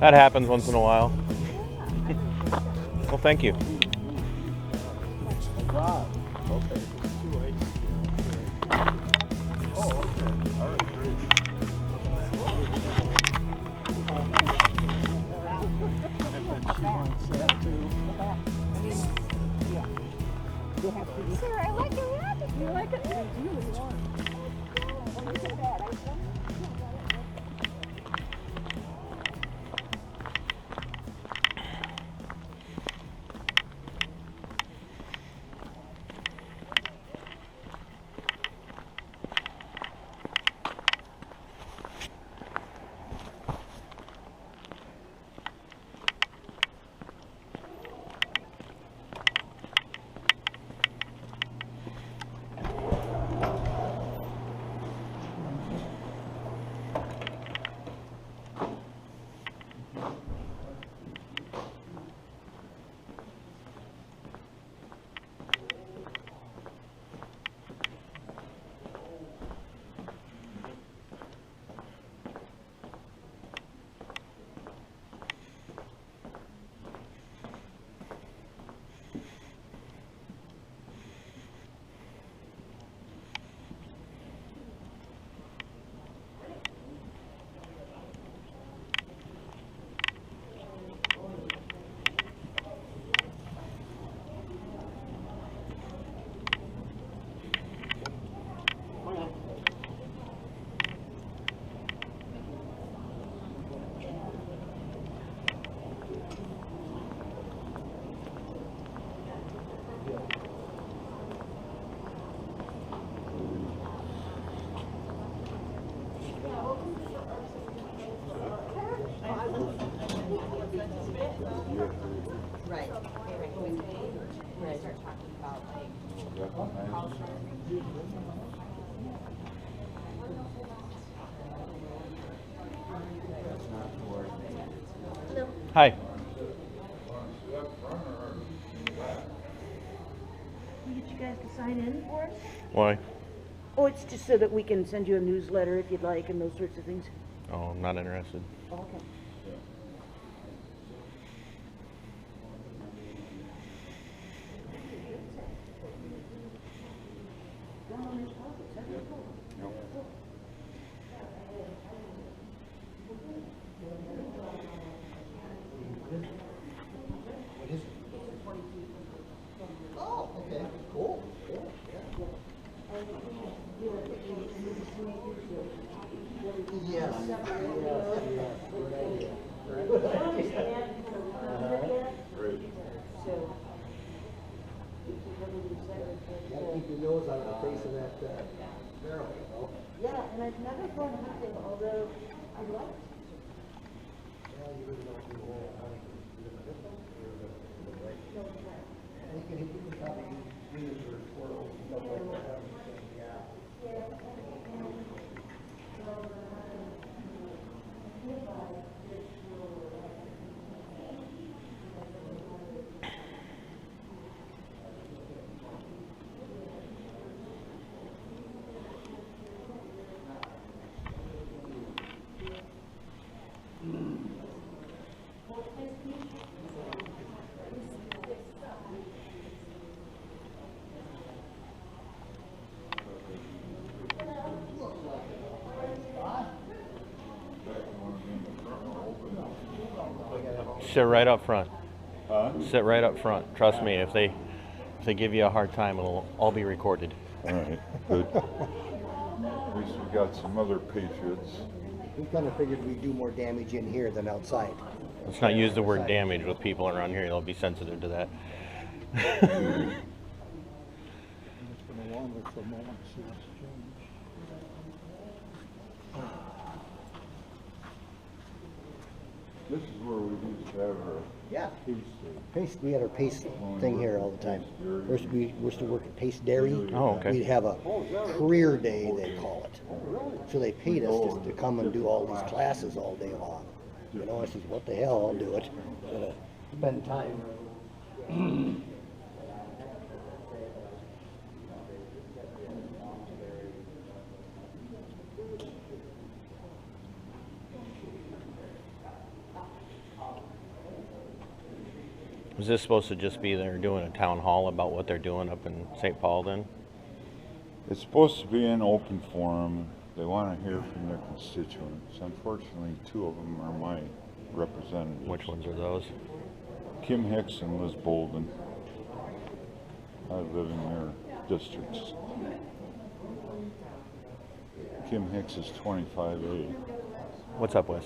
That happens once in a while. Well, thank you. Wow. Okay. Oh, okay. All right, great. And she wants that too. Sir, I like your rabbit. You like it? It's really warm. Right. When we start talking about culture. Hi. We get you guys to sign in for us? Why? Oh, it's just so that we can send you a newsletter if you'd like and those sorts of things. Oh, I'm not interested. Okay. Oh, okay. Cool. Cool. Yeah. Yes. Great. Gotta keep your nose out of the face of that barrel, you know? Yeah, and I've never gone hunting, although I'd like to. Well, you really don't do a whole lot of hunting. You live in this one, or the right? You can probably use deers or squirrels and stuff like that. Yeah. Sit right up front. Huh? Sit right up front. Trust me, if they give you a hard time, it'll all be recorded. All right, good. At least we got some other patriots. We kind of figured we'd do more damage in here than outside. Let's not use the word damage with people around here. They'll be sensitive to that. It's been a wonderful moment to see this change. This is where we used to have our Yeah. peace. Pace, we had our pace thing here all the time. First, we used to work at Pace Dairy. Oh, okay. We'd have a career day, they call it. So they paid us just to come and do all these classes all day long. You know, I said, what the hell, I'll do it. Spend time. Is this supposed to just be they're doing a town hall about what they're doing up in St. Paul then? It's supposed to be an open forum. They want to hear from their constituents. Unfortunately, 2 of them are my representatives. Which ones are those? Kim Hicks and Liz Bolden. I live in their districts. Kim Hicks is 25A. What's up, Wes?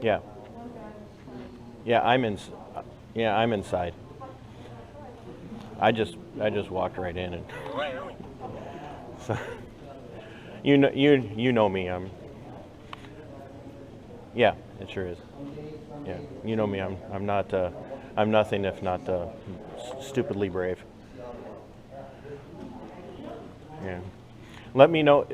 Yeah. Yeah, I'm inside. I just walked right in and so you know me. Yeah, it sure is. Yeah, you know me. I'm not I'm nothing if not stupidly brave. Yeah. Let me know.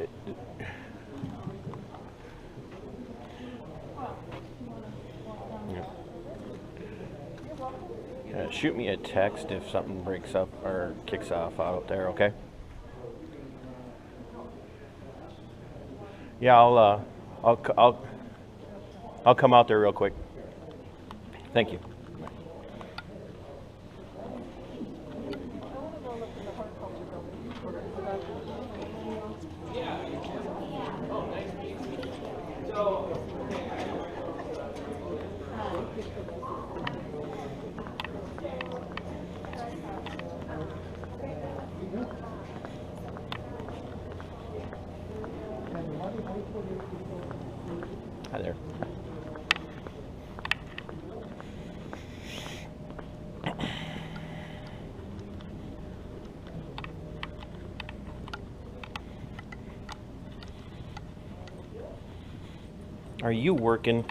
Shoot me a text if something breaks up or kicks off out there, okay? Yeah, I'll come out there real quick. Thank you. Hi there. Are you working?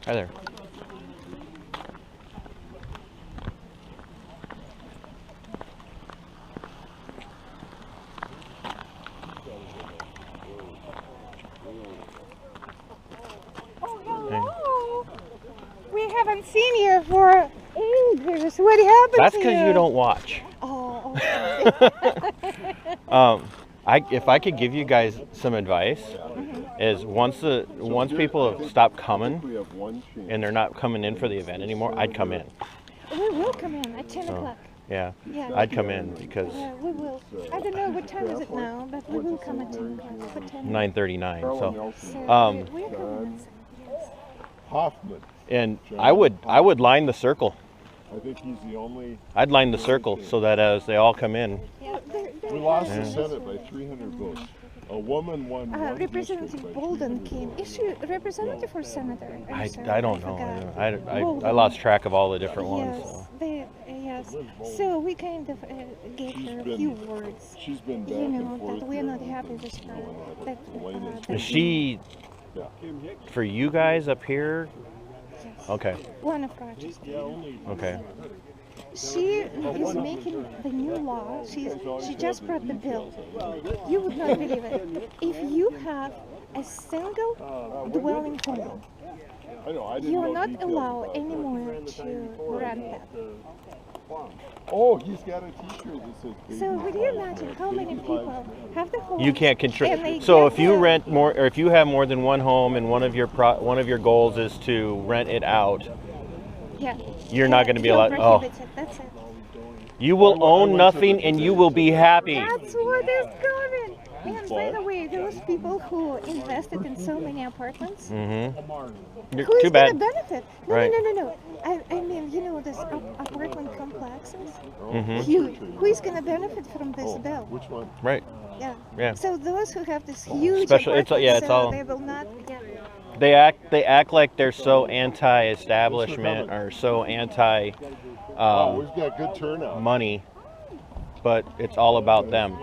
Hi there. Oh, hello. We haven't seen you for ages. What happened That's to because you don't watch. Oh, okay. If I could give you guys some advice, is once people have stopped coming and they're not coming in for the event anymore, I'd come in. We will come in at 10 o'clock. Yeah, Yeah. I'd come in because Yeah, we will. I don't know what time is it now, but we will come at 10 o'clock. For 10. 9:39. So, So we're coming. Yes. Hoffman. and I would line the circle. I think he's the only. I'd line the circle so that as they all come in. Yeah, We lost the Senate by 300 votes. A woman won. one Representative district by Bolden 300 came. votes. Is she representative or senator? I'm I sorry, don't know. forgot. I Bolden. lost track of all the different ones. Yes, So. yes. So we kind of gave her a few words. She's been back You and know forth. that we're not happy with her. That, Is that she Yeah. for you guys up here? yes. Okay. One of Rochester. Okay. She is making the new law. She just brought the bill. You would not believe it. If you have a single dwelling home, I know. I didn't you are know not details allowed about it. anymore to rent that. Oh, he's got a T-shirt that says. Baby So would you imagine how many people have the home? You can't control. and they So get if you the- rent more, or if you have more than one home, and one of your goals is to rent it out, yeah, you're not going to be he'll allowed. Oh, prohibit it. That's it. you will own nothing, and you will be happy. That's what is coming. And by the way, those people who invested in so many apartments, Mm-hmm. who is Too going to bad. benefit? No, Right. no. I mean, you know, this apartment complexes, Mm-hmm. huge. Who is going to benefit from this bill? Which one? Right. Yeah. Yeah. So those who have this huge Special- it's- apartment, yeah, it's so all- they will not get. they act like they're so anti-establishment or so anti We've got good turnout. money, but it's all about them.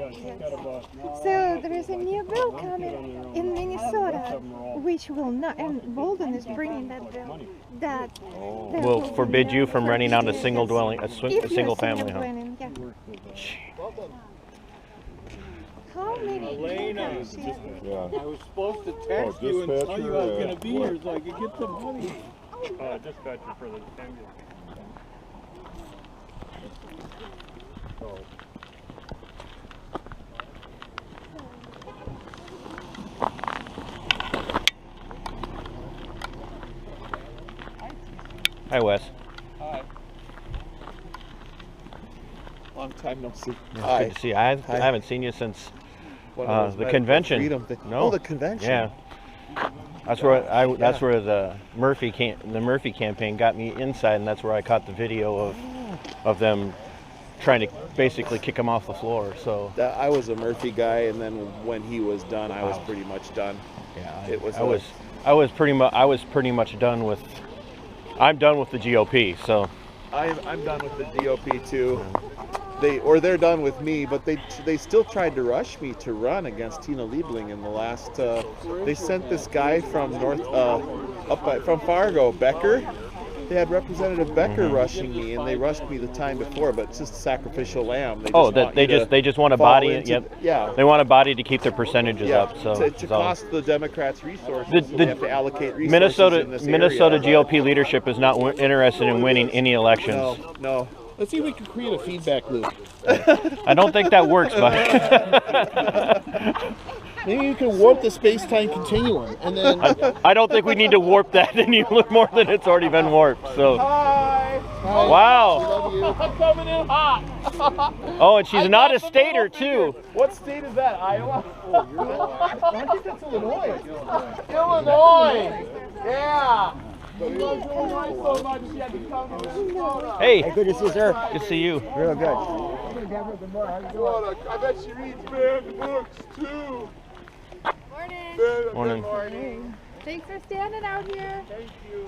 So there is a new bill coming in Minnesota, which will not, and Bolden is bringing that bill, that Will forbid you from renting out a single dwelling, a single family home. dwelling, yeah. How many acres? Yeah. I was supposed to text you and tell you I was gonna be here so I could get the money. Dispatcher for the ambulance. Hi, Wes. Hi. Long time no see. Yeah, it's good to see you. I haven't seen you since the convention. No. Oh, the convention. Yeah. That's where that's where the Murphy campaign got me inside, and that's where I caught the video of them trying to basically kick him off the floor. So I was a Murphy guy, and then when he was done, I was pretty much done. yeah, It was. I was pretty much done with. I'm done with the GOP. So I'm done with the GOP too. They're done with me, but they still tried to rush me to run against Tina Liebling in the last. They sent this guy from from Fargo, Becker. They had Representative Becker rushing me, and they rushed me the time before, but it's just a sacrificial lamb. They just want a body. Yep. Yeah. They want a body to keep their percentages up. So to cost the Democrats resources, they have to allocate resources in this Minnesota area. GOP leadership is not interested in winning any elections. No. Let's see if we can create a feedback loop. I don't think that works, but Maybe you can warp the space-time continuum, and then I don't think we need to warp that any more than it's already been warped. So, wow. I'm coming in hot. Oh, and she's not a stater too. What state is that? Iowa? I think that's Illinois. Illinois. Yeah. She loves Illinois so much she had to come to Minnesota. Hey, Good to see you, sir. good to see you. Real good. I bet she reads banned books too. Morning. Morning. Thanks for standing out here. Thank you.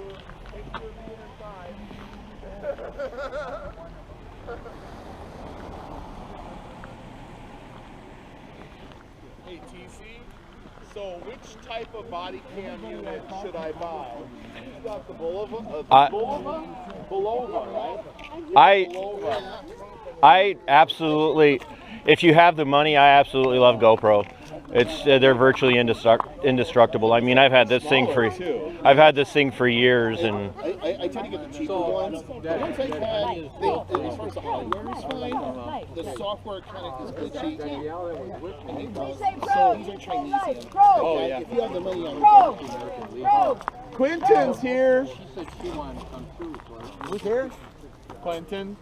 Thank you for being inside. Hey TC, so which type of body cam unit should I buy? You got the Bulova, Bulova, right? Bulova. I absolutely, if you have the money, I absolutely love GoPro. They're virtually indestructible. I mean, I've had this thing for years, and I tend to get the cheaper ones. The ones I've had is, as far as the hardware is fine, the software kind of is glitchy. So these are Chinese. Oh yeah. If you have the money on Quentin's here. She said she wanted to come through. Who's here? Quentin.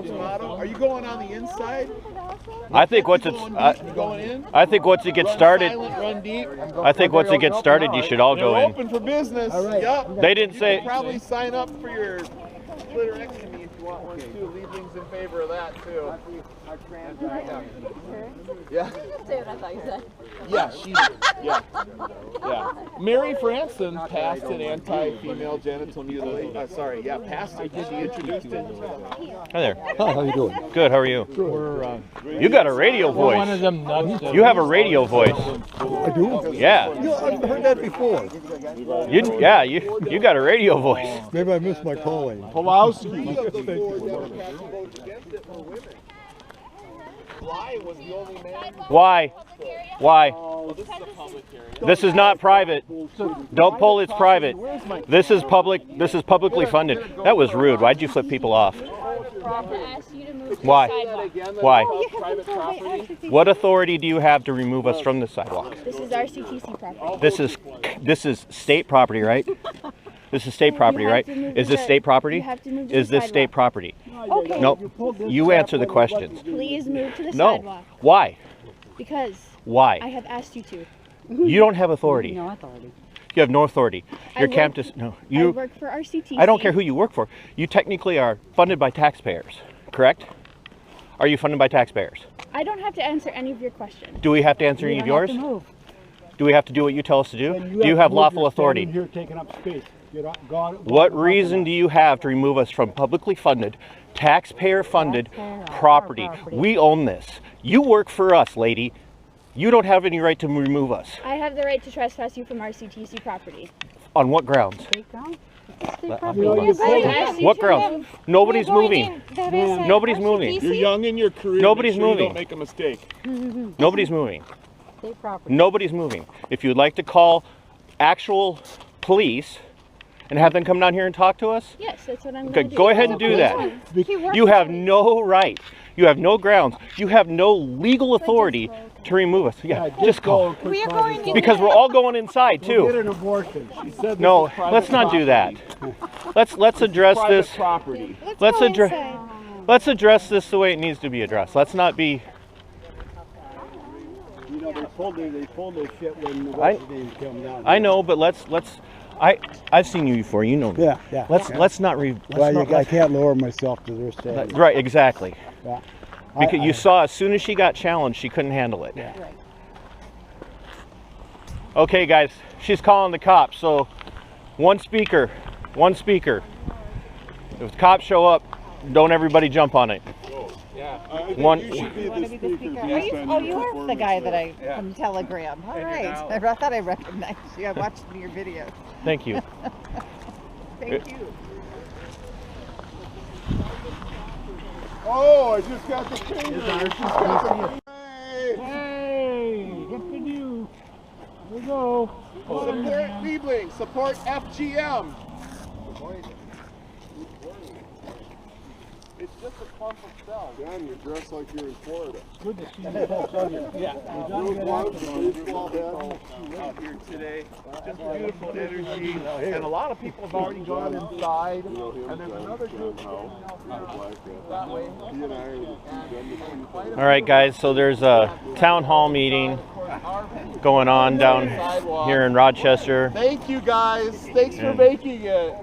Tomato. Are you going on the inside? I think You going in? I think once it gets started, Silent, run deep. I think once it gets started, you should all They're go in. open for business. Yep. They didn't You say. can probably sign up for your clitorectomy if you want one too. Liebling's in favor of that too. Yeah. Say what I thought you said. Yeah. Mary Franson passed an anti-female genital mutilation. Passed it. She introduced it. Hi there. Hi, how you doing? Good. How are you? You got a radio voice. You have a radio voice. I do? Yeah. I've heard that before. You got a radio voice. Maybe I missed my calling. Three of the four Democrats who voted against it were women. Bly was the only man. Why? Oh, this is a public area. This is not private. Don't pull. It's private. This is public. This is publicly funded. That was rude. Why'd you flip people off? I asked you to move to Why? the sidewalk. Why? Private property. What authority do you have to remove us from the sidewalk? This is RCTC property. This is state property, right? This is state property, right? Is this state property? You have to move to Is the this state sidewalk. property? Okay. Nope. You answer the questions. Please move to the No. sidewalk. Why? Because I Why? have asked you to. You don't have authority. No authority. You have no authority. Your I camp work- is no. I You. work for RCTC. I don't care who you work for. You technically are funded by taxpayers, correct? Are you funded by taxpayers? I don't have to answer any of your questions. Do we have to answer any of yours? Do we have to do what you tell us to do? Then Do you to have move. lawful You're authority? standing here taking up space. Get out, go out, go What out, reason do you have to remove us from publicly funded, taxpayer-funded property? We own this. You work for us, lady. You don't have any right to remove us. I have the right to trespass you from RCTC property. On what grounds? You What grounds? Nobody's moving. Nobody's moving. You're young in your career. Nobody's make sure moving. You don't make a mistake. Nobody's moving. Nobody's moving. If you'd like to call actual police and have them come down here and talk to us, Yes, that's what I'm okay, going to do. go ahead and do that. You have no right. You have no grounds. You have no legal authority to remove us. Yeah, just call. We are going in. Because we're all going inside Get too. an abortion. She said No, this is private let's not do that. Let's address Private this. property. Let's go address. inside. Let's address this the way it needs to be addressed. Let's not be. You know, they pulled their shit when the I- rest of them came down. I know, but let's. I've seen you before. You know me. Yeah. Let's not. I can't lower myself to their standard. Right. Exactly. Yeah. Because you saw as soon as she got challenged, she couldn't handle it. Yeah. Okay, guys, she's calling the cops. So, one speaker. If the cops show up, don't everybody jump on it. One. You should be the speaker. Oh, you are the guy that I from Telegram. All right. I thought I recognized you. I watched your videos. Thank you. Thank you. Oh, I just got the finger. Hey, good for you. Here we go. Support Liebling, support FGM. It's just a clump of cells. Dan, you're dressed like you're in Florida. Good to see you folks on here. Yeah. Out here today, just beautiful energy, and a lot of people have already gone inside. You know him, And there's another group that way. He and I are the two. All right, guys. So there's a town hall meeting going on down here in Rochester. Thank you guys. Thanks for making it.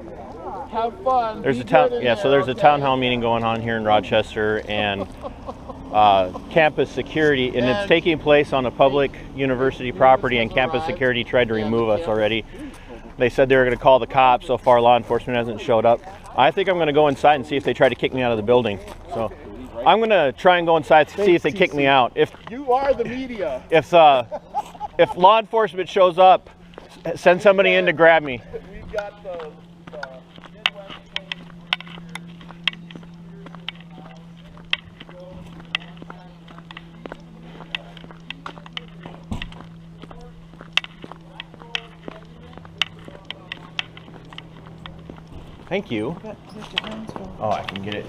Have fun. There's a town. Yeah. So there's a town hall meeting going on here in Rochester, and campus security, and it's taking place on a public university property, and campus security tried to remove us already. They said they were going to call the cops. So far, law enforcement hasn't showed up. I think I'm going to go inside and see if they try to kick me out of the building. So I'm going to try and go inside to see if they kick me out. If You are the media. if law enforcement shows up, send somebody in to grab me. We've got the Thank you. Oh, I can get it.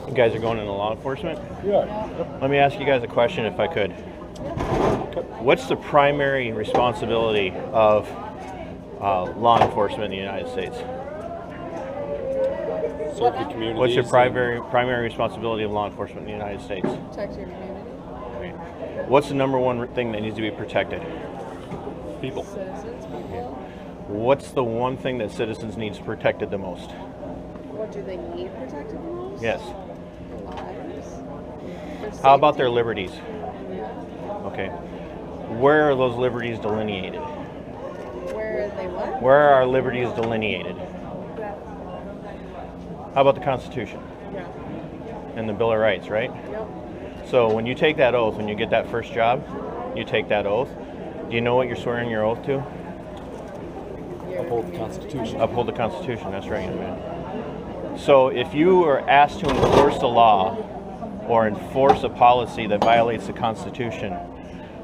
You guys are going into law enforcement? Yeah. Let me ask you guys a question if I could. What's the primary responsibility of law enforcement in the United States? Serve the community. What's your primary responsibility of law enforcement in the United States? Protect your community. What's the number one thing that needs to be protected? People. Citizens, people. What's the one thing that citizens needs protected the most? What do they need protected the most? Yes. Their lives. Their How about their safety. liberties? Yeah. Okay. Where are those liberties delineated? Where are they what? Where are our liberties delineated? How about the Constitution? Yeah. And the Bill of Rights, right? Yep. So when you take that oath, when you get that first job, you take that oath. Do you know what you're swearing your oath to? Uphold the Constitution. Uphold the Constitution, that's right, young man. So if you are asked to enforce the law or enforce a policy that violates the Constitution,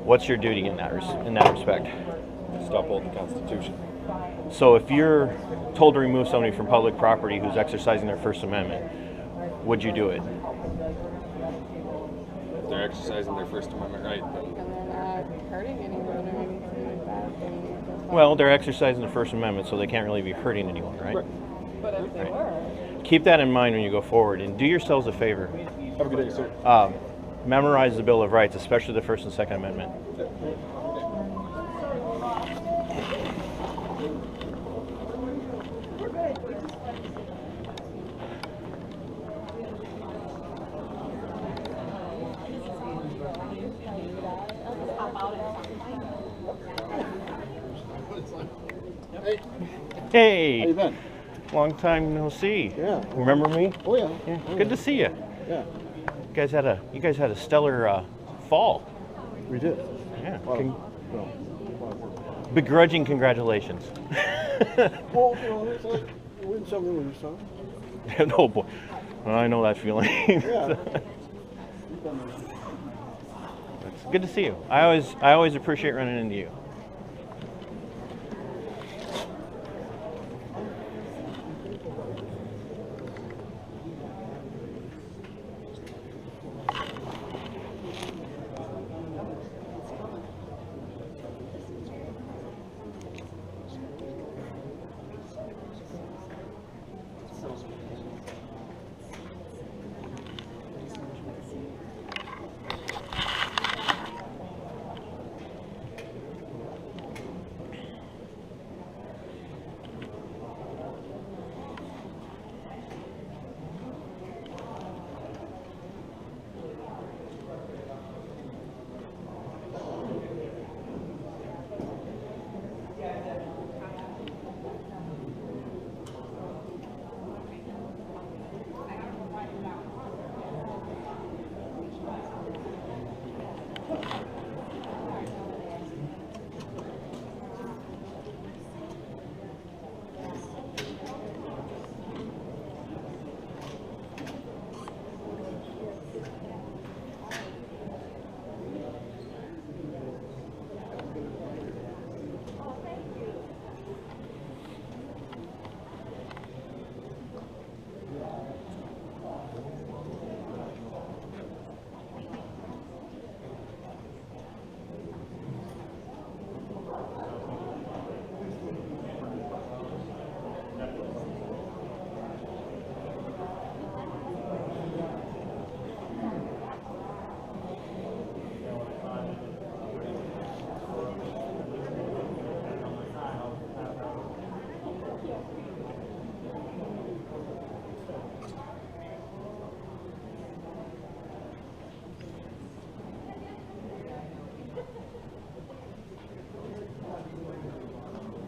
what's your duty in that respect? Stop holding the Constitution. So if you're told to remove somebody from public property who's exercising their First Amendment, would you do it? If they're exercising their First Amendment right, then... And they're not hurting anyone or anything like that, then that's fine. Well, they're exercising the First Amendment, so they can't really be hurting anyone, right? But if they were... Keep that in mind when you go forward, and do yourselves a favor. Have a good day, sir. Memorize the Bill of Rights, especially the First and Second Amendment. Hey. How you been? Long time no see. Yeah. Remember me? Oh yeah. Good to see you. Yeah. You guys had a stellar fall. We did. Yeah. Well, Begrudging congratulations. well, you know, it's like you win some, you lose some. Oh boy. Well, I know that feeling. Yeah. It's good to see you. I always appreciate running into you.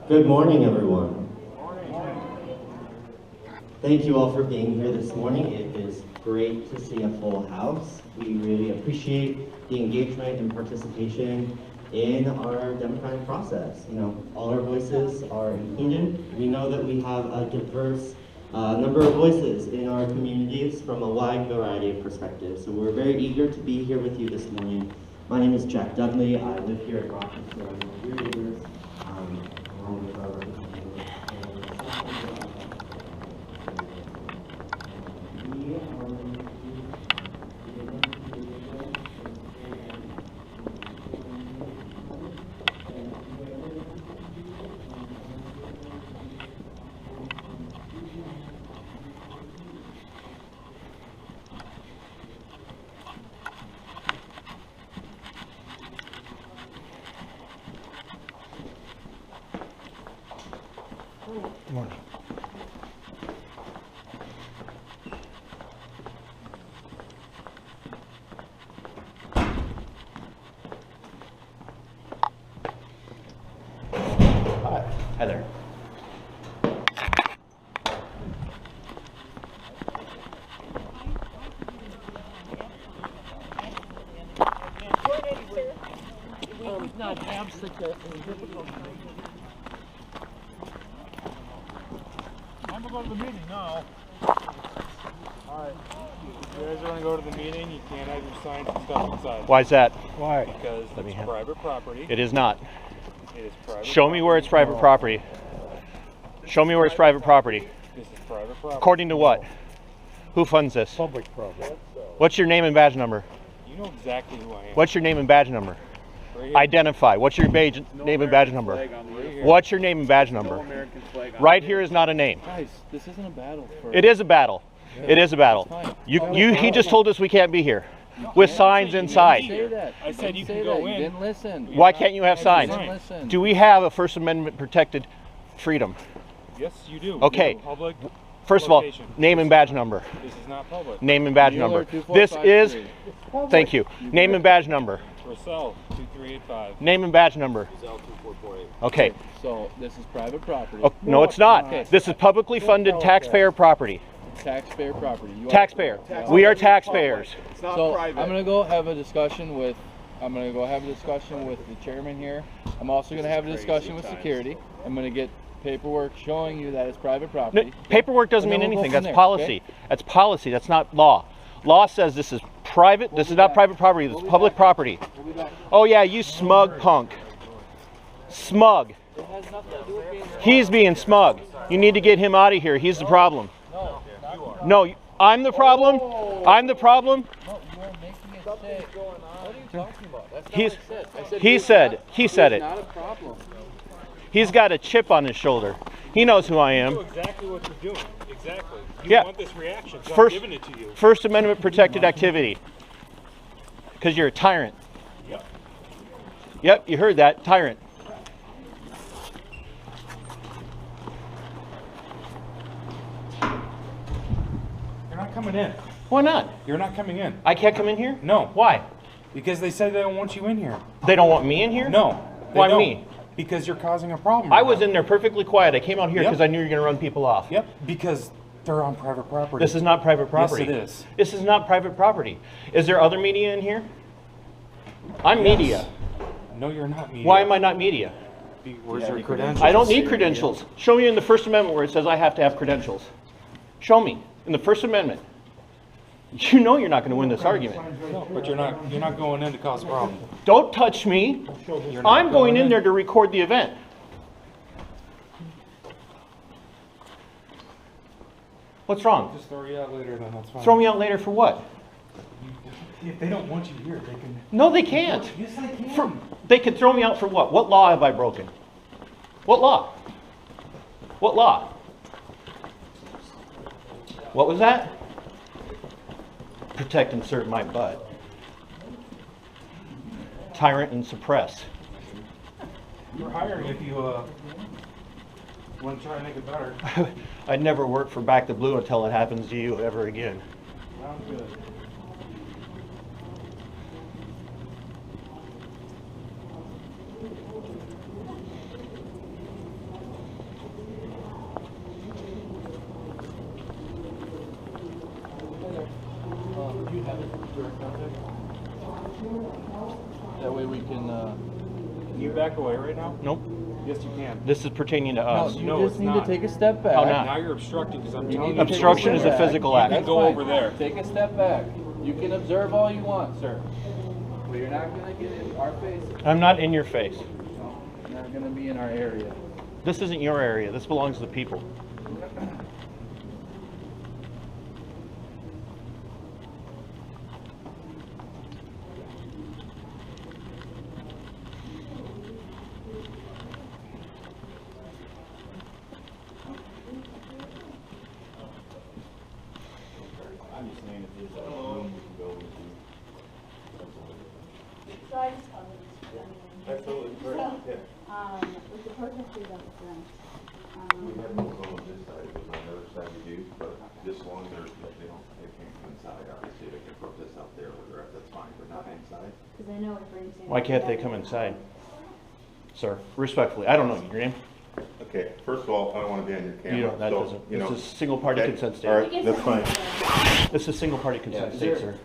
Good morning, everyone. Thank you all for being here this morning. It is great to see a full house. We really appreciate the engagement and participation in our democratic process. You know, all our voices are included. We know that we have a diverse number of voices in our communities from a wide variety of perspectives. So we're very eager to be here with you this morning. My name is Jack Dudley. I live here at Rochester. I'm one of your leaders, along with our representatives. Good morning. Hi there. not hamstick that in difficult. I'm gonna go to the meeting now. Alright. If you guys are gonna go to the meeting, you can't have your signs and stuff inside. Why is that? Why? Because it's private property. It is not. It is private Show me where it's private property. Show me where it's private property. This is private property. According to what? Who funds this? Public property. What's your name and badge number? You know exactly who I am. What's your name and badge number? Right here. Identify. What's your name and badge number? What's your name and badge number? Right here is not a name. Guys, this isn't a battle. It is a battle. It is a battle. He just told us we can't be here with signs inside. I said you can go in. You didn't listen. Why can't you have signs? Do we have a First Amendment protected freedom? Yes, you do. Okay. You have a public First of all, location. name and badge number. This is not public. Name and badge number. This is, thank you. Name and badge number. Rousell 2385. Name and badge number. Rousell 2448. Okay. So this is private property. Oh, no, it's not. This is publicly funded taxpayer property. Taxpayer property. Taxpayer. We are taxpayers. So I'm gonna go have a discussion with. I'm gonna go have a discussion with the chairman here. I'm also gonna have a discussion with security. I'm gonna get paperwork showing you that it's private property. No, paperwork doesn't mean we'll go anything. from That's there, policy. okay? That's policy. That's not law. Law says this is private. This is not private property. This is public property. Oh yeah, you smug punk. Smug. He's being smug. You need to get him out of here. He's the problem. No, I'm the problem. I'm the problem. He said it. He's got a chip on his shoulder. He knows who I You am. know exactly what you're doing. Exactly. You Yeah. want this reaction, so First, I'm giving it to you. First Amendment protected activity. Because you're a tyrant. Yep. Yep, you heard that. Tyrant. You're not coming in. Why not? You're not coming in. I can't come in here? No. Why? Because they said they don't want you in here. They don't want me in here? No. they Why don't. me? Because you're causing a problem. I was in there perfectly quiet. I came out here because I knew you were going to run people off. Yep, because they're on private property. This is not private property. Yes, it is. This is not private property. Is there other media in here? I'm media. No, you're not media. Why am I not media? Where's your credentials? I don't need credentials. Show me in the First Amendment where it says I have to have credentials. Show me in the First Amendment. You know you're not going to win this argument. No, but you're not going in to cause a problem. Don't touch me. I'm going in there to record the event. What's wrong? Just throw you out later, then that's fine. Throw me out later for what? If they don't want you here, they can. No, they can't. Yes, they can. They can throw me out for what? What law have I broken? What law? What law? What was that? Protect and serve my butt. Tyrant and suppress. You're hiring if you want to try to make it better. I'd never work for Back the Blue until it happens to you ever again. Sounds good. That way we can. Can you back away right now? Nope. Yes, you can. This is pertaining to us. No, you just need to take a step back. How not? Now you're obstructing because I'm telling you. Obstruction is a physical act. You can go over there. Take a step back. You can observe all you want, sir. But you're not going to get in our face. I'm not in your face. No, you're not going to be in our area. This isn't your area. This belongs to the people. I'm just saying if there's a room we can go into. So I just called it. Absolutely, correct, yeah. With the protesters up front. We have no on this side, it was on the other side we do, but this long they can't come inside, obviously, they can protest out there, where they're at, that's fine, but not inside. Because I know it brings in. Why can't they come inside? Sir, respectfully, I don't know your name. Okay, first of all, I don't want to be on your camera. You don't, that so, doesn't. you know, This is single party okay, consent state. All right, that's fine. This is single party consent state, sir.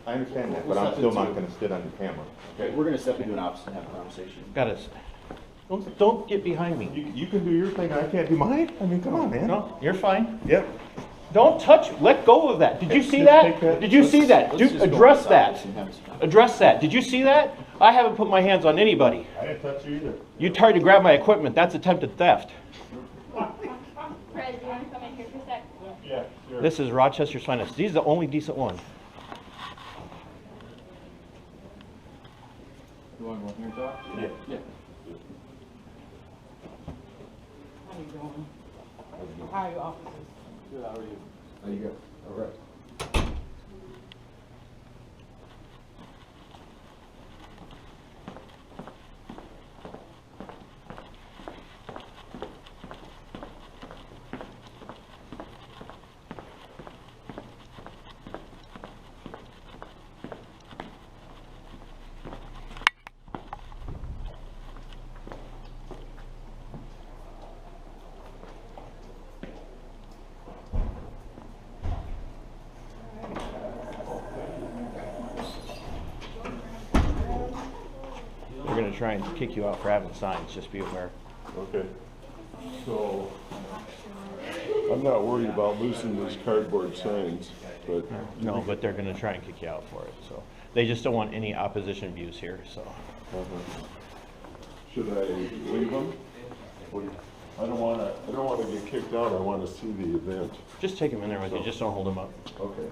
I understand that, but I'm still not gonna sit on the camera. Okay, we're gonna step into an office and have a conversation. Got it. Don't get behind me. You can do your thing, I can't do mine? I mean, come on, man. No, you're fine. Yep. Don't touch, let go of that. Did you see that? Did you see that? Address that. Address that. Did you see that? I haven't put my hands on anybody. I didn't touch you either. You tried to grab my equipment. That's attempted theft. Fred, do you want to come in here for a sec? Yeah, sure. This is Rochester's finest. He's the only decent one. You want to go here and talk? Yeah. Yeah. How you doing? How are your officers? Good, how are you? There you go. All right. We're going to try and kick you out for having signs. Just be aware. Okay. So, I'm not worried about losing these cardboard signs, but... No, but they're going to try and kick you out for it. So they just don't want any opposition views here. So. Should I leave them? I don't want to get kicked out. I want to see the event. Just take them in there with you. Just don't hold them up. Okay.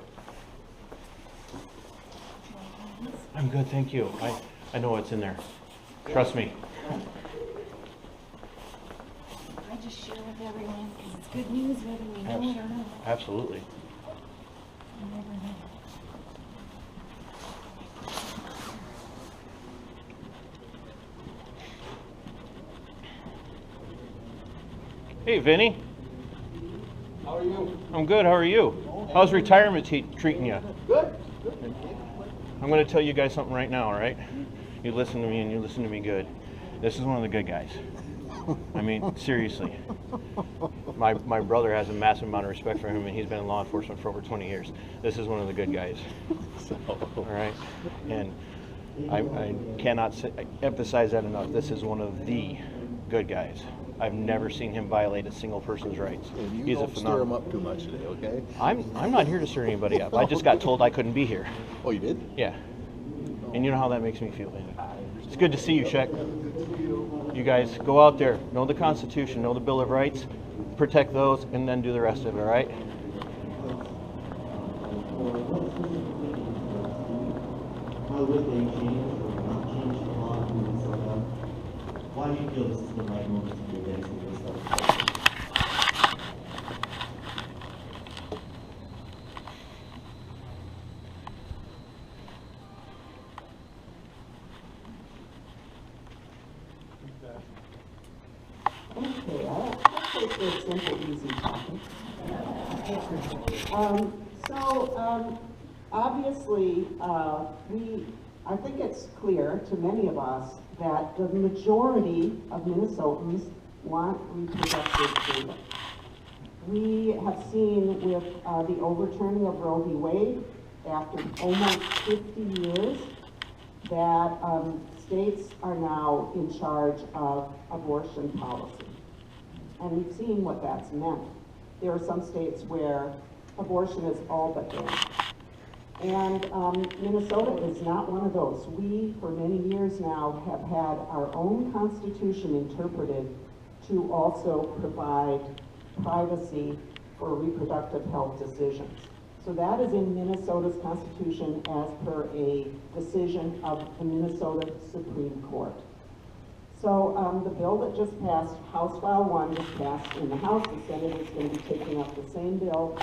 I'm good, thank you. I know what's in there. Trust me. I just share with everyone because it's good news whether we know it or not. Absolutely. You never know. Hey, Vinny. How are you? I'm good. How are you? How's retirement treating you? Good. I'm going to tell you guys something right now, all right? You listen to me and you listen to me good. This is one of the good guys. I mean, seriously. My brother has a massive amount of respect for him, and he's been in law enforcement for over 20 years. This is one of the good guys. All right? And I cannot emphasize that enough. This is one of the good guys. I've never seen him violate a single person's rights. And you He's don't a stir him phenomenal. up too much today, okay? I'm not here to stir anybody up. I just got told I couldn't be here. Oh, you did? Yeah. And you know how that makes me feel, Andy. It's good to see you, Shek. You guys go out there, know the Constitution, know the Bill of Rights, protect those, and then do the rest of it, all right? How would they change or not change the law in Minnesota? Why do you feel this is the right moment to be advancing this legislation? Okay, I'll take this simple, easy topic. Obviously, I think it's clear to many of us that the majority of Minnesotans want reproductive freedom. We have seen with the overturning of Roe v. Wade, after almost 50 years, that states are now in charge of abortion policy. And we've seen what that's meant. There are some states where abortion is all but banned. And Minnesota is not one of those. We, for many years now, have had our own constitution interpreted to also provide privacy for reproductive health decisions. So that is in Minnesota's constitution as per a decision of the Minnesota Supreme Court. So the bill that just passed, House File 1, just passed in the House. The Senate is going to be taking up the same bill.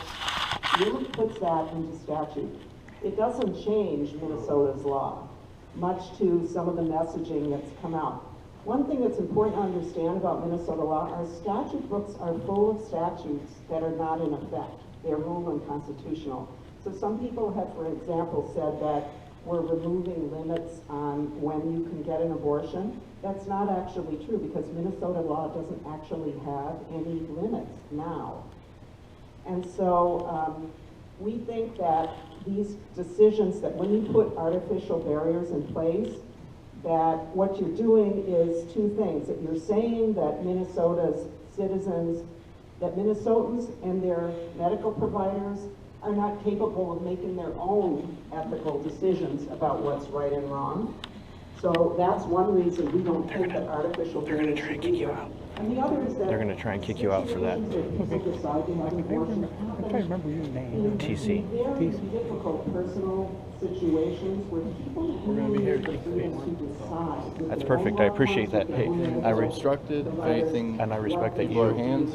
Really puts that into statute. It doesn't change Minnesota's law, much to some of the messaging that's come out. One thing that's important to understand about Minnesota law, our statute books are full of statutes that are not in effect. They're rule unconstitutional. So some people have, for example, said that we're removing limits on when you can get an abortion. That's not actually true because Minnesota law doesn't actually have any limits now. And so We think that these decisions, that when you put artificial barriers in place, that what you're doing is two things. That you're saying that Minnesota's citizens, that Minnesotans and their medical providers are not capable of making their own ethical decisions about what's right and wrong. So that's one reason we don't think that artificial barriers. They're going to try and kick you out. And the other is that they're going to try and kick you out for that. I can't remember your name. TC. Very difficult personal situations where people really need the freedom to decide. That's perfect. I appreciate that. Hey, I instructed. If anything, and I respect that your you. hands.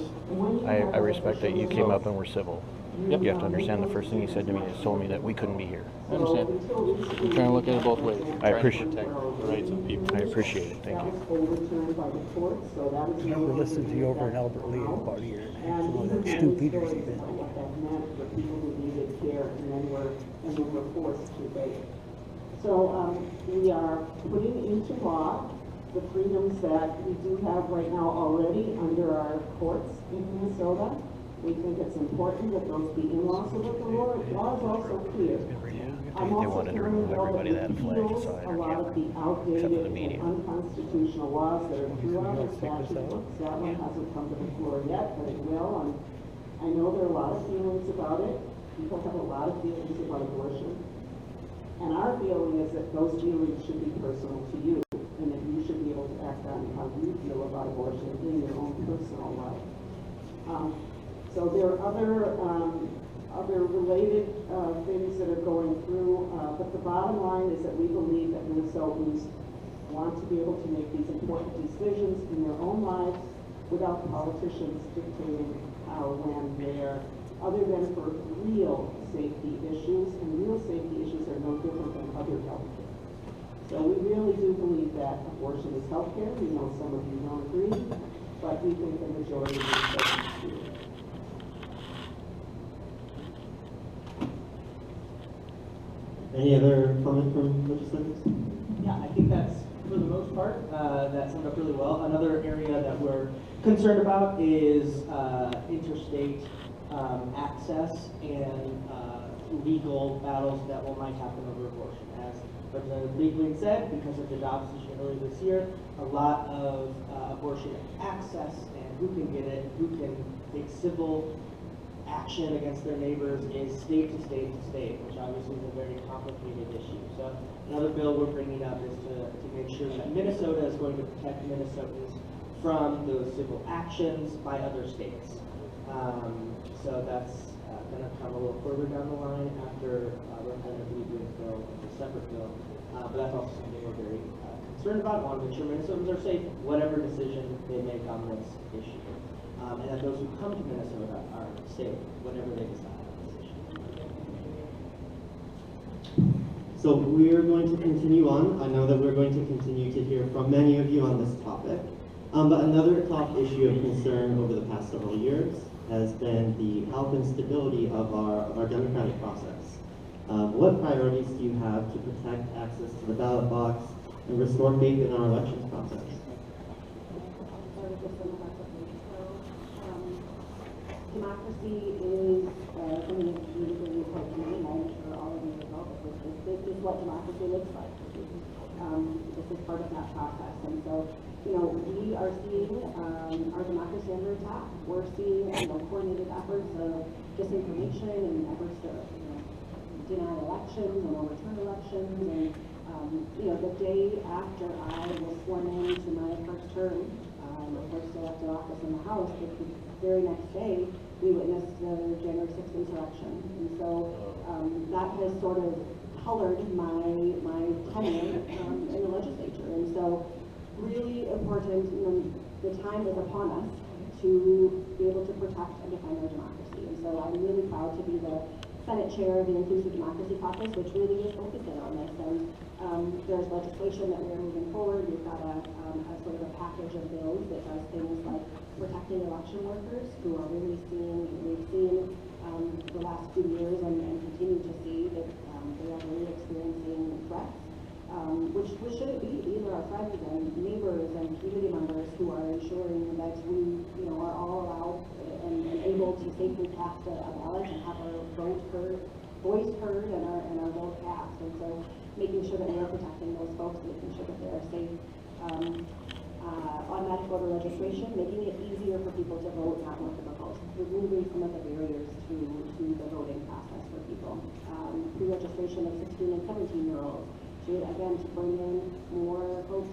I respect that you came up and were civil. Yep. You have to understand the first thing you said to me is told me that we couldn't be here. I understand. I'm trying to look at it both ways. I appreciate protect the rights of people. I appreciate it. Thank you. I remember listening to you over in Albert Lee about a year and a half ago, that Stu Peters event. So we are putting into law the freedoms that we do have right now already under our courts in Minnesota. We think it's important that those be in law, so that the law is also clear. I'm also wanted to remove everybody that had a flag, so I a lot of the outdated and unconstitutional laws that are throughout the statute books. That one hasn't come to the floor yet, but it will. And I know there are a lot of feelings about it. People have a lot of feelings about abortion. And our feeling is that those feelings should be personal to you, and that you should be able to act on how you feel about abortion in your own personal life. So there are other related things that are going through, but the bottom line is that we believe that Minnesotans want to be able to make these important decisions in their own lives without politicians dictating how, when, where, other than for real safety issues, and real safety issues are no different than other health care. So we really do believe that abortion is health care. We know some of you don't agree, but we think the majority of Minnesotans do. Any other comment from legislators? Yeah, I think that's, for the most part, that summed up really well. Another area that we're concerned about is interstate access and legal battles that might happen over abortion. As Representative Biegling said, because of the Dobbs decision earlier this year, a lot of abortion access and who can get it, who can take civil action against their neighbors is state to state to state, which obviously is a very complicated issue. So another bill we're bringing up is to make sure that Minnesota is going to protect Minnesotans from those civil actions by other states. So that's going to come a little further down the line after Representative Lieberman's bill, a separate bill. But that's also something we're very concerned about. Want to make sure Minnesotans are safe, whatever decision they make on this issue. And that those who come to Minnesota are safe, whatever they decide on this issue. So we're going to continue on. I know that we're going to continue to hear from many of you on this topic. But another top issue of concern over the past several years has been the health and stability of our democratic process. What priorities do you have to protect access to the ballot box and restore faith in our elections process? Democracy is something that's really, really important to me, and I'm sure all of you know that this is what democracy looks like. This is part of that process. And so, you know, we are seeing our democracy under attack. We're seeing, coordinated efforts of disinformation and efforts to, deny elections and overturn elections. And, the day after I was sworn into my first term, first elected office in the House, the very next day, we witnessed the January 6th insurrection. And so that has sort of colored my tenure in the legislature. And so really important, the time is upon us to be able to protect and defend our democracy. And so I'm really proud to be the Senate Chair of the Inclusive Democracy Caucus, which really is focusing on this. And there's legislation that we're moving forward. We've got a sort of a package of bills that does things like protecting election workers who are really we've seen the last few years and continue to see that they are really experiencing threats, which shouldn't be. These are our friends and neighbors and community members who are ensuring that we, are all allowed and able to safely cast a ballot and have our voice heard and our vote cast. And so making sure that we are protecting those folks, making sure that they are safe. Automatic voter registration, making it easier for people to vote, not more difficult. Removing some of the barriers to the voting process for people. Pre-registration of 16 and 17-year-olds, again, to bring in more folks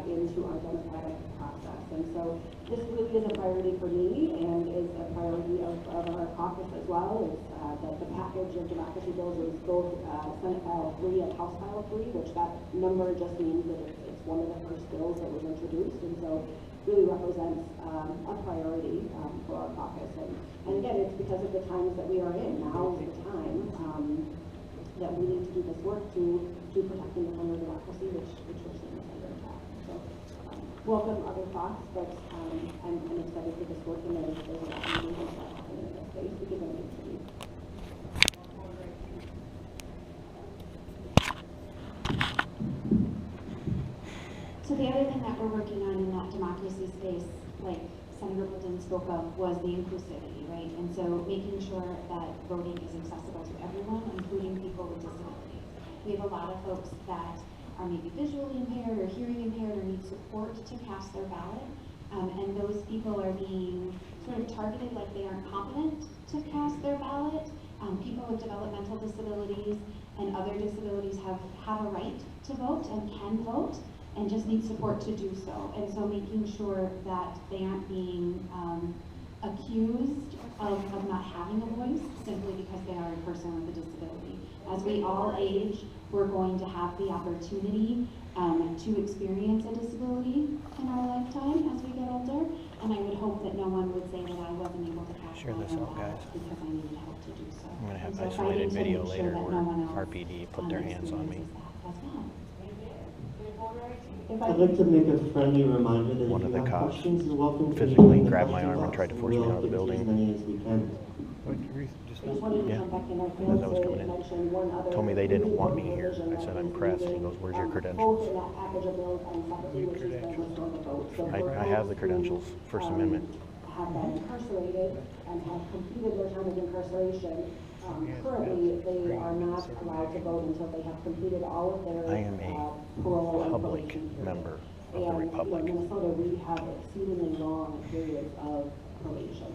into our democratic process. And so this really is a priority for me and is a priority of our caucus as well. It's that the package of democracy bills is both Senate File 3 and House File 3, which that number just means that it's one of the first bills that was introduced, and so really represents a priority for our caucus. And again, it's because of the times that we are in. Now is the time that we need to do this work to protect and defend our democracy, which we're seeing is under attack. So welcome other thoughts, but I'm excited for this work, and there's a lot of movement happening in this space because it needs to be. So the other thing that we're working on in that democracy space, like Senator Bolton spoke of, was the inclusivity, right? And so making sure that voting is accessible to everyone, including people with disabilities. We have a lot of folks that are maybe visually impaired or hearing impaired or need support to cast their ballot. And those people are being sort of targeted like they aren't competent to cast their ballot. People with developmental disabilities and other disabilities have a right to vote and can vote, and just need support to do so. And so making sure that they aren't being accused of not having a voice simply because they are a person with a disability. As we all age, we're going to have the opportunity to experience a disability in our lifetime as we get older. And I would hope that no one would say that I wasn't able to cast my own ballot because I needed help to do so. I'm going to have And so isolated fighting to video make sure later that where no one else, RPD put their hands on me. as well. I'd like to make a friendly reminder that One if of you the have cops questions, you're welcome to physically email the grabbed my question arm and box. tried to force me We'll out of the get to building. as many as we can. I just wanted to Yeah. come back and I As I was failed coming to in. mention one other. Told me they didn't really want me important here. provision I said, that I'm is pressed. He needed, goes, where's your both credentials? in that package of bills and separately, which is the restore the vote. So for I have the folks credentials, who, First Amendment. have been incarcerated and have completed their time of incarceration, currently they are not allowed to vote until they have completed all of their I am a parole and public probation period. member of the And Republic. in Minnesota, we have exceedingly long periods of probation.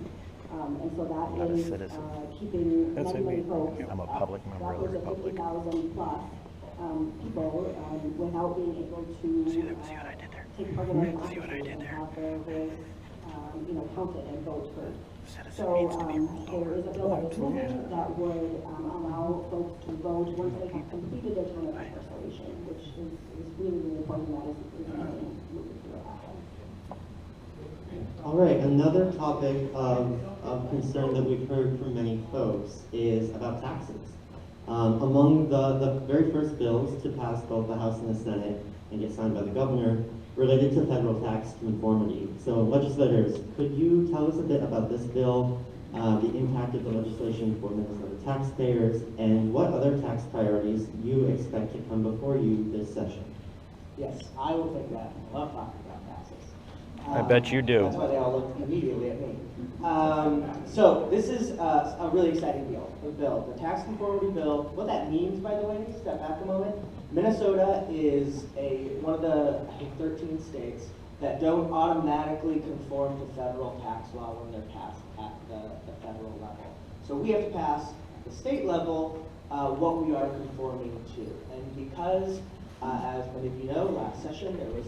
And so that Not a is citizen. keeping That's many, what I many mean. folks, I'm a public member of the upwards of Republic. 50,000 plus people without being able to take part in our democracy and have their voice counted and vote heard. So there is a bill that was moving that would allow folks to vote once they have completed their term of incarceration, which is really, really important. That is moving through that one. All right, another topic of concern that we've heard from many folks is about taxes. Among the very first bills to pass both the House and the Senate and get signed by the governor related to federal tax conformity. So legislators, could you tell us a bit about this bill, the impact of the legislation for Minnesota taxpayers, and what other tax priorities you expect to come before you this session? Yes, I will take that. I love talking about taxes. I bet you do. That's why they all look immediately at me. So this is a really exciting bill, the tax conformity bill. What that means, by the way, step back a moment. Minnesota is one of the, I think, 13 states that don't automatically conform to federal tax law when they're passed at the federal level. So we have to pass at the state level what we are conforming to. And because, as many of you know, last session there was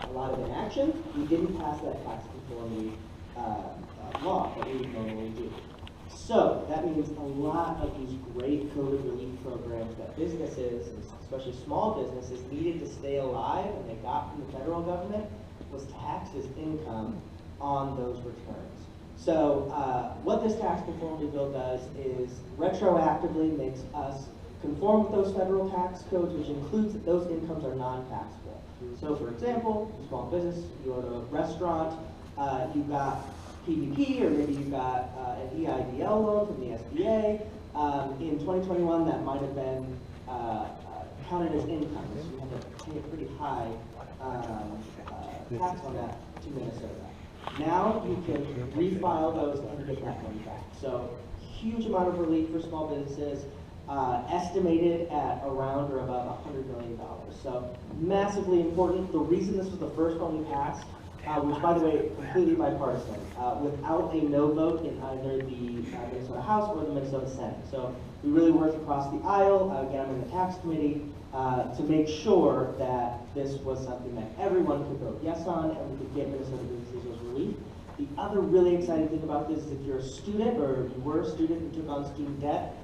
a lot of inaction, we didn't pass that tax conformity law that we would normally do. So that means a lot of these great COVID relief programs that businesses, especially small businesses, needed to stay alive and they got from the federal government was taxed as income on those returns. So what this tax conformity bill does is retroactively makes us conform with those federal tax codes, which includes that those incomes are non-taxable. So for example, small business, you go to a restaurant, you got PPP, or maybe you got an EIDL loan from the SBA. In 2021, that might have been counted as income, so you have to pay a pretty high tax on that to Minnesota. Now you can refile those and get that money back. So huge amount of relief for small businesses, estimated at around or about $100 million. So massively important. The reason this was the first one we passed, which by the way, completely bipartisan, without a no vote in either the Minnesota House or the Minnesota Senate. So we really worked across the aisle, again, I'm in the tax committee, to make sure that this was something that everyone could vote yes on and we could get Minnesota businesses as relief. The other really exciting thing about this is if you're a student or you were a student and took on student debt,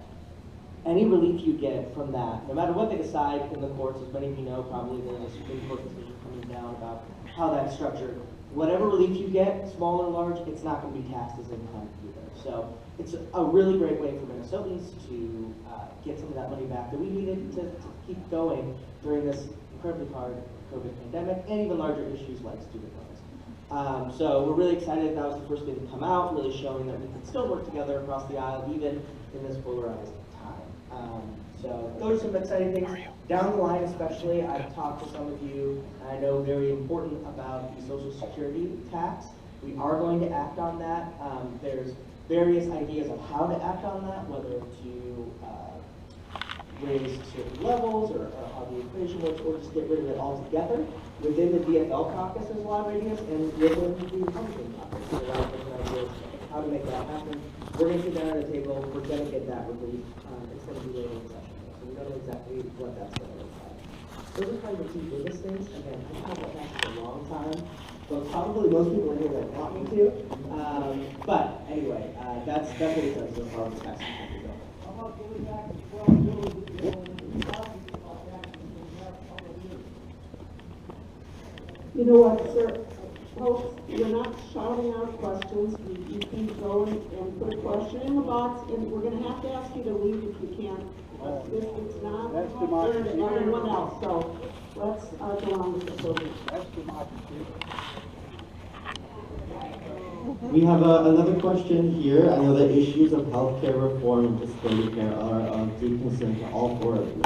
any relief you get from that, no matter what they decide in the courts, as many of you know, probably there's a Supreme Court decision coming down about how that's structured. Whatever relief you get, small or large, it's not going to be taxed as income either. So it's a really great way for Minnesotans to get some of that money back that we needed to keep going during this incredibly hard COVID pandemic and even larger issues like student loans. So we're really excited that was the first thing to come out, really showing that we can still work together across the aisle even in this polarized time. So those are some exciting things. Down the line especially, I've talked to some of you, and I know very important about the Social Security tax. We are going to act on that. There's various ideas of how to act on that, whether to raise certain levels or how the equation works, or just get rid of it altogether. Within the DFL caucus, there's a lot of ideas, and within the Republican caucus, there's a lot of different ideas of how to make that happen. We're going to sit down at a table, we're going to get that relief. It's going to be later in the session, so we don't know exactly what that's going to look like. Those are probably the two biggest things. Again, I haven't done that for a long time, but probably most people in here that want me to. But anyway, that's what it does so far with the tax. You know what, sir? Folks, you're not shouting out questions. You can go and put a question in the box, and we're going to have to ask you to leave if you can't. It's not fair to everyone else. So let's go on with the program. That's democracy. We have another question here. I know the issues of healthcare reform and disability care are of deep concern to all four of you.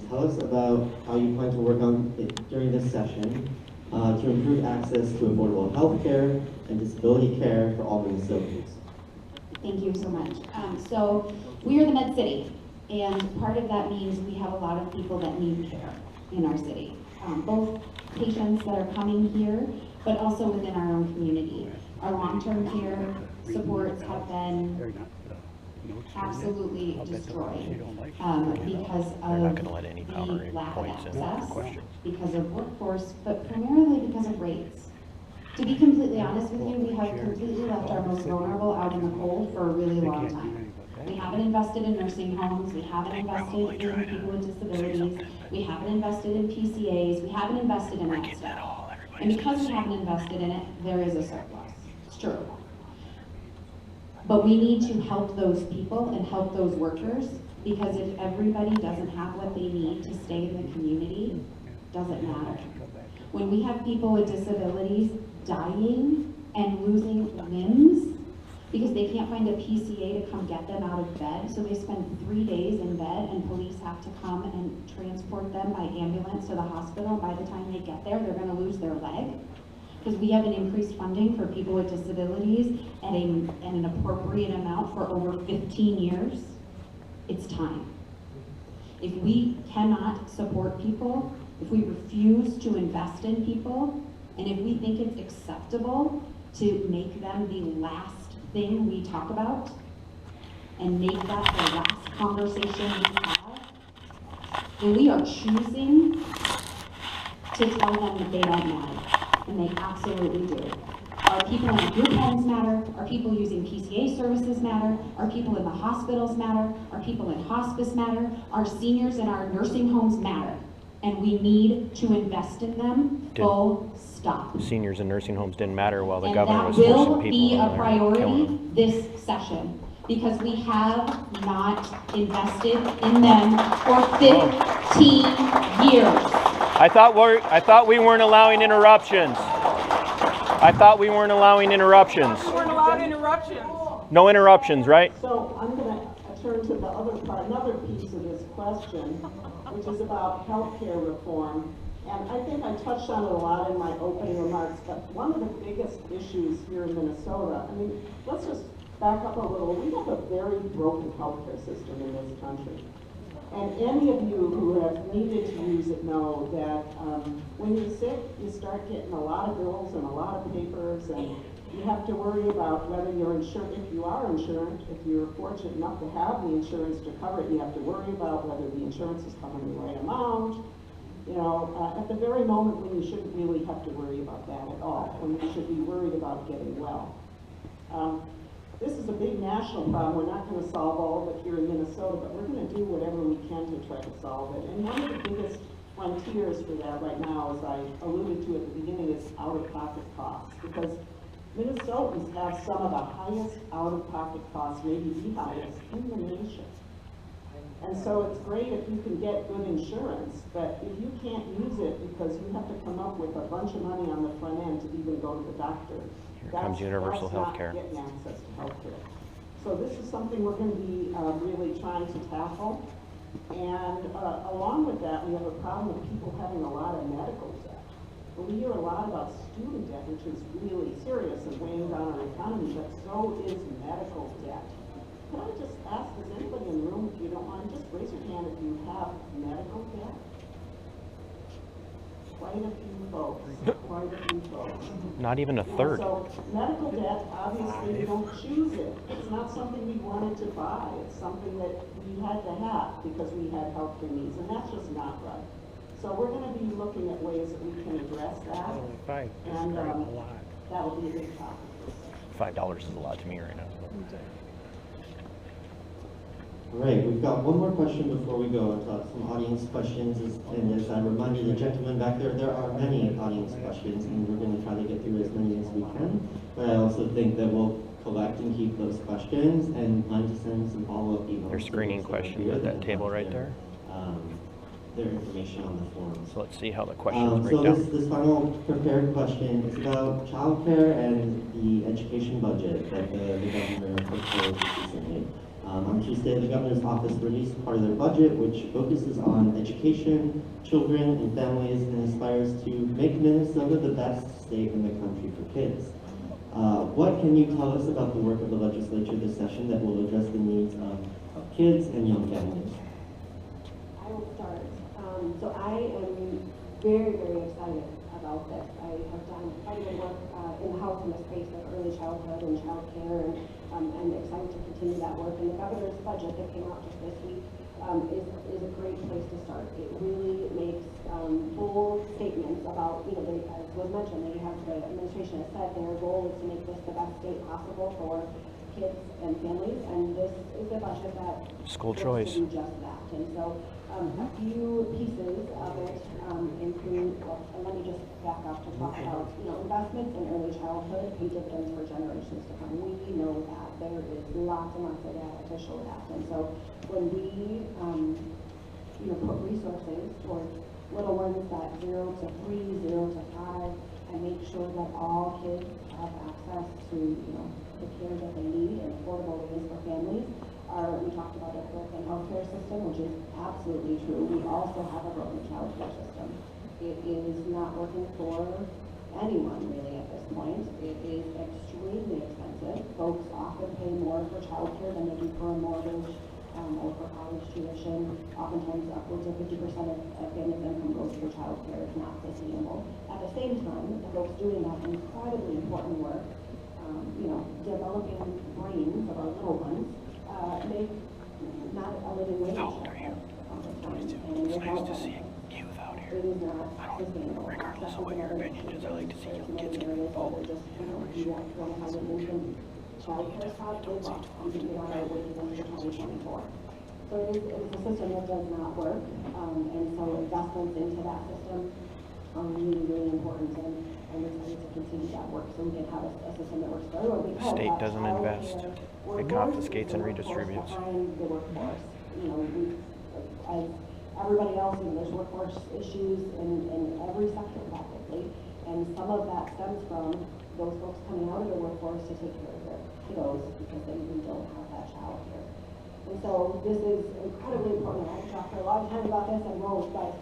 Tell us about how you plan to work on it during this session to improve access to affordable health care and disability care for all Minnesotans. Thank you so much. So we are the Med City, and part of that means we have a lot of people that need care in our city, both patients that are coming here, but also within our own community. Our long-term care supports have been absolutely destroyed because of the lack of access, because of workforce, but primarily because of rates. To be completely honest with you, we have completely left our most vulnerable out in the cold for a really long time. We haven't invested in nursing homes, we haven't invested in people with disabilities, we haven't invested in PCAs, we haven't invested in that stuff. And because we haven't invested in it, there is a surplus. It's true. But we need to help those people and help those workers, because if everybody doesn't have what they need to stay in the community, it doesn't matter. When we have people with disabilities dying and losing limbs because they can't find a PCA to come get them out of bed, so they spend 3 days in bed and police have to come and transport them by ambulance to the hospital. By the time they get there, they're gonna lose their leg. Because we haven't increased funding for people with disabilities at an appropriate amount for over 15 years, it's time. If we cannot support people, if we refuse to invest in people, and if we think it's acceptable to make them the last thing we talk about, and make that the last conversation we have, then we are choosing to tell them that they don't matter. And they absolutely do. Our people in our group homes matter, our people using PCA services matter, our people in the hospitals matter, our people in hospice matter, our seniors in our nursing homes matter. And we need to invest in them, full stop. Seniors in nursing homes didn't matter while the And governor that was forcing will people be a in there, priority killing them. this session, because we have not invested in them for 15 years. I thought we weren't allowing interruptions. I thought we weren't allowing interruptions. We weren't allowed interruptions. No interruptions, right? So I'm going to turn to the other part, another piece of this question, which is about healthcare reform. And I think I touched on it a lot in my opening remarks, but one of the biggest issues here in Minnesota, I mean, let's just back up a little. We have a very broken healthcare system in this country. And any of you who have needed to use it know that when you're sick, you start getting a lot of bills and a lot of papers, and you have to worry about whether you're insured. If you are insured, if you're fortunate enough to have the insurance to cover it, you have to worry about whether the insurance is covering the right amount. You know, at the very moment when you shouldn't really have to worry about that at all, when you should be worried about getting well. This is a big national problem. We're not going to solve all of it here in Minnesota, but we're going to do whatever we can to try to solve it. And one of the biggest frontiers for that right now, as I alluded to at the beginning, is out-of-pocket costs. Because Minnesotans have some of the highest out-of-pocket costs, maybe the highest in the nation. And so it's great if you can get good insurance, but if you can't use it because you have to come up with a bunch of money on the front end to even go to the doctor, Here comes universal health care. getting access to health care. So this is something we're going to be really trying to tackle. And along with that, we have a problem of people having a lot of medical debt. But we hear a lot about student debt, which is really serious and weighing down our economy, but so is medical debt. Can I just ask, is anybody in the room, if you don't mind, just raise your hand if you have medical debt? Quite a few folks, quite a few folks. Not even a third. So medical debt, obviously we don't choose it. It's not something we wanted to buy. It's something that we had to have because we had healthcare needs, and that's just not right. So we're going to be looking at ways that we can address that, and that'll be a big topic. $5 is a lot to me right now. All right, we've got one more question before we go into some audience questions. And as I reminded the gentleman back there, there are many audience questions, and we're going to try to get through as many as we can. But I also think that we'll collect and keep those questions and plan to send some follow-up emails. They're screening questions at that table right there. Their information on the forum. So let's see how the questions break so down. this final prepared question is about childcare and the education budget that the governor proposed recently. On Tuesday, the governor's office released part of their budget, which focuses on education, children, and families, and aspires to make Minnesota the best state in the country for kids. What can you tell us about the work of the legislature this session that will address the needs of kids and young families? I will start. So I am very, very excited about this. I have done quite a bit of work in the House in the space of early childhood and child care, and I'm excited to continue that work. And the governor's budget that came out just this week is a great place to start. It really makes bold statements about, you know, as was mentioned, the administration has said their goal is to make this the best state possible for kids and families, and this is a budget that school choice do just that. And so a few pieces of it include, well, and let me just back up to talk about, you know, investments in early childhood pay dividends for generations to come. We know that there is lots and lots of data to show that. And so when we, you know, put resources towards little ones that 0 to 3, 0 to 5, and make sure that all kids have access to, you know, the care that they need and affordable ways for families. We talked about a broken healthcare system, which is absolutely true. We also have a broken child care system. It is not working for anyone really at this point. It is extremely expensive. Folks often pay more for child care than they do for a mortgage or for college tuition. Oftentimes upwards of 50% of families' income goes for child care. It's not sustainable. At the same time, the folks doing that incredibly important work, you know, developing brains of our little ones, make not a living wage. How old are you? 22. It's nice to see youth out here. It is not sustainable. Regardless of what your opinion is, I like to see young kids get involved. You want to have an infant child care spot, they lost. You can get on our wages until 2024. So it's a system that does not work, and so investments into that system are really, really important, and we're excited to continue that work so we can have a system that works for everyone. The state doesn't invest. It confiscates and redistributes. The workforce. You know, as everybody else, you know, there's workforce issues in every sector practically, and some of that stems from those folks coming out of the workforce to take care of their kiddos because they really don't have that child care. And so this is incredibly important. I could talk for a long time about this and won't, but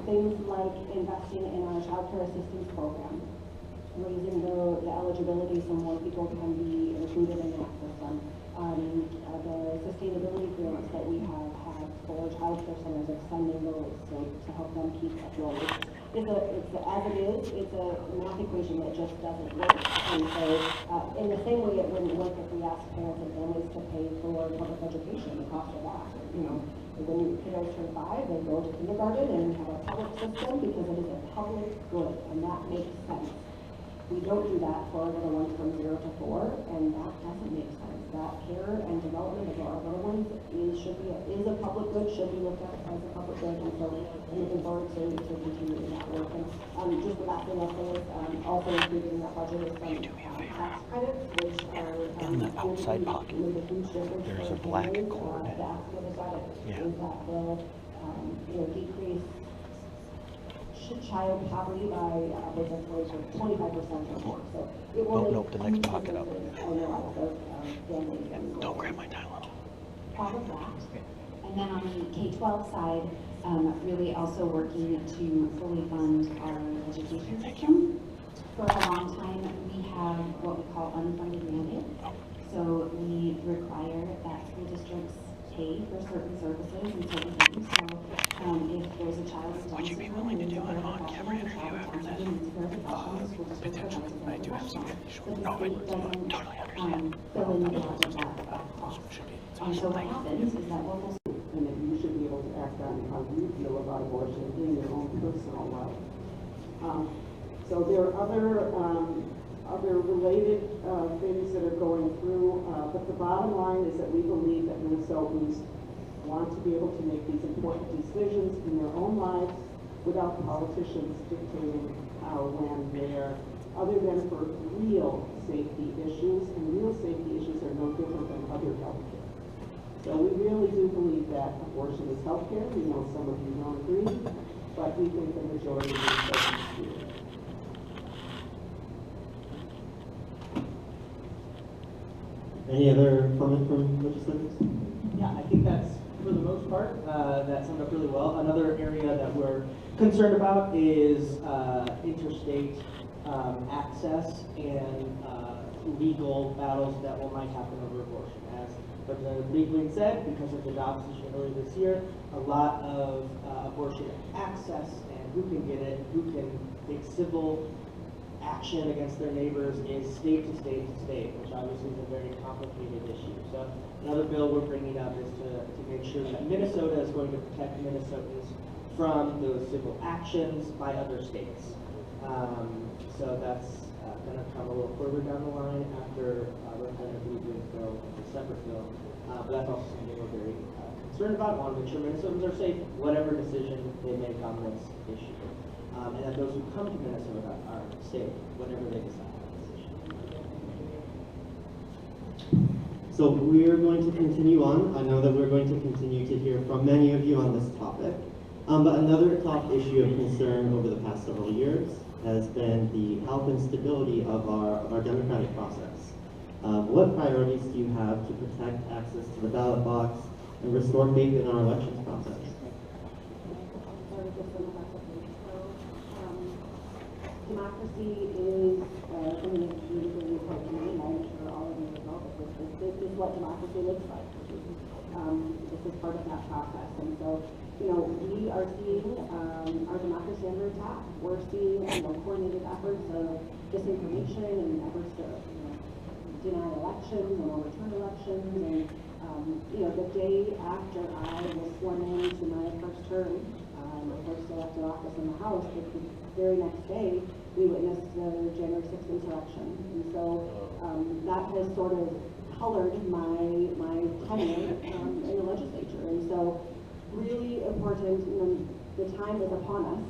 things like investing in our child care assistance program. raising the eligibility so more people can be included in that system. The sustainability grants that we have had for child care centers, extending those to help them keep afloat. It's as it is, it's a math equation that just doesn't work. And so, in the same way it wouldn't work if we asked parents and families to pay for public education, the cost of that. When kiddos turn 5, they go to kindergarten and have a public system because it is a public good, and that makes sense. We don't do that for our little ones from 0 to 4, and that doesn't make sense. That care and development of our little ones is a public good, should be looked at as a public good, and so I'm looking forward to continuing that work. And just the last thing I'll say is also included in that budget is some tax credits, which are in the outside pocket. There's a black cord. Yeah. Is that will decrease child poverty by upwards of 25% or more. So it will nope, the next pocket up. Don't grab my Tylenol. All of that. And then on the K-12 side, really also working to fully fund our education system. For a long time, we have what we call unfunded mandate. So we require that school districts pay for certain services and certain things. So if there's a child who's would you be willing to do an on-camera interview after this? Potentially. I do have some short. No, I totally understand. Fill in the gap of that cost. And so what happens is that we'll just and that you should be able to act on how you feel about abortion in your own personal life. So there are other related things that are going through, but the bottom line is that we believe that Minnesotans want to be able to make these important decisions in their own lives without politicians dictating how, when, where, other than for real safety issues, and real safety issues are no different than other health care. So we really do believe that abortion is health care. We know some of you don't agree, but we think the majority of Minnesotans do. Any other comment from legislators? Yeah, I think that's, for the most part, that summed up really well. Another area that we're concerned about is interstate access and legal battles that might happen over abortion. As Representative Leibling said, because of the Dobbs issue earlier this year, a lot of abortion access and who can get it, who can take civil action against their neighbors is state to state to state, which obviously is a very complicated issue. So another bill we're bringing up is to make sure that Minnesota is going to protect Minnesotans from those civil actions by other states. So that's going to come a little further down the line after Representative Liebling's bill, a separate bill. But that's also something we're very concerned about. Want to make sure Minnesotans are safe, whatever decision they make on this issue. And that those who come to Minnesota are safe, whatever they decide on this issue. So we're going to continue on. I know that we're going to continue to hear from many of you on this topic. But another top issue of concern over the past several years has been the health and stability of our democratic process. What priorities do you have to protect access to the ballot box and restore faith in our elections process? Democracy is something that's really, really important to me, and I'm sure all of you know that this is what democracy looks like. This is part of that process, and so, we are seeing our democracy under attack. We're seeing, coordinated efforts of disinformation and efforts to, deny elections and overturn elections, and, the day after I was sworn in to my first term, my first elected office in the House, the very next day, we witnessed the January 6th insurrection. And so that has sort of colored my tenure in the legislature. And so really important, the time is upon us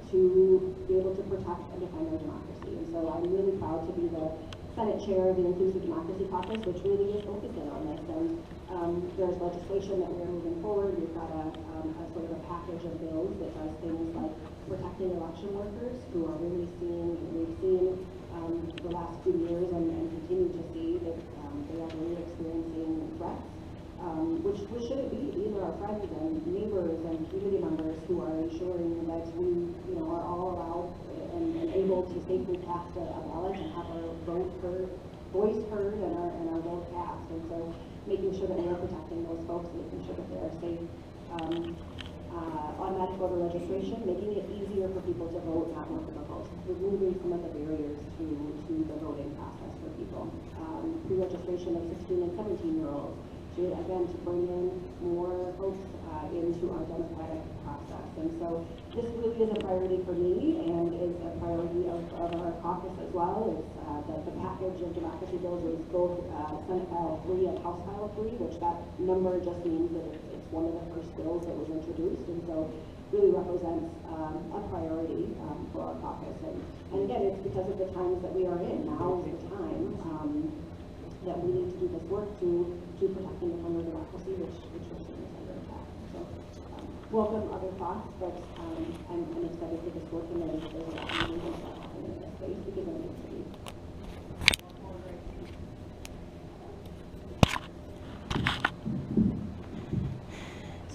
to be able to protect and defend our democracy. And so I'm really proud to be the Senate Chair of the Inclusive Democracy Caucus, which really is focusing on this. And there's legislation that we're moving forward. We've got a sort of a package of bills that does things like protecting election workers who are really we've seen the last few years and continue to see that they are really experiencing threats, which shouldn't be. These are our friends and neighbors and community members who are ensuring that we, are all allowed and able able to safely cast a ballot and have our voice heard and our vote cast. And so making sure that we are protecting those folks, making sure that they are safe. Automatic voter registration, making it easier for people to vote, not more difficult, removing some of the barriers to the voting process for people. Pre-registration of 16 and 17-year-olds, to bring in more folks into our democratic process. And so this really is a priority for me and is a priority of our caucus as well. It's the package of democracy bills is both Senate File 3 and House File 3, which that number just means that it's one of the first bills that was introduced, and so really represents a priority for our caucus. And again, it's because of the times that we are in. Now is the time that we need to do this work to protect and defend our democracy, which we're seeing is under attack. So welcome other thoughts, but I'm excited for this work, and there's a lot of movement happening in this space because it needs to be.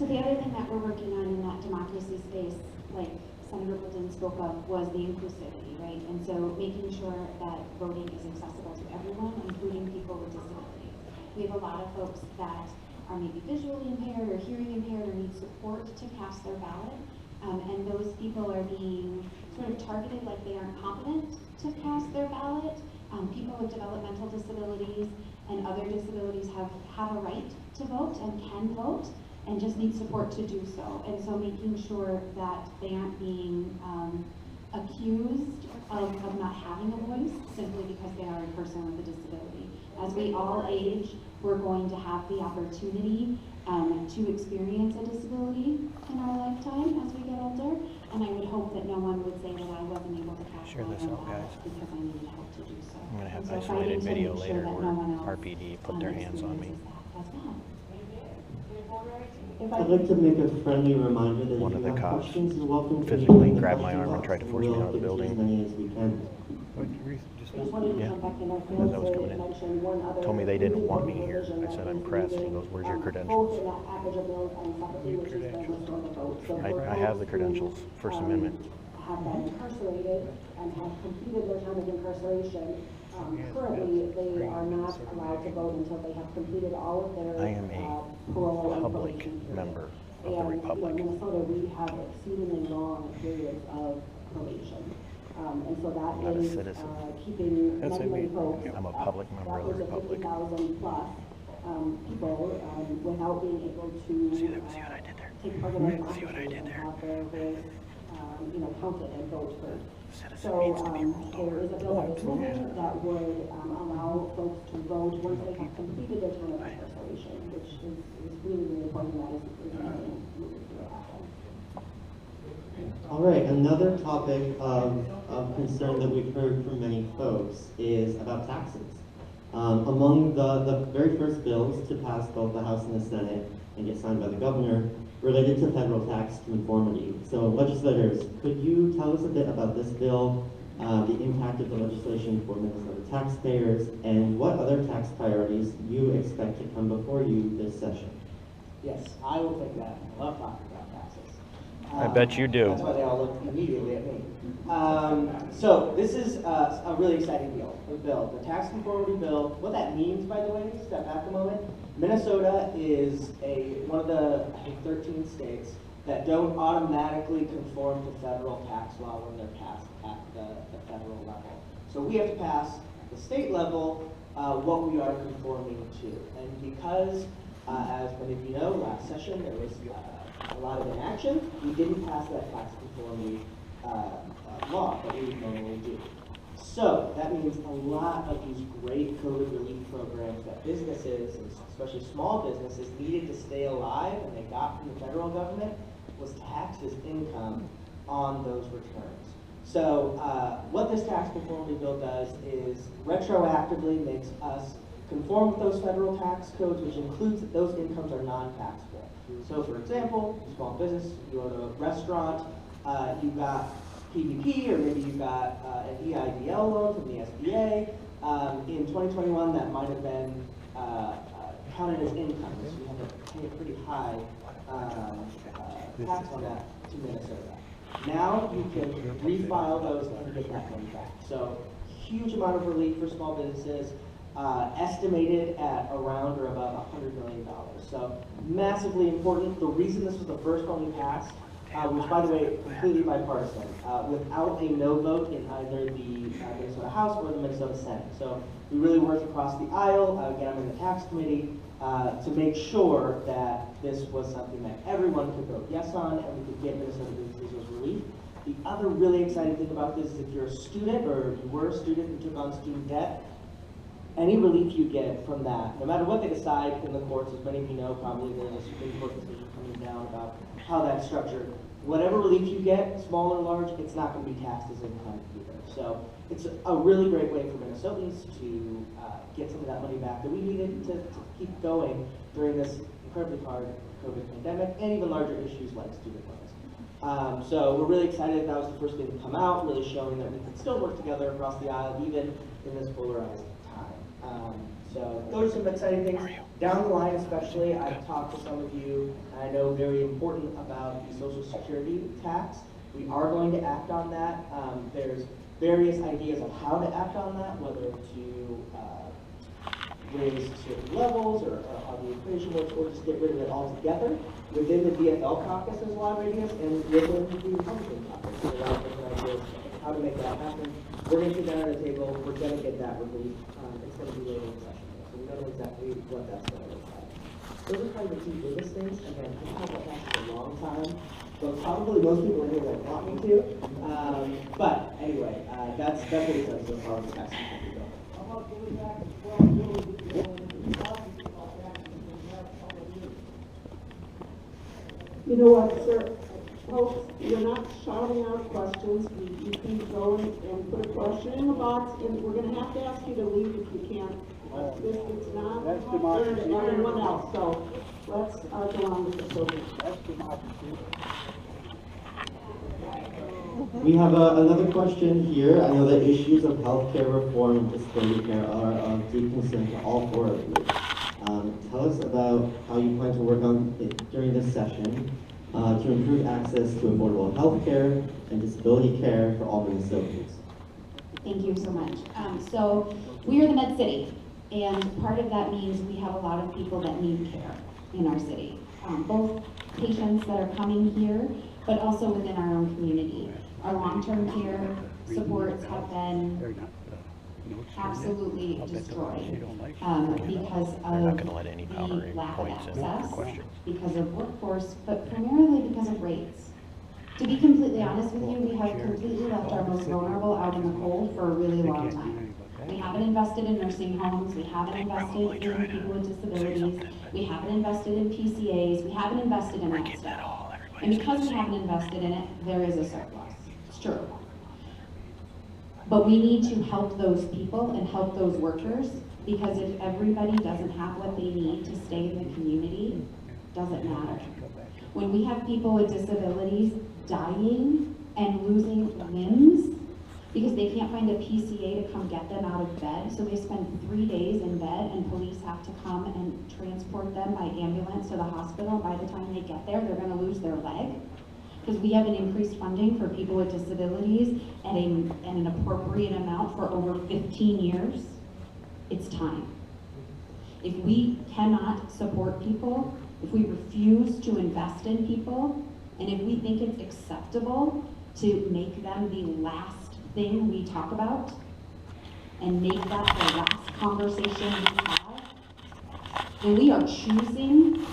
So the other thing that we're working on in that democracy space, like Senator Bolden spoke of, was the inclusivity, right? And so making sure that voting is accessible to everyone, including people with disabilities. We have a lot of folks that are maybe visually impaired or hearing impaired or need support to cast their ballot. And those people are being sort of targeted like they aren't competent to cast their ballot. People with developmental disabilities and other disabilities have a right to vote and can vote, and just need support to do so. And so making sure that they aren't being accused of not having a voice simply because they are a person with a disability. As we all age, we're going to have the opportunity to experience a disability in our lifetime as we get older. And I would hope that no one would say that I wasn't able to cast my own ballot because I needed help to do so. I'm going to have And so isolated fighting to video make later sure that where no one else, RPD put their hands on me. as well. I'd like to make a friendly reminder that One if of you the have cops questions, you're welcome to physically use the grabbed my question arm and box. tried to force me We'll out of the get to building. as many as we can. I just wanted to come back and I As I was coming in. mention one other. Told me they didn't want me really here. important I said, provision I'm that pressed. is He goes, where's your both credentials? in that package of bills and separately, which is the historical vote. So for I have the folks credentials, who, First Amendment. have been incarcerated and have completed their time of incarceration, currently they are not allowed to vote until they have completed all of their I am a parole and public probation period. member of the And Republic. in Minnesota, we have exceedingly long periods of probation. And so that I'm not a is citizen. Keeping That's many, what I many mean. folks. I'm a public member of the Republic. 50,000 plus people without being able to See what I did there? take part in the See what I did there? have their voice counted and vote heard. Citizen So needs to be ruled there over. is a bill that is moving that would allow folks to vote once they have completed their term of incarceration, which is really, really important. That is moving through that happen. All right, another topic of concern that we've heard from many folks is about taxes. Among the very first bills to pass both the House and the Senate and get signed by the governor related to federal tax conformity. So legislators, could you tell us a bit about this bill, the impact of the legislation for Minnesota taxpayers, and what other tax priorities you expect to come before you this session? Yes, I will take that. I love talking about taxes. I bet you do. That's why they all look immediately at me. So this is a really exciting bill, the tax conformity bill. What that means, by the way, step back a moment. Minnesota is one of the, I think, 13 states that don't automatically conform to federal tax law when they're passed at the federal level. So we have to pass the state level what we are conforming to. And because, as many of you know, last session there was a lot of inaction, we didn't pass that tax conformity law that we would normally do. So that means a lot of these great COVID relief programs that businesses, and especially small businesses, needed to stay alive and they got from the federal government was taxed as income on those returns. So what this tax conformity bill does is retroactively makes us conform with those federal tax codes, which includes that those incomes are non-taxable. So for example, small business, you own a restaurant, you got PPP, or maybe you got an EIDL loan from the SBA. In 2021, that might have been counted as income, so you have to pay a pretty high tax on that to Minnesota. Now you can refile those and get that money back. So huge amount of relief for small businesses, estimated at around or about $100 million. So massively important. The reason this was the first one we passed, which by the way, completely bipartisan, without a no vote in either the Minnesota House or the Minnesota Senate. So we really worked across the aisle, again, I'm in the tax committee, to make sure that this was something that everyone could vote yes on and we could get Minnesota businesses relief. The other really exciting thing about this is if you're a student or you were a student who took on student debt, any relief you get from that, no matter what they decide in the courts, as many of you know, probably there's a Supreme Court decision coming down about how that's structured. Whatever relief you get, small or large, it's not going to be taxed as income either. So it's a really great way for Minnesotans to get some of that money back that we needed to keep going during this incredibly hard COVID pandemic and even larger issues like student loans. So we're really excited that was the first thing to come out, really showing that we can still work together across the aisle even in this polarized time. So those are some exciting things. Down the line especially, I've talked to some of you, and I know very important about the Social Security tax. We are going to act on that. There's various ideas of how to act on that, whether to raise certain levels or how the equation works, or just get rid of it altogether. Within the DFL caucus, there's a lot of ideas, and within the Republican caucus, there's a lot of different ideas of how to make that happen. We're going to sit down at a table, we're going to get that relief. It's going to be later in the session, so we don't know exactly what that's going to look like. Those are probably the two biggest things. Again, I've had that tax for a long time, so probably most people in here don't want me to. But anyway, that's what it does so far with the tax. You know what, sir? Folks, you're not shouting out questions. You can go and put a question in the box, and we're going to have to ask you to leave if you can't. It's not fair to everyone else. So let's go on with the subject. That's democracy. We have another question here. I know that issues of healthcare reform and disability care are of deep concern to all four of you. Tell us about how you plan to work on it during this session to improve access to affordable healthcare and disability care for all Minnesotans. Thank you so much. So we are the Med City, and part of that means we have a lot of people that need care in our city. Both patients that are coming here, but also within our own community. Our long-term care supports have been absolutely destroyed because of the lack of access, because of workforce, but primarily because of rates. To be completely honest with you, we have completely left our most vulnerable out in the cold for a really long time. We haven't invested in nursing homes, we haven't invested in people with disabilities, we haven't invested in PCAs, we haven't invested in that stuff. And because we haven't invested in it, there is a surplus. It's true. But we need to help those people and help those workers, because if everybody doesn't have what they need to stay in the community, it doesn't matter. When we have people with disabilities dying and losing limbs because they can't find a PCA to come get them out of bed, so they spend 3 days in bed and police have to come and transport them by ambulance to the hospital. By the time they get there, they're going to lose their leg. Because we haven't increased funding for people with disabilities at an appropriate amount for over 15 years, it's time. If we cannot support people, if we refuse to invest in people, and if we think it's acceptable to make them the last thing we talk about, and make that the last conversation we have, then we are choosing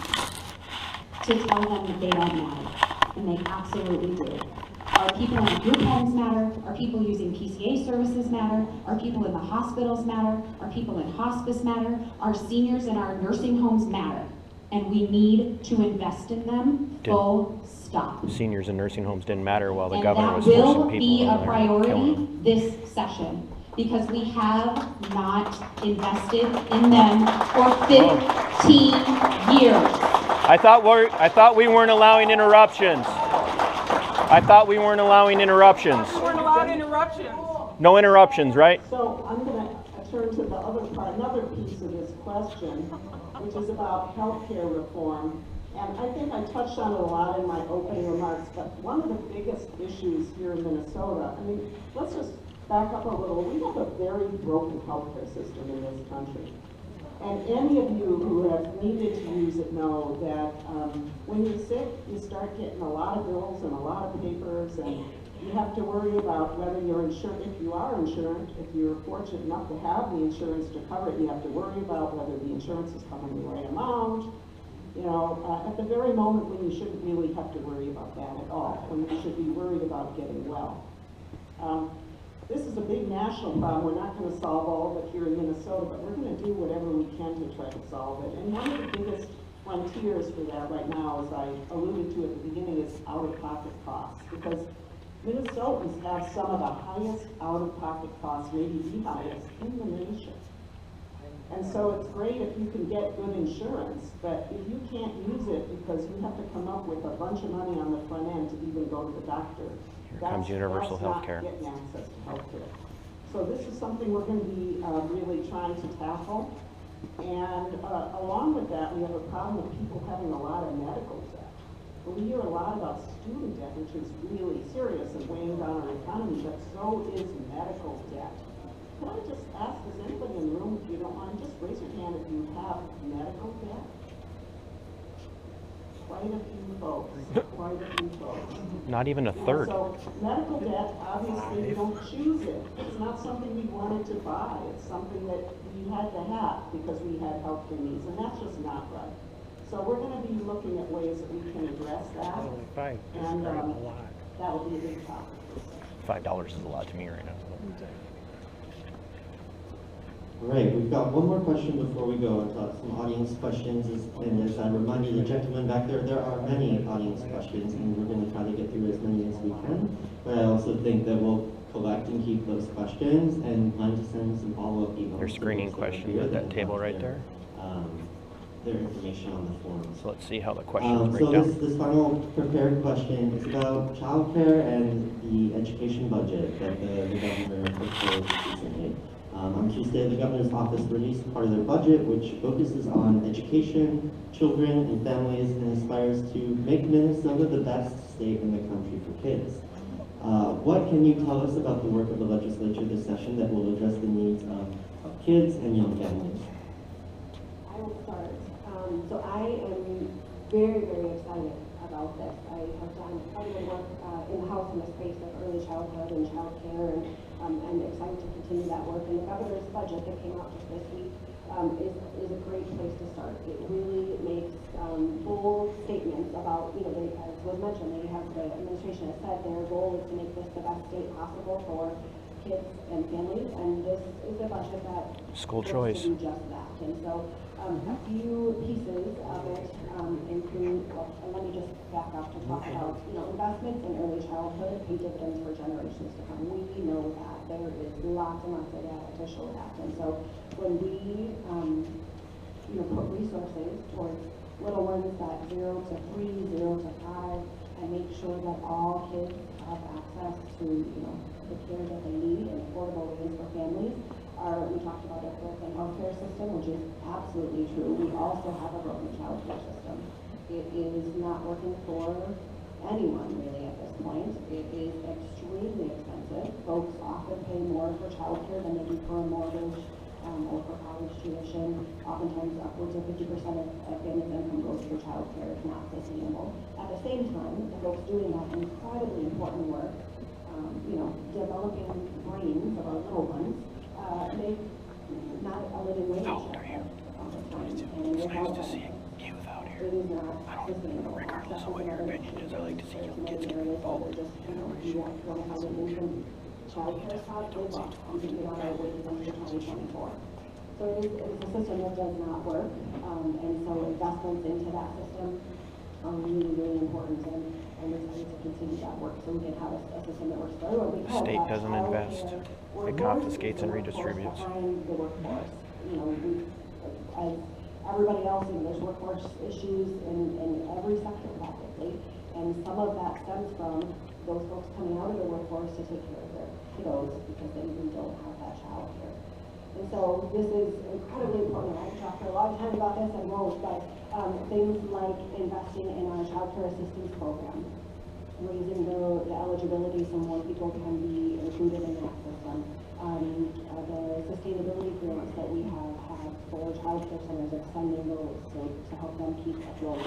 to tell them that they don't matter. And they absolutely do. Our people in group homes matter, our people using PCA services matter, our people in the hospitals matter, our people in hospice matter, our seniors in our nursing homes matter. And we need to invest in them, full stop. Seniors in nursing homes didn't matter while the governor was forcing people. And that will be a priority this session, because we have not invested in them for 15 years. I thought we weren't allowing interruptions. I thought we weren't allowing interruptions. We weren't allowed interruptions. No interruptions, right? So I'm going to turn to the other part, another piece of this question, which is about healthcare reform. And I think I touched on it a lot in my opening remarks, but one of the biggest issues here in Minnesota, I mean, let's just back up a little. We have a very broken healthcare system in this country. And any of you who have needed to use it know that when you're sick, you start getting a lot of bills and a lot of papers, and you have to worry about whether you're insured. If you are insured, if you're fortunate enough to have the insurance to cover it, you have to worry about whether the insurance is covering the right amount. You know, at the very moment when you shouldn't really have to worry about that at all, when you should be worried about getting well. This is a big national problem. We're not going to solve all of it here in Minnesota, but we're going to do whatever we can to try to solve it. And one of the biggest frontiers for that right now, as I alluded to at the beginning, is out-of-pocket costs. Because Minnesotans have some of the highest out-of-pocket costs, maybe the highest in the nation. And so it's great if you can get good insurance, but if you can't use it because you have to come up with a bunch of money on the front end to even go to the doctor, Here comes universal health care. That's not getting access to health care. So this is something we're going to be really trying to tackle. And along with that, we have a problem of people having a lot of medical debt. We hear a lot about student debt, which is really serious and weighing down our economy, but so is medical debt. Can I just ask, is anybody in the room, if you don't mind, just raise your hand if you have medical debt? Quite a few folks, quite a few folks. Not even a third. So medical debt, obviously, we don't choose it. It's not something we wanted to buy. It's something that we had to have because we had healthcare needs, and that's just not right. So we're going to be looking at ways that we can address that, and that will be a big topic. $5 is a lot to me right now. All right, we've got one more question before we go into some audience questions. And as I reminded the gentleman back there, there are many audience questions, and we're going to try to get through as many as we can. But I also think that we'll collect and keep those questions and plan to send some follow-up emails. There's screening questions at that table right there. Their information on the forum. So let's see how the questions break so down. This final prepared question is about childcare and the education budget that the governor proposed recently. On Tuesday, the governor's office released part of their budget, which focuses on education, children, and families, and aspires to make Minnesota the best state in the country for kids. What can you tell us about the work of the legislature this session that will address the needs of kids and young families? I will start. So I am very, very excited about this. I have done quite a bit of work in the House in the space of early childhood and child care, and I'm excited to continue that work. And the governor's budget that came out just this week is a great place to start. It really makes bold statements about, you know, as was mentioned, the administration has said their goal is to make this the best state possible for kids and families, and this is a budget that school choice to do just that. And so a few pieces of it include, well, and let me just back up to talk about, you know, investments in early childhood pay dividends for generations to come. We know that there is lots and lots of data to show that. And so when we, you know, put resources towards little ones at 0 to 3, 0 to 5, and make sure that all kids have access to, you know, the care that they need and affordable ways for families. We talked about a broken healthcare system, which is absolutely true. We also have a broken childcare system. It is not working for anyone really at this point. It is extremely expensive. Folks often pay more for childcare than they do for a mortgage or for college tuition. Oftentimes upwards of 50% of families' income goes for childcare. It's not sustainable. At the same time, the folks doing that incredibly important work, you know, developing brains of our little ones, make not a living wage all the time. And without that, it is not sustainable. Regardless of what your opinion is, I like to see young kids get involved. You want to have an infant child care cost goes up. You can get on our wages until 2024. So it is a system that does not work. And so investments into that system are really, really important. And it's going to continue that work so we can have a system that works for everyone. The state doesn't invest. It confiscates and redistributes. The workforce. You know, as everybody else, you know, there's workforce issues in every sector practically. And some of that stems from those folks coming out of the workforce to take care of their kiddos because they even don't have that child care. And so this is incredibly important. I could talk for a long time about this, I won't, but things like investing in our child care assistance program, raising the eligibility so more people can be included in that system. The sustainability grants that we have had for child care centers, extending those to help them keep afloat.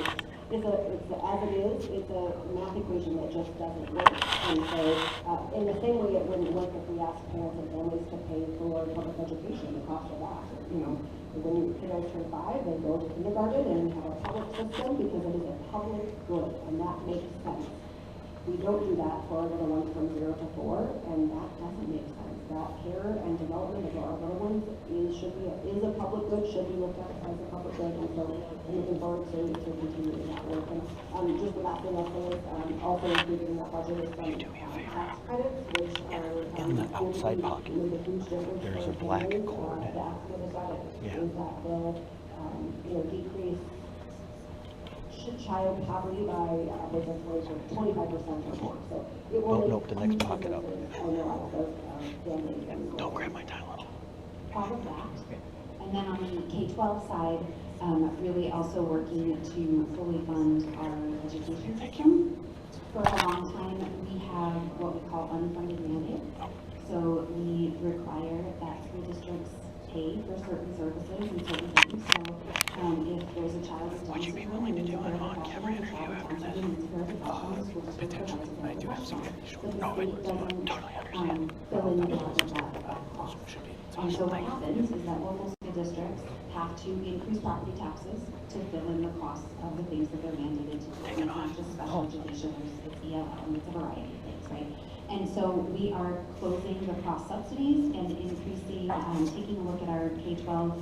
It's a math equation that just doesn't work. And so in the same way it wouldn't work if we asked parents and families to pay for public education, the cost of that. You know, when your kiddos turn 5, they go to kindergarten and we have a public system because it is a public good, and that makes sense. We don't do that for our little ones from 0 to 4, and that doesn't make sense. That care and development of our little ones is a public good, should be looked at as a public good, and so I'm looking forward to continuing that work. And just the last thing I'll say is also included in that budget is some tax credits, which are in the outside pocket. There's a black cord. Yeah. Is that will decrease child poverty by 25% or more. So it will nope, the next pocket up. Don't grab my Tylenol. All of that. And then on the K-12 side, really also working to fully fund our education system. For a long time, we have what we call unfunded mandate. So we require that school districts pay for certain services and certain things. So if there's a child with Down syndrome, willing to do an on-camera interview after this? Potentially. I do have some no, I totally understand. Fill in the cost of that cost. And so what happens is that local school districts have to increase property taxes to fill in the costs of the things that they're mandated to do. It's not just special education, it's ELL, it's a variety of things, right? And so we are closing the cross subsidies and increasing, taking a look at our K-12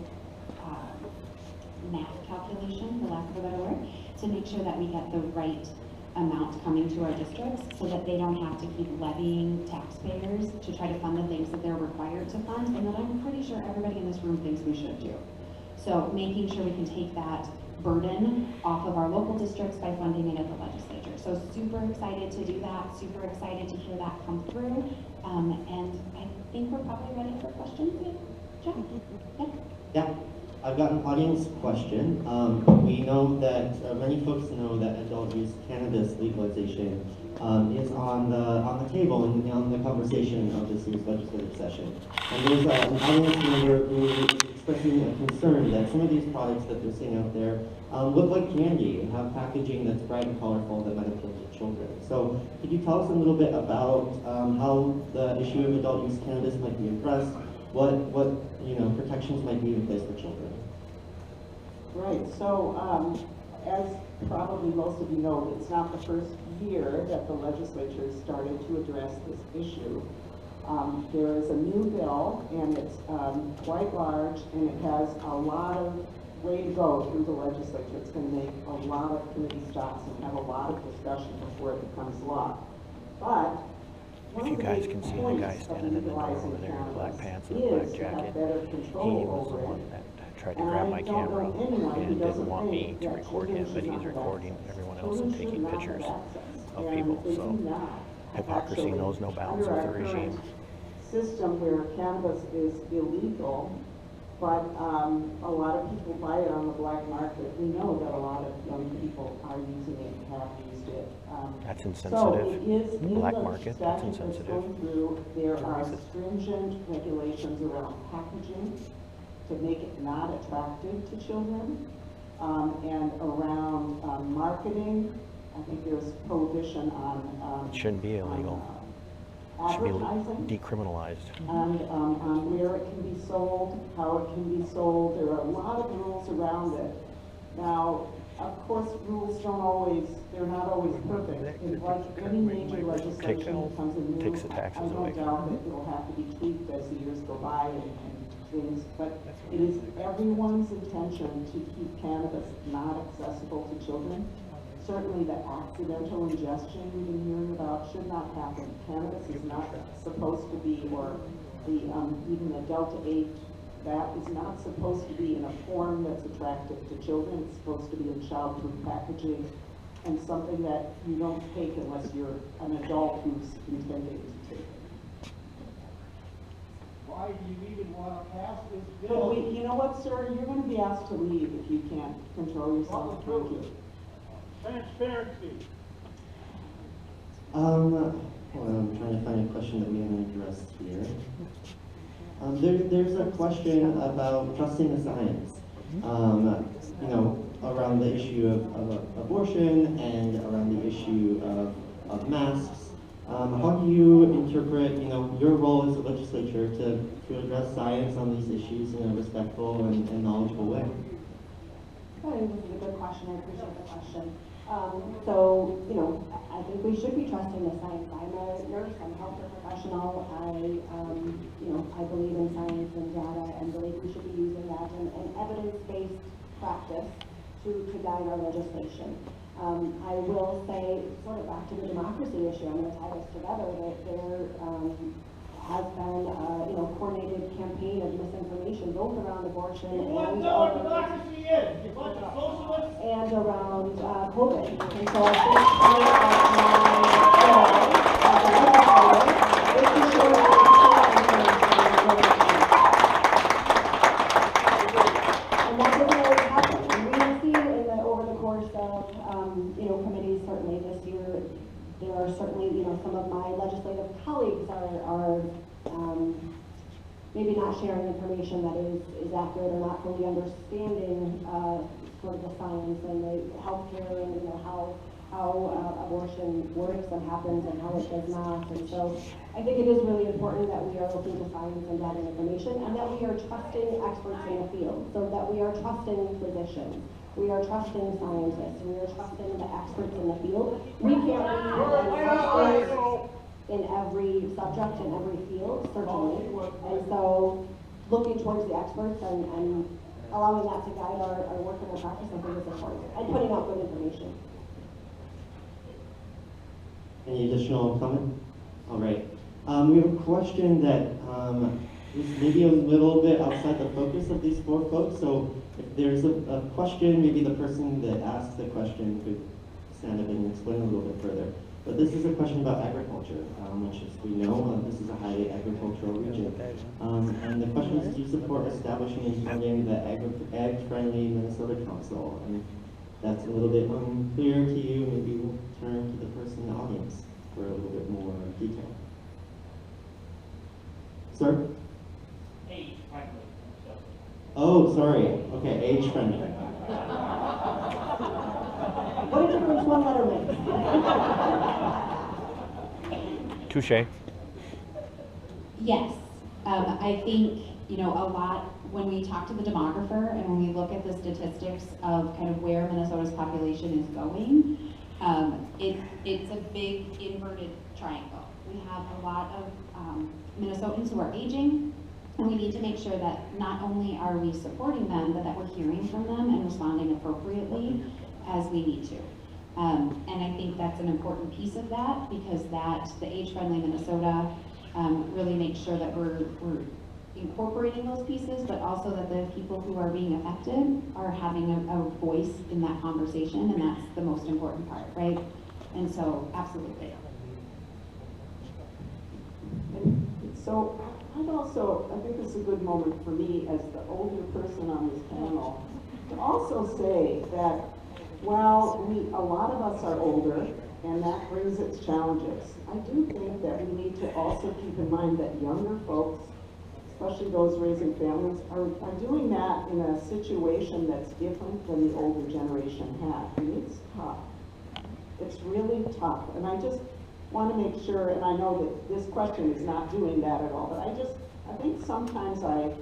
math calculation, for lack of a better word, to make sure that we get the right amount coming to our districts so that they don't have to keep levying taxpayers to try to fund the things that they're required to fund, and that I'm pretty sure everybody in this room thinks we should do. So making sure we can take that burden off of our local districts by funding it at the legislature. So super excited to do that, super excited to hear that come through, and I think we're probably ready for questions. Jeff? Yeah. I've got an audience question. We know that many folks know that adult use cannabis legalization is on the table and on the conversation of this year's legislative session. And there's an audience member who is expressing a concern that some of these products that they're seeing out there look like candy and have packaging that's bright and colorful that might appeal to children. So could you tell us a little bit about how the issue of adult use cannabis might be addressed? What protections might be in place for children? Right, so as probably most of you know, it's not the first year that the legislature has started to address this issue. There is a new bill, and it's quite large, and it has a lot of way to go through the legislature. It's going to make a lot of committee stops and have a lot of discussion before it becomes law. But if you guys can see the guy standing in the door over there in black pants and a black jacket, he was the one that tried to grab my camera and didn't want me to record him, but he's recording everyone else and taking pictures of people. So hypocrisy knows no bounds with the regime. System where cannabis is illegal, but a lot of people buy it on the black market. We know that a lot of young people are using it and have used it. That's insensitive. So it is in black the market, that's statute that's insensitive. going through. There are stringent regulations around packaging to make it not attractive to children, and around marketing. I think there's prohibition on it shouldn't be illegal. It should be decriminalized. And on where it can be sold, how it can be sold. There are a lot of rules around it. Now, of course, rules they're not always perfect. It's like any major legislation that comes in new, I don't doubt that it will have to be tweaked as the years go by and things, but it is everyone's intention to keep cannabis not accessible to children. Certainly the accidental ingestion we've been hearing about should not happen. Cannabis is not supposed to be, or even the Delta 8, that is not supposed to be in a form that's attractive to children. It's supposed to be in childproof packaging and something that you don't take unless you're an adult who's intending to take it. why do you even want to pass this bill? You know what, sir? You're going to be asked to leave if you can't control yourself. Thank you. Transparency. Well, I'm trying to find a question that we haven't addressed here. There's a question about trusting the science. You know, around the issue of abortion and around the issue of masks. How do you interpret, you know, your role as a legislature to address science on these issues in a respectful and knowledgeable way? I think this is a good question. I appreciate the question. So, you know, I think we should be trusting the science. I'm a nurse, I'm a healthcare professional. You know, I believe in science and data and believe we should be using that and evidence-based practice to guide our legislation. I will say, sort of back to the democracy issue, I'm going to tie this together, that there has been you know, coordinated campaign of misinformation, both around abortion and around COVID. And so I think and that doesn't always happen. And we have seen over the course of you know, committees, certainly this year, there are certainly, you know, some of my legislative colleagues are maybe not sharing information that is accurate or not fully understanding sort of the science and the healthcare and, you know, how abortion works and happens and how it does not. And so I think it is really important that we are looking to science and data information and that we are trusting experts in the field, so that we are trusting physicians. We are trusting scientists. We are trusting the experts in the field. We can't be experts in every subject, in every field, certainly. And so looking towards the experts and allowing that to guide our work and our practice, I think is important. And putting out good information. Any additional comment? All right. We have a question that is maybe a little bit outside the focus of these four folks. So if there's a question, maybe the person that asked the question could stand up and explain a little bit further. But this is a question about agriculture, which, as we know, this is a highly agricultural region. And the question is, do you support establishing and funding the Ag-Friendly Minnesota Council? And that's a little bit unclear to you. Maybe we'll turn to the person in the audience for a little bit more detail. Sir? Age-friendly. Oh, sorry. Okay, age-friendly. What did you bring one letter make? Touche. Yes. I think, you know, a lot when we talk to the demographer and when we look at the statistics of kind of where Minnesota's population is going, it's a big inverted triangle. We have a lot of Minnesotans who are aging, and we need to make sure that not only are we supporting them, but that we're hearing from them and responding appropriately as we need to. And I think that's an important piece of that, because the Age-Friendly Minnesota really makes sure that we're incorporating those pieces, but also that the people who are being affected are having a voice in that conversation, and that's the most important part, right? And so, absolutely. So I think this is a good moment for me as the older person on this panel to also say that while a lot of us are older, and that brings its challenges, I do think that we need to also keep in mind that younger folks, especially those raising families, are doing that in a situation that's different than the older generation had. And it's tough. It's really tough. And I just want to make sure, and I know that this question is not doing that at all, but I think sometimes I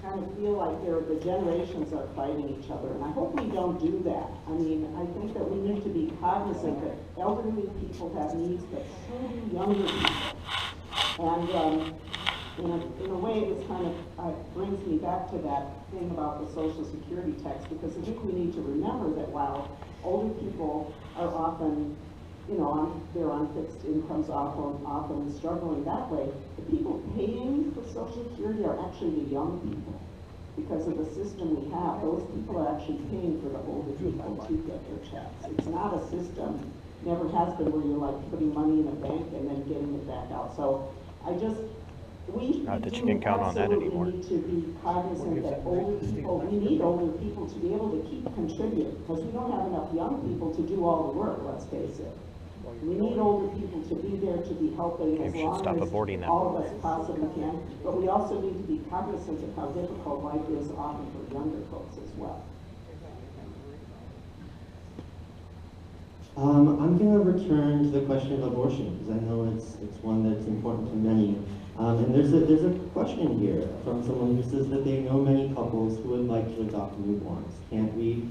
kind of feel like the generations are fighting each other, and I hope we don't do that. I mean, I think that we need to be cognizant that elderly people have needs, but so do younger people. And in a way, this kind of brings me back to that thing about the Social Security tax, because I think we need to remember that while older people are often, you know, they're on fixed incomes, often struggling that way, the people paying for Social Security are actually the young people. Because of the system we have, those people are actually paying for the older people to get their checks. It's not a system, never has been, where you're like putting money in a bank and then getting it back out. So I Not that you can count on that anymore. We need to be cognizant that older people, we need older people to be able to keep contributing, because we don't have enough young people to do all the work, let's face it. We need older people to be there to be helping as long as all of us possibly can, but we also need to be cognizant of how difficult life is often for younger folks as well. I'm going to return to the question of abortion, because I know it's one that's important to many. And there's a question here from someone who says that they know many couples who would like to adopt newborns. Can't we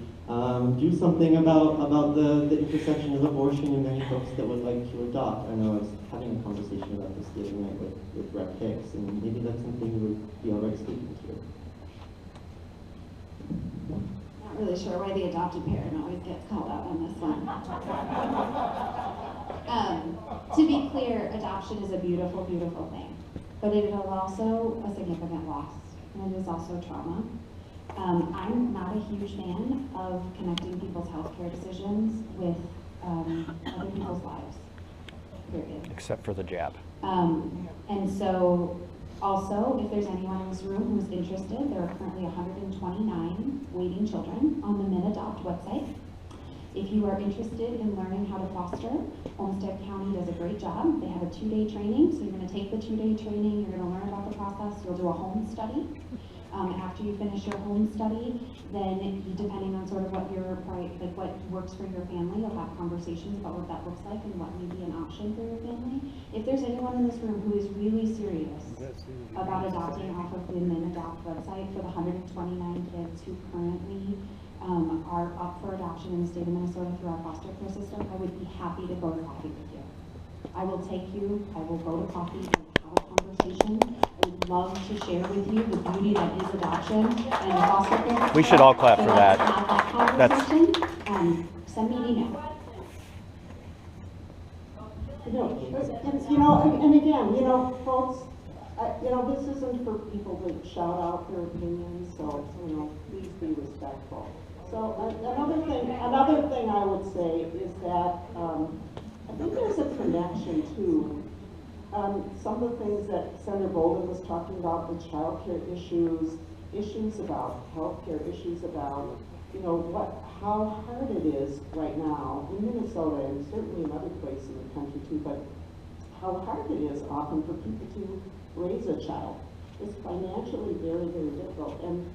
do something about the intersection of abortion and many folks that would like to adopt? I know I was having a conversation about this the other night with Rep. Hicks, and maybe that's something you would be already speaking to. Not really sure why the adopted parent always gets called out on this one. To be clear, adoption is a beautiful, beautiful thing, but it is also a significant loss, and it is also trauma. I'm not a huge fan of connecting people's healthcare decisions with other people's lives, period. Except for the jab. And so, also, if there's anyone in this room who's interested, there are currently 129 waiting children on the MinAdopt website. If you are interested in learning how to foster, Olmsted County does a great job. They have a 2-day training, so you're going to take the 2-day training, you're going to learn about the process, you'll do a home study. After you finish your home study, then depending on sort of what what works for your family, you'll have conversations about what that looks like and what may be an option for your family. If there's anyone in this room who is really serious about adopting off of the MinAdopt website for the 129 kids who currently are up for adoption in the state of Minnesota through our foster care system, I would be happy to go to coffee with you. I will take you, I will go to coffee and have a conversation. I would love to share with you the beauty that is adoption and the foster care. We should all clap for that. Send me an email. And again, folks, this isn't for people to shout out their opinions, so, please be respectful. So another thing I would say is that I think there's a connection to some of the things that Senator Bolden was talking about, the child care issues about healthcare, issues about, how hard it is right now in Minnesota and certainly in other places in the country too, but how hard it is often for people to raise a child. It's financially very, very difficult. And,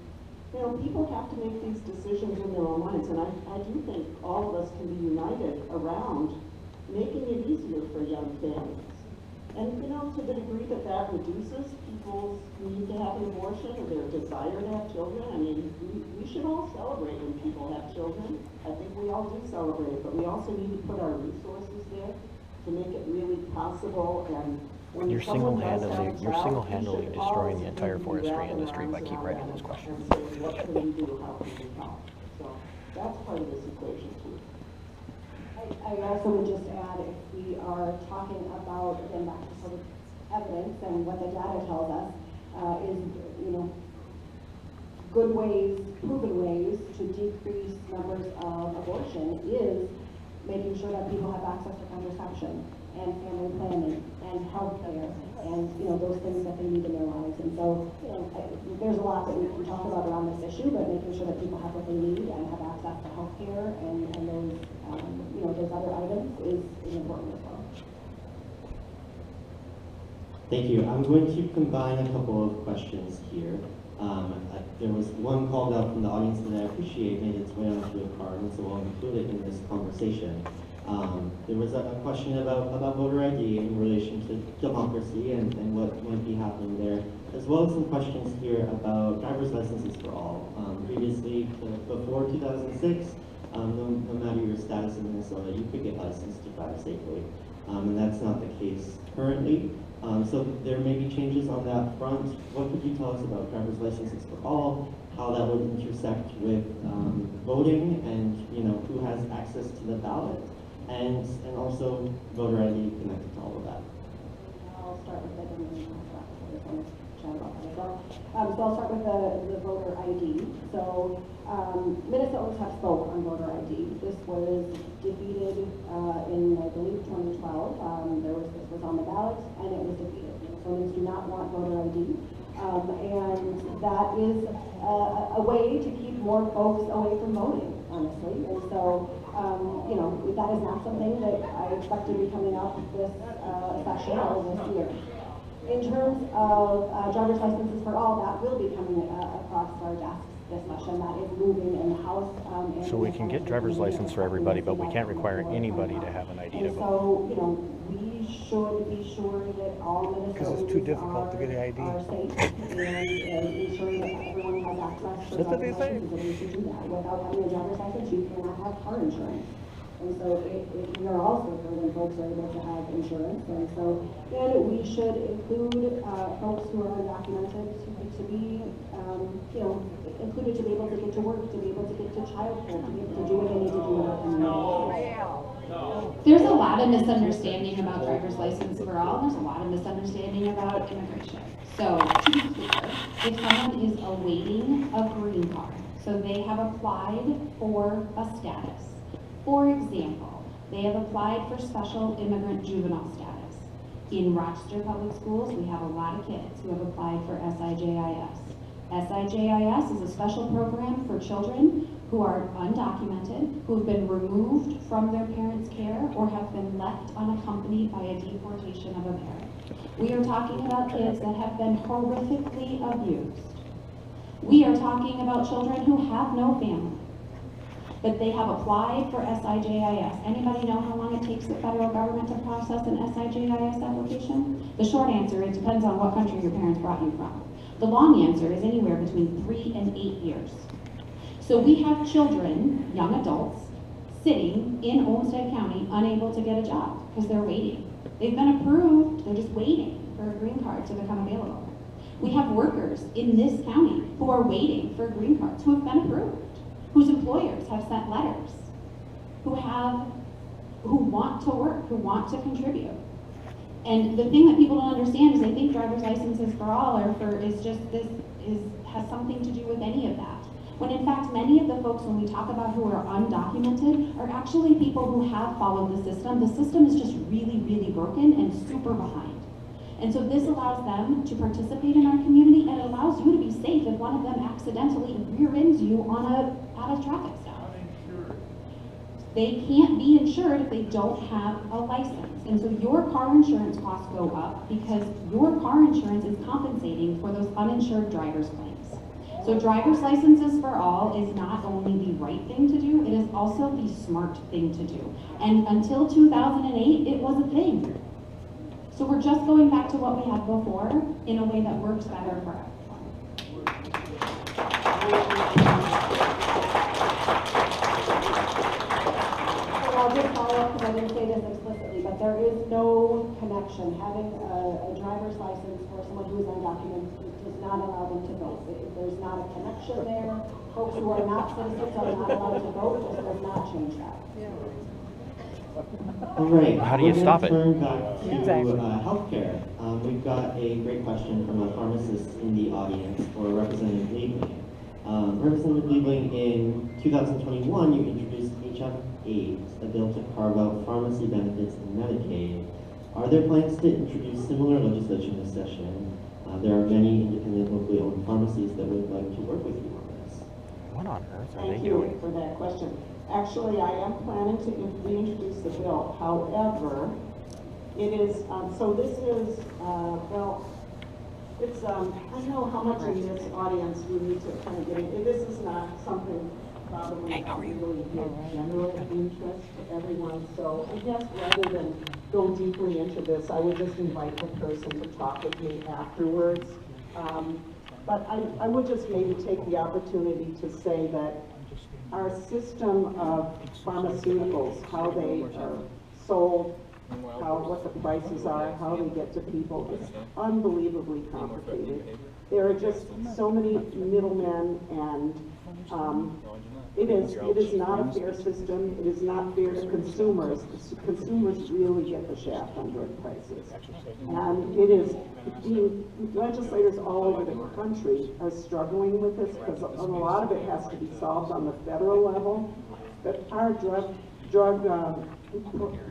people have to make these decisions in their own minds. And I do think all of us can be united around making it easier for young families. And, to the degree that that reduces people's need to have an abortion or their desire to have children, I mean, we should all celebrate when people have children. I think we all do celebrate, but we also need to put our resources there to make it really possible. And when You're single-handedly destroying the entire forestry industry by keep writing this question. What can we do? How can we help? So that's part of this equation too. I also would just add, if we are talking about, again, back to sort of evidence and what the data tells us, is, good ways, proven ways to decrease numbers of abortion is making sure that people have access to contraception and family planning and health care and, those things that they need in their lives. And so, there's a lot that we can talk about around this issue, but making sure that people have what they need and have access to health care and those, those other items is important as well. Thank you. I'm going to combine a couple of questions here. There was one called out from the audience that I appreciate made its way onto a card, and so I'll include it in this conversation. There was a question about voter ID in relation to democracy and what might be happening there, as well as some questions here about driver's licenses for all. Previously, before 2006, no matter your status in Minnesota, you could get licensed to drive safely, and that's not the case currently. So there may be changes on that front. What could you tell us about driver's licenses for all, how that would intersect with voting and who has access to the ballot, and also voter ID connected to all of that? I'll start with that and then I'll chat about that as well. So I'll start with the voter ID. So Minnesotans have spoke on voter ID. This was defeated in, I believe, 2012. This was on the ballot and it was defeated. So opponents do not want voter ID. And that is a way to keep more folks away from voting, honestly. And so, you know, that is not something that I expect to be coming up this session or this year. In terms of driver's licenses for all, that will be coming across our desks this session. That is moving in the House. So we can get driver's license for everybody, but we can't require anybody to have an ID to vote. So, you know, we should be sure that all Minnesotans Because it's too difficult to get an ID. are safe and ensuring that everyone has access to driver's licenses, and we should do that. Without having a driver's license, you cannot have car insurance. And so we are also for when folks are able to have insurance. And so then we should include folks who are undocumented to be, you know, included to be able to get to work, to be able to get to childcare, to be able to do what they need to do in our community. There's a lot of misunderstanding about driver's license for all, and there's a lot of misunderstanding about immigration. So, to be clear, if someone is awaiting a green card, so they have applied for a status. For example, they have applied for special immigrant juvenile status. In Rochester Public Schools, we have a lot of kids who have applied for SIJIS. SIJIS is a special program for children who are undocumented, who have been removed from their parents' care, or have been left unaccompanied by a deportation of a parent. We are talking about kids that have been horrifically abused. We are talking about children who have no family, but they have applied for SIJIS. Anybody know how long it takes the federal government to process an SIJIS application? The short answer, it depends on what country your parents brought you from. The long answer is anywhere between 3 and 8 years. So we have children, young adults, sitting in Olmsted County unable to get a job because they're waiting. They've been approved, they're just waiting for a green card to become available. We have workers in this county who are waiting for green cards, who have been approved, whose employers have sent letters, who want to work, who want to contribute. And the thing that people don't understand is they think driver's licenses for all has something to do with any of that. When in fact, many of the folks, when we talk about who are undocumented, are actually people who have followed the system. The system is just really, really broken and super behind. And so this allows them to participate in our community, and it allows you to be safe if one of them accidentally rear ends you at a traffic stop. They can't be insured if they don't have a license. And so your car insurance costs go up because your car insurance is compensating for those uninsured driver's claims. So driver's licenses for all is not only the right thing to do, it is also the smart thing to do. And until 2008, it was a thing. So we're just going back to what we had before in a way that works better for everyone. So I'll just follow up because I didn't say this explicitly, but there is no connection. Having a driver's license for someone who is undocumented does not allow them to vote. If there's not a connection there, folks who are not citizens are not allowed to vote. This does not change that. All right. How do you stop it? Turn back to healthcare. We've got a great question from a pharmacist in the audience for Representative Liebling. Representative Liebling, in 2021, you introduced H.F. 8, a bill to carve out pharmacy benefits in Medicaid. Are there plans to introduce similar legislation this session? There are many independent, locally owned pharmacies that would like to work with you on this. What on earth are they Thank doing? you for that question. Actually, I am planning to reintroduce the bill. However, it is, so this is, well, it's, I don't know how much in this audience we need to kind of get in. This is not something probably that really of general interest to everyone. So I guess rather than go deeply into this, I would just invite the person to talk with me afterwards. But I would just maybe take the opportunity to say that our system of pharmaceuticals, how they are sold, what the prices are, how they get to people, it's unbelievably complicated. There are just so many middlemen, and it is not a fair system. It is not fair to consumers. Consumers really get the shaft on drug prices. And it is, legislators all over the country are struggling with this because a lot of it has to be solved on the federal level. But our drug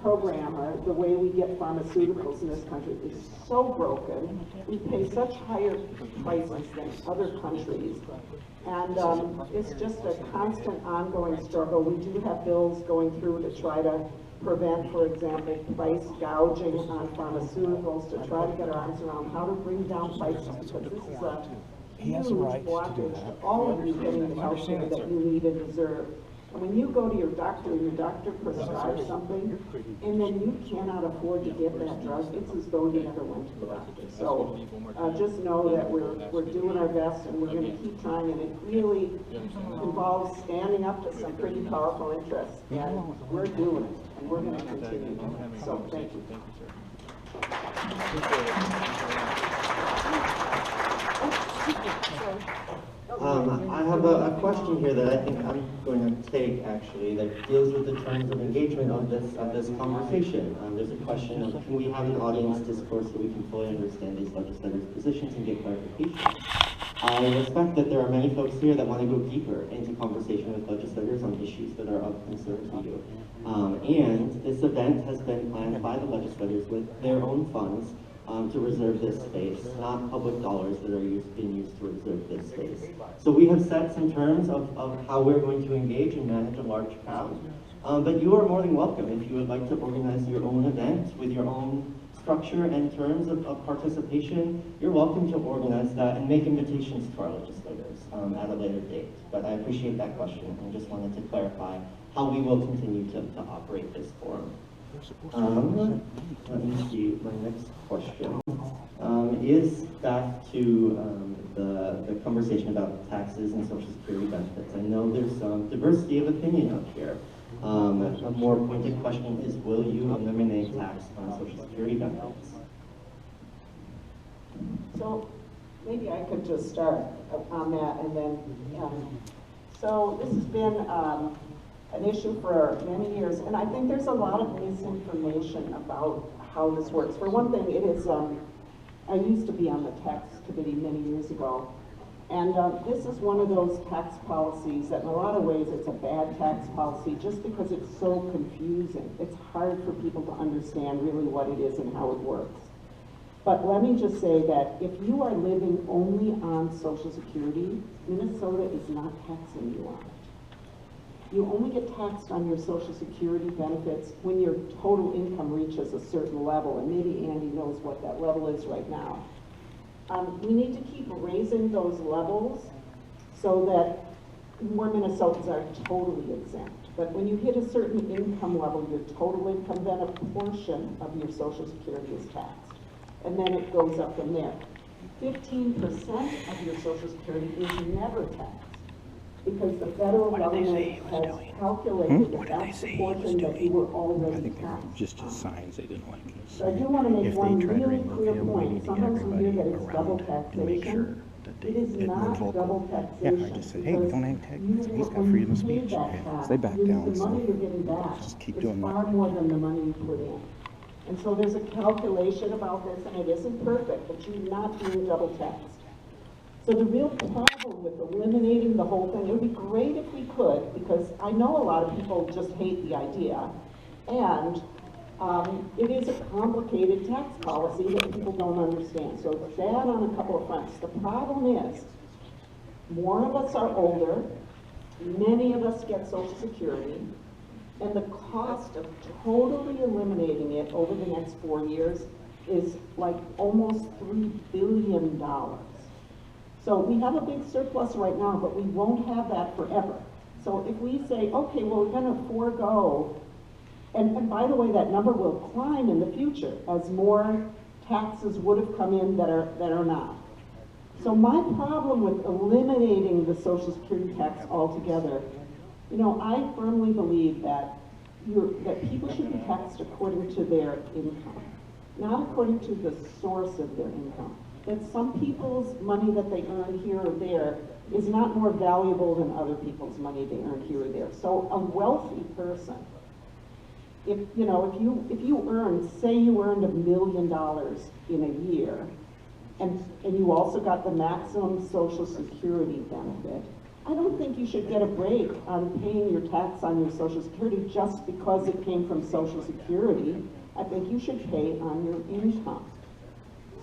program, or the way we get pharmaceuticals in this country is so broken. We pay such higher prices than other countries. And it's just a constant ongoing struggle. We do have bills going through to try to prevent, for example, price gouging on pharmaceuticals, to try to get our arms around how to bring down prices, because this is a huge blockage to all of you getting the health care that you need and deserve. And when you go to your doctor and your doctor prescribes something, and then you cannot afford to get that drug, it's as though you never went to the doctor. So just know that we're doing our best, and we're going to keep trying, and it really involves standing up to some pretty powerful interests, and we're doing it, and we're going to continue. So thank you. I have a question here that I think I'm going to take, actually, that deals with the terms of engagement of this conversation. There's a question of, can we have an audience discourse so we can fully understand these legislators' positions and get clarification? I respect that there are many folks here that want to go deeper into conversation with legislators on issues that are of concern to you. And this event has been planned by the legislators with their own funds to reserve this space, not public dollars that are being used to reserve this space. So we have set some terms of how we're going to engage and manage a large crowd. But you are more than welcome if you would like to organize your own event with your own structure and terms of participation. You're welcome to organize that and make invitations to our legislators at a later date. But I appreciate that question and just wanted to clarify how we will continue to operate this forum. Let me see, my next question is back to the conversation about taxes and Social Security benefits. I know there's some diversity of opinion up here. A more pointed question is, will you eliminate tax on Social Security benefits? So maybe I could just start on that, and then, so this has been an issue for many years, and I think there's a lot of misinformation about how this works. For one thing, it is, I used to be on the tax committee many years ago, and this is one of those tax policies that in a lot of ways it's a bad tax policy just because it's so confusing. It's hard for people to understand really what it is and how it works. But let me just say that if you are living only on Social Security, Minnesota is not taxing you on it. You only get taxed on your Social Security benefits when your total income reaches a certain level, and maybe Andy knows what that level is right now. We need to keep raising those levels so that more Minnesotans are totally exempt. But when you hit a certain income level, your total income, then a portion of your Social Security is taxed. And then it goes up from there. 15% of your Social Security is never taxed, because the federal government has calculated that that's the portion that you were already taxed. Just as signs they didn't like this. So I do want to make one really clear point. Sometimes we hear that it's double taxation. It is not double taxation. Yeah, I just said, hey, we don't have taxes. He's got freedom of speech. So they back down. The money you're getting back just keep is doing far that. more than the money you put in. And so there's a calculation about this, and it isn't perfect, but you're not being double taxed. So the real problem with eliminating the whole thing, it would be great if we could, because I know a lot of people just hate the idea, and it is a complicated tax policy that people don't understand. So it's bad on a couple of fronts. The problem is, more of us are older, many of us get Social Security, and the cost of totally eliminating it over the next 4 years is like almost $3 billion. So we have a big surplus right now, but we won't have that forever. So if we say, okay, well, we're going to forego, and by the way, that number will climb in the future as more taxes would have come in that are not. So my problem with eliminating the Social Security tax altogether, you know, I firmly believe that people should be taxed according to their income, not according to the source of their income. That some people's money that they earn here or there is not more valuable than other people's money they earn here or there. So a wealthy person, if you earn, say you earned $1 million in a year, and you also got the maximum Social Security benefit, I don't think you should get a break on paying your tax on your Social Security just because it came from Social Security. I think you should pay on your income.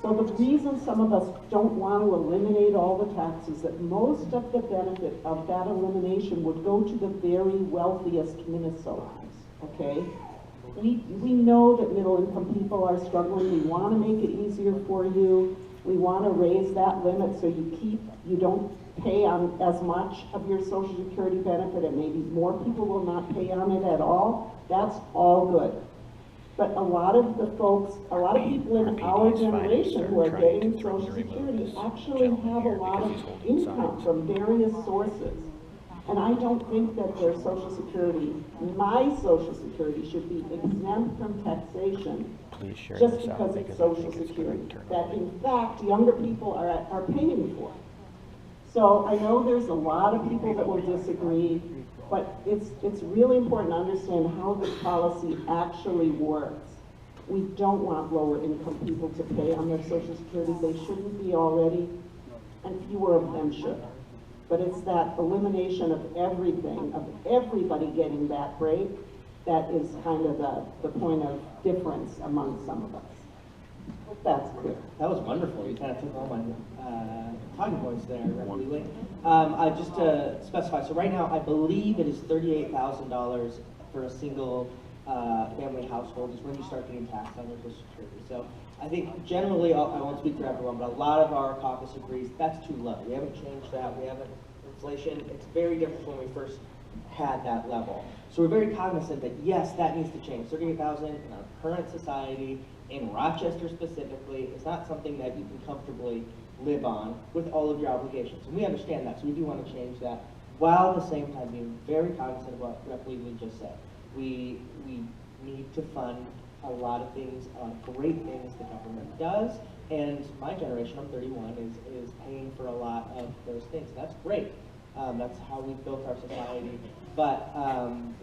So the reason some of us don't want to eliminate all the taxes, that most of the benefit of that elimination would go to the very wealthiest Minnesotans, okay? We know that middle-income people are struggling. We want to make it easier for you. We want to raise that limit so you don't pay on as much of your Social Security benefit, and maybe more people will not pay on it at all. That's all good. But a lot of the folks, a lot of people in our generation who are getting Social Security actually have a lot of income from various sources. And I don't think that their Social Security, my Social Security, should be exempt from taxation just because it's Social Security, that in fact younger people are paying for. So I know there's a lot of people that will disagree, but it's really important to understand how this policy actually works. We don't want lower income people to pay on their Social Security. They shouldn't be already, and fewer of them should. But it's that elimination of everything, of everybody getting that break, that is kind of the point of difference among some of us. Hope that's clear. That was wonderful. You kind of took all my talking points there, Reverend. Just to specify, so right now I believe it is $38,000 for a single family household is when you start getting taxed on your Social Security. So I think generally, I won't speak for everyone, but a lot of our caucus agrees that's too low. We haven't changed that. We haven't, inflation, it's very different when we first had that level. So we're very cognizant that yes, that needs to change. 38,000 in our current society, in Rochester specifically, is not something that you can comfortably live on with all of your obligations. And we understand that, so we do want to change that, while at the same time being very cognizant of what Rep. Leahley just said. We need to fund a lot of things, great things the government does, and my generation, I'm 31, is paying for a lot of those things. That's great. That's how we've built our society, but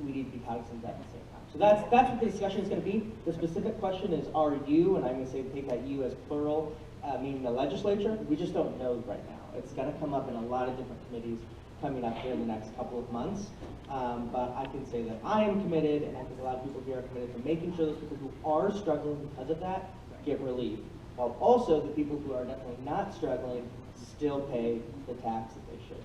we need to be cognizant at the same time. So that's what the discussion is going to be. The specific question is, are you, and I'm going to say take that you as plural, meaning the legislature? We just don't know right now. It's going to come up in a lot of different committees coming up here in the next couple of months. But I can say that I am committed, and I think a lot of people here are committed to making sure those people who are struggling because of that get relief, while also the people who are definitely not struggling still pay the tax that they should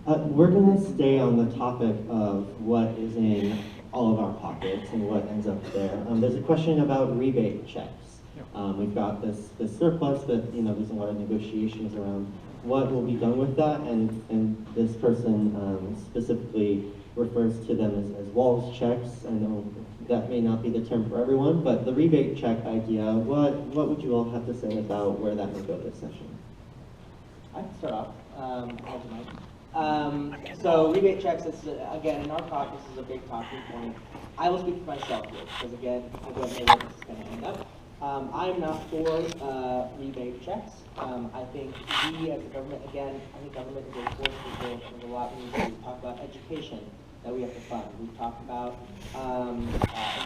pay. We're going to stay on the topic of what is in all of our pockets and what ends up there. There's a question about rebate checks. We've got this surplus, but there's a lot of negotiations around what will be done with that, and this person specifically refers to them as Walls checks. I know that may not be the term for everyone, but the rebate check idea, what would you all have to say about where that may go this session? I can start off. So rebate checks, is, again, in our caucus is a big talking point. I will speak for myself here, because again, I don't know where this is going to end up. I'm not for rebate checks. I think we as a government, again, I think government is a force for good. There's a lot we need to talk about education that we have to fund. We've talked about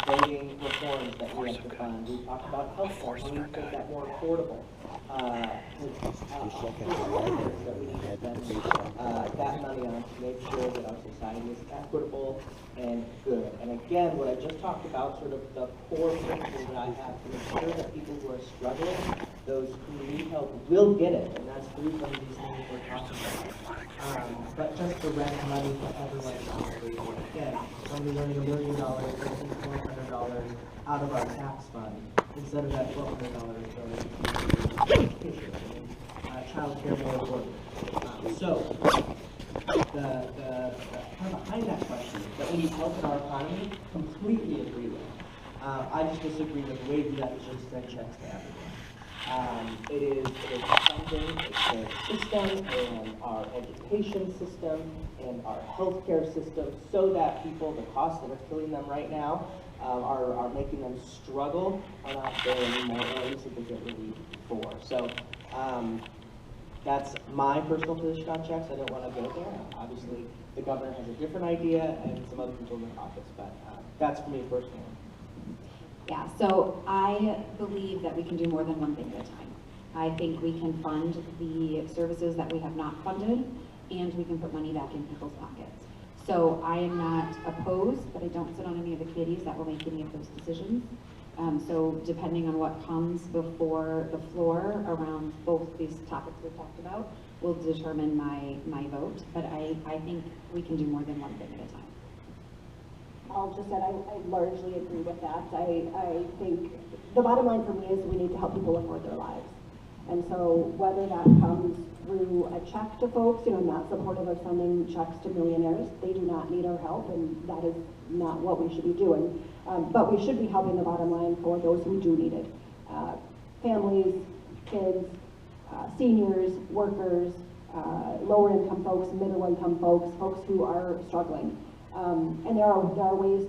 voting reforms that we have to fund. We've talked about health care. We need to make that more affordable. That we need to spend that money on to make sure that our society is equitable and good. And again, what I just talked about, sort of the core principle that I have to make sure that people who are struggling, those who need help, will get it. And that's through some of these things we're talking about. But just to rent money for everyone else, again, somebody earning $1 million, taking $1,200 out of our tax fund, instead of that $1,200 for education, child care more affordable. So, the kind of behind that question, that we need help in our economy, completely agree with. I just disagree with the way we do that is just send checks to everyone. It is something, it's the system and our education system and our healthcare system, so that people, the costs that are killing them right now, are making them struggle, are not there anymore, or at least that they get relief for. So that's my personal position on checks. I don't want to go there. Obviously, the governor has a different idea, and some other people in the office, but that's for me personally. Yeah, so I believe that we can do more than one thing at a time. I think we can fund the services that we have not funded, and we can put money back in people's pockets. So I am not opposed, but I don't sit on any of the committees that will make any of those decisions. So depending on what comes before the floor around both these topics we've talked about will determine my vote, but I think we can do more than one thing at a time. I'll just add, I largely agree with that. I think the bottom line for me is we need to help people afford their lives. And so whether that comes through a check to folks, I'm not supportive of sending checks to millionaires. They do not need our help, and that is not what we should be doing. But we should be helping the bottom line for those who do need it. Families, kids, seniors, workers, lower income folks, middle income folks, folks who are struggling. And there are ways,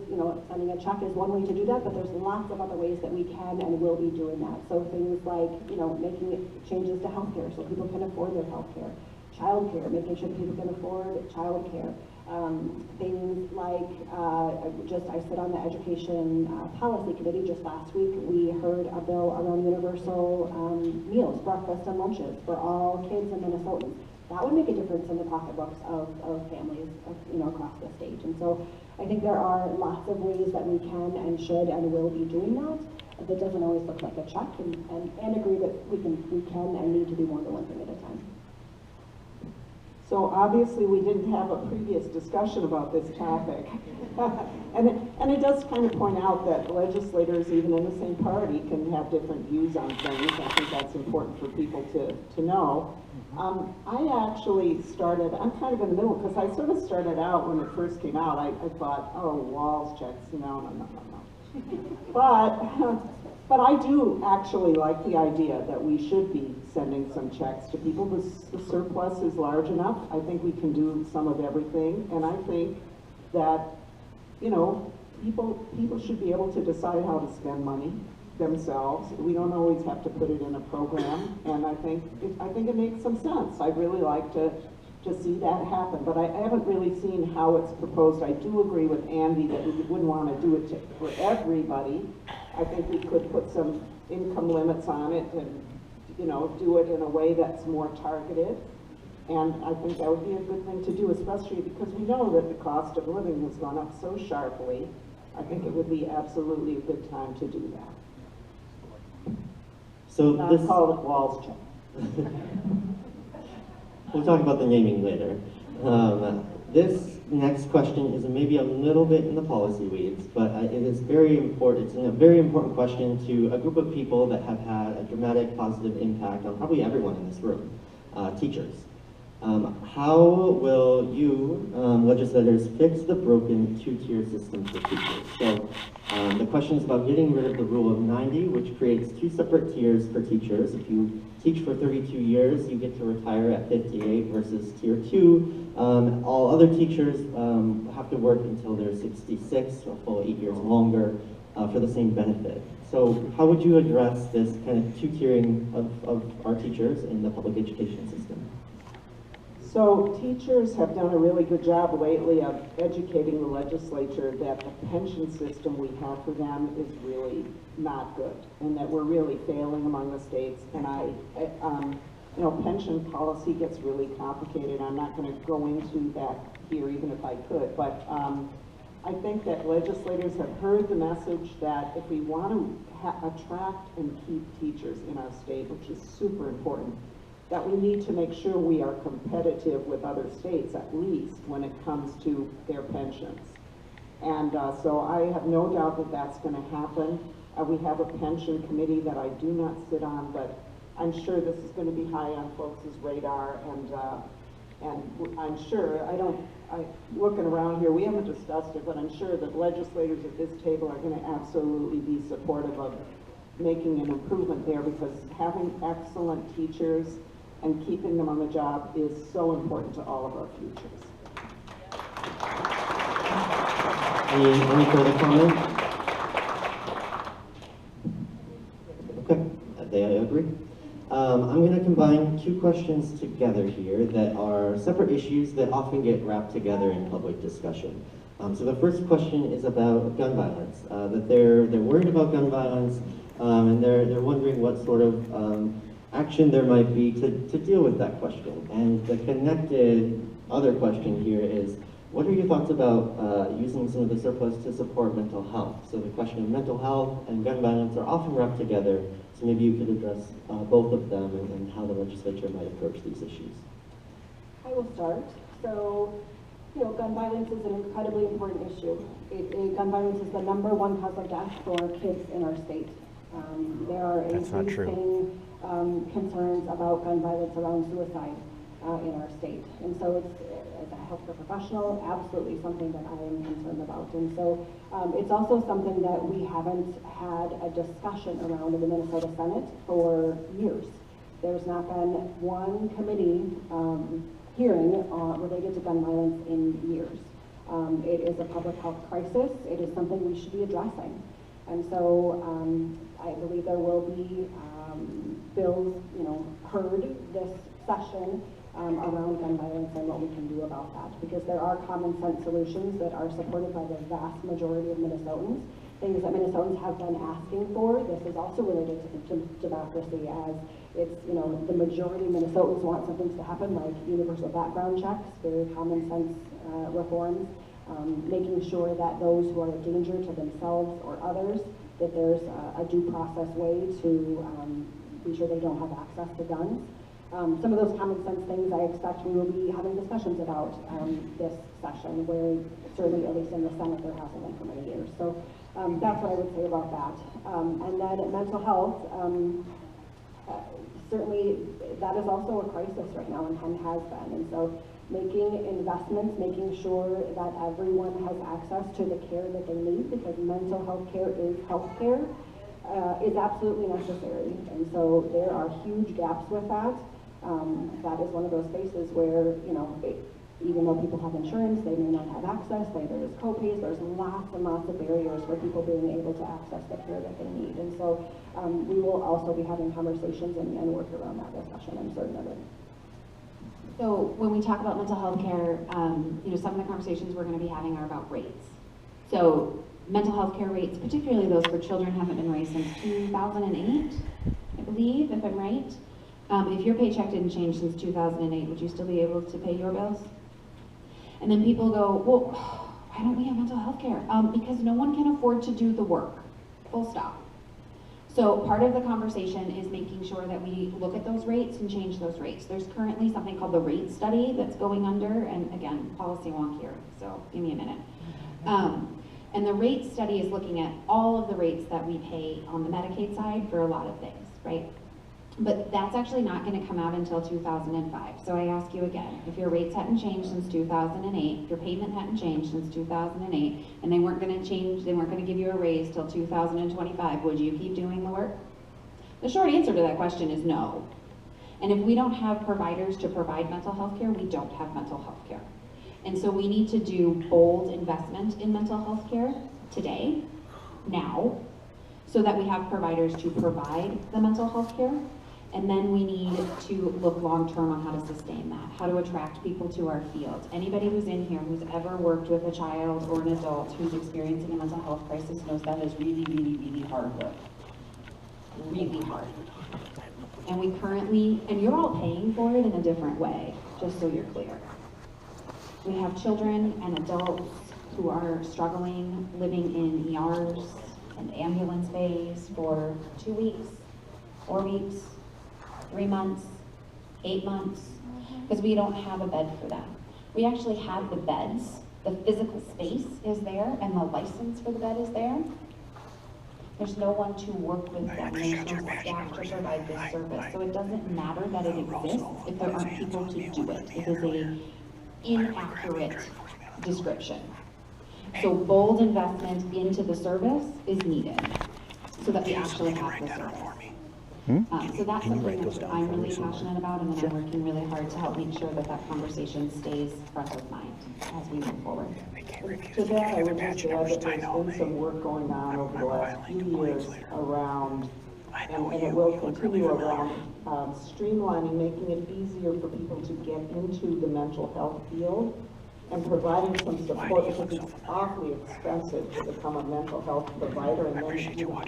sending a check is one way to do that, but there's lots of other ways that we can and will be doing that. So things like, making changes to healthcare so people can afford their healthcare, childcare, making sure people can afford childcare. Things like, I sit on the education policy committee. Just last week, we heard a bill around universal meals, breakfast and lunches for all kids in Minnesota. That would make a difference in the pocketbooks of families, across the state. And so I think there are lots of ways that we can and should and will be doing that. That doesn't always look like a check, and agree that we can and need to do more than one thing at a time. So obviously we didn't have a previous discussion about this topic. and it does kind of point out that legislators, even in the same party, can have different views on things. I think that's important for people to know. I actually I'm kind of in the middle, because I sort of started out when it first came out, I thought, oh, walls checks, no. But I do actually like the idea that we should be sending some checks to people. The surplus is large enough. I think we can do some of everything, and I think that, people should be able to decide how to spend money themselves. We don't always have to put it in a program, and I think it makes some sense. I'd really like to see that happen, but I haven't really seen how it's proposed. I do agree with Andy that we wouldn't want to do it for everybody. I think we could put some income limits on it and, do it in a way that's more targeted. And I think that would be a good thing to do, especially because we know that the cost of living has gone up so sharply. I think it would be absolutely a good time to do that. So Not call it walls check. We'll talk about the naming later. This next question is maybe a little bit in the policy weeds, but it is very important. It's a very important question to a group of people that have had a dramatic positive impact on probably everyone in this room, teachers. How will you, legislators, fix the broken two-tier system for teachers? So the question is about getting rid of the rule of 90, which creates two separate tiers for teachers. If you teach for 32 years, you get to retire at 58 versus tier 2. All other teachers have to work until they're 66, or full 8 years longer, for the same benefit. So how would you address this kind of two-tiering of our teachers in the public education system? So teachers have done a really good job lately of educating the legislature that the pension system we have for them is really not good, and that we're really failing among the states. And pension policy gets really complicated. I'm not going to go into that here, even if I could, but I think that legislators have heard the message that if we want to attract and keep teachers in our state, which is super important, that we need to make sure we are competitive with other states, at least when it comes to their pensions. And so I have no doubt that that's going to happen. We have a pension committee that I do not sit on, but I'm sure this is going to be high on folks' radar, and I'm sure, looking around here, we haven't discussed it, but I'm sure that legislators at this table are going to absolutely be supportive of making an improvement there, because having excellent teachers and keeping them on the job is so important to all of our futures. Any further comment? Okay, I agree. I'm going to combine two questions together here that are separate issues that often get wrapped together in public discussion. So the first question is about gun violence, that they're worried about gun violence, and they're wondering what sort of action there might be to deal with that question. And the connected other question here is, what are your thoughts about using some of the surplus to support mental health? So the question of mental health and gun violence are often wrapped together, so maybe you could address both of them and how the legislature might approach these issues. I will start. So, gun violence is an incredibly important issue. Gun violence is the #1 cause of death for kids in our state. There are increasing concerns about gun violence around suicide in our state. And so it's, as a healthcare professional, absolutely something that I am concerned about. And so it's also something that we haven't had a discussion around in the Minnesota Senate for years. There's not been one committee hearing related to gun violence in years. It is a public health crisis. It is something we should be addressing. And so I believe there will be bills, heard this session around gun violence and what we can do about that. Because there are common sense solutions that are supported by the vast majority of Minnesotans. Things that Minnesotans have been asking for. This is also related to democracy, as it's, the majority of Minnesotans want some things to happen, like universal background checks, very common sense reforms, making sure that those who are a danger to themselves or others, that there's a due process way to be sure they don't have access to guns. Some of those common sense things I expect we will be having discussions about this session, where certainly at least in the Senate there hasn't been for many years. So that's what I would say about that. And then mental health, certainly that is also a crisis right now and has been. And so making investments, making sure that everyone has access to the care that they need, because mental health care is health care, is absolutely necessary. And so there are huge gaps with that. That is one of those spaces where, even though people have insurance, they may not have access. There's co-pays. There's lots and lots of barriers for people being able to access the care that they need. And so we will also be having conversations and work around that discussion. I'm certain of it. So when we talk about mental health care, some of the conversations we're going to be having are about rates. So mental health care rates, particularly those for children, haven't been raised since 2008, I believe, if I'm right. If your paycheck didn't change since 2008, would you still be able to pay your bills? And then people go, well, why don't we have mental health care? Because no one can afford to do the work, full stop. So part of the conversation is making sure that we look at those rates and change those rates. There's currently something called the rate study that's going under, and again, policy wonk here, so give me a minute. And the rate study is looking at all of the rates that we pay on the Medicaid side for a lot of things, right? But that's actually not going to come out until 2005. So I ask you again, if your rates hadn't changed since 2008, if your payment hadn't changed since 2008, and they weren't going to change, they weren't going to give you a raise till 2025, would you keep doing the work? The short answer to that question is no. And if we don't have providers to provide mental health care, we don't have mental health care. And so we need to do bold investment in mental health care today, now, so that we have providers to provide the mental health care. And then we need to look long-term on how to sustain that, how to attract people to our field. Anybody who's in here who's ever worked with a child or an adult who's experiencing a mental health crisis knows that is really, really, really hard work. Really hard. And we currently, and you're all paying for it in a different way, just so you're clear. We have children and adults who are struggling, living in ERs and ambulance bays for 2 weeks, 4 weeks, 3 months, 8 months, because we don't have a bed for them. We actually have the beds, the physical space is there, and the license for the bed is there. There's no one to work with them, there's no staff to provide this service. So it doesn't matter that it exists if there aren't people to do it. It is an inaccurate description. So bold investment into the service is needed so that we actually have the service. So that's something that I'm really passionate about, and that I'm working really hard to help make sure that that conversation stays front of mind as we move forward. To that, I would just add that there's been some work going on over the last few years around, and it will continue around, streamlining, making it easier for people to get into the mental health field. and providing some support, because it's awfully expensive to become a mental health provider, and then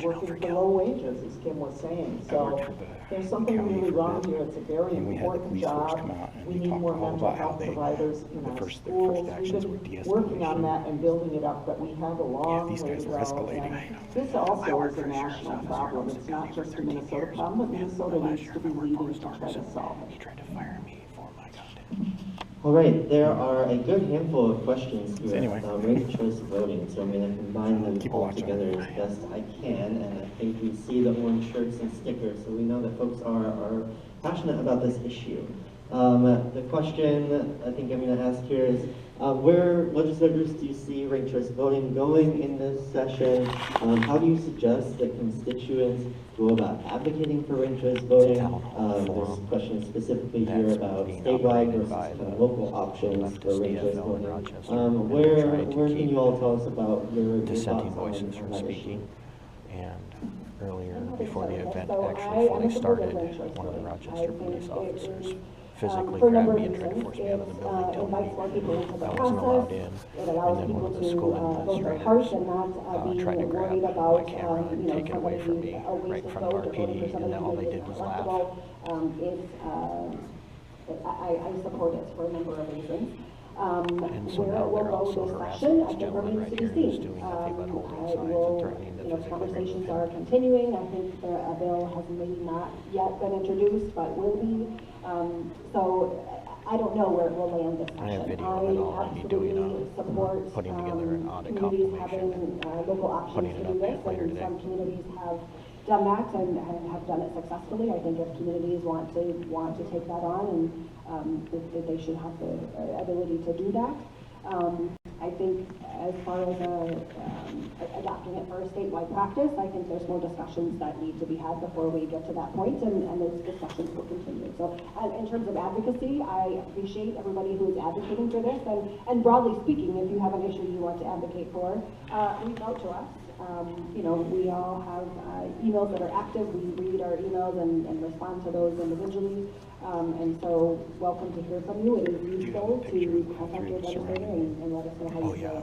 working for low wages, as Kim was saying. So there's something really wrong here. It's a very important job. We need more mental health providers in our schools. We've been working on that and building it up, but we have a long way to go. And this also is a national problem. It's not just a Minnesota problem, but Minnesota needs to be leading to try to solve it. All right, there are a good handful of questions here about ranked choice voting, so I'm going to combine them all together as best I can. And I think we see the orange shirts and stickers, so we know that folks are passionate about this issue. The question I think I'm going to ask here is, where legislators do you see ranked choice voting going in this session? How do you suggest that constituents go about advocating for ranked choice voting? There's questions specifically here about statewide versus kind of local options for ranked choice voting. Where can you all tell us about your dissenting voices from speaking? And earlier, before the event actually fully started, one of the Rochester police officers physically grabbed me and tried to force me out of the building, telling me I wasn't allowed in. And then one of the school administrators tried to grab my camera and take it away from me right in front of our PD, and then all they did was laugh. I support it for a number of reasons. And so now they're also harassing this gentleman right here who's doing nothing but holding signs and threatening to physically conversations remove are him. continuing. I think a bill has maybe not yet been introduced, but will be. So I don't know where it will land this I have session. video of it all. I'll be doing support putting together an audit communities compilation, having local options to do this, and some communities have done that and have done it successfully. I think if communities want to take that on, and that they should have the ability to do that. I think as far as adopting it for a statewide practice, I think there's more discussions that need to be had before we get to that point, and those discussions will continue. So in terms of advocacy, I appreciate everybody who is advocating for this, and broadly speaking, if you have an issue you want to advocate for, reach out to us. You know, we all have emails that are active. We read our emails and respond to those individually. And so welcome to hear from you. It is useful to contact your legislator and let us know how you feel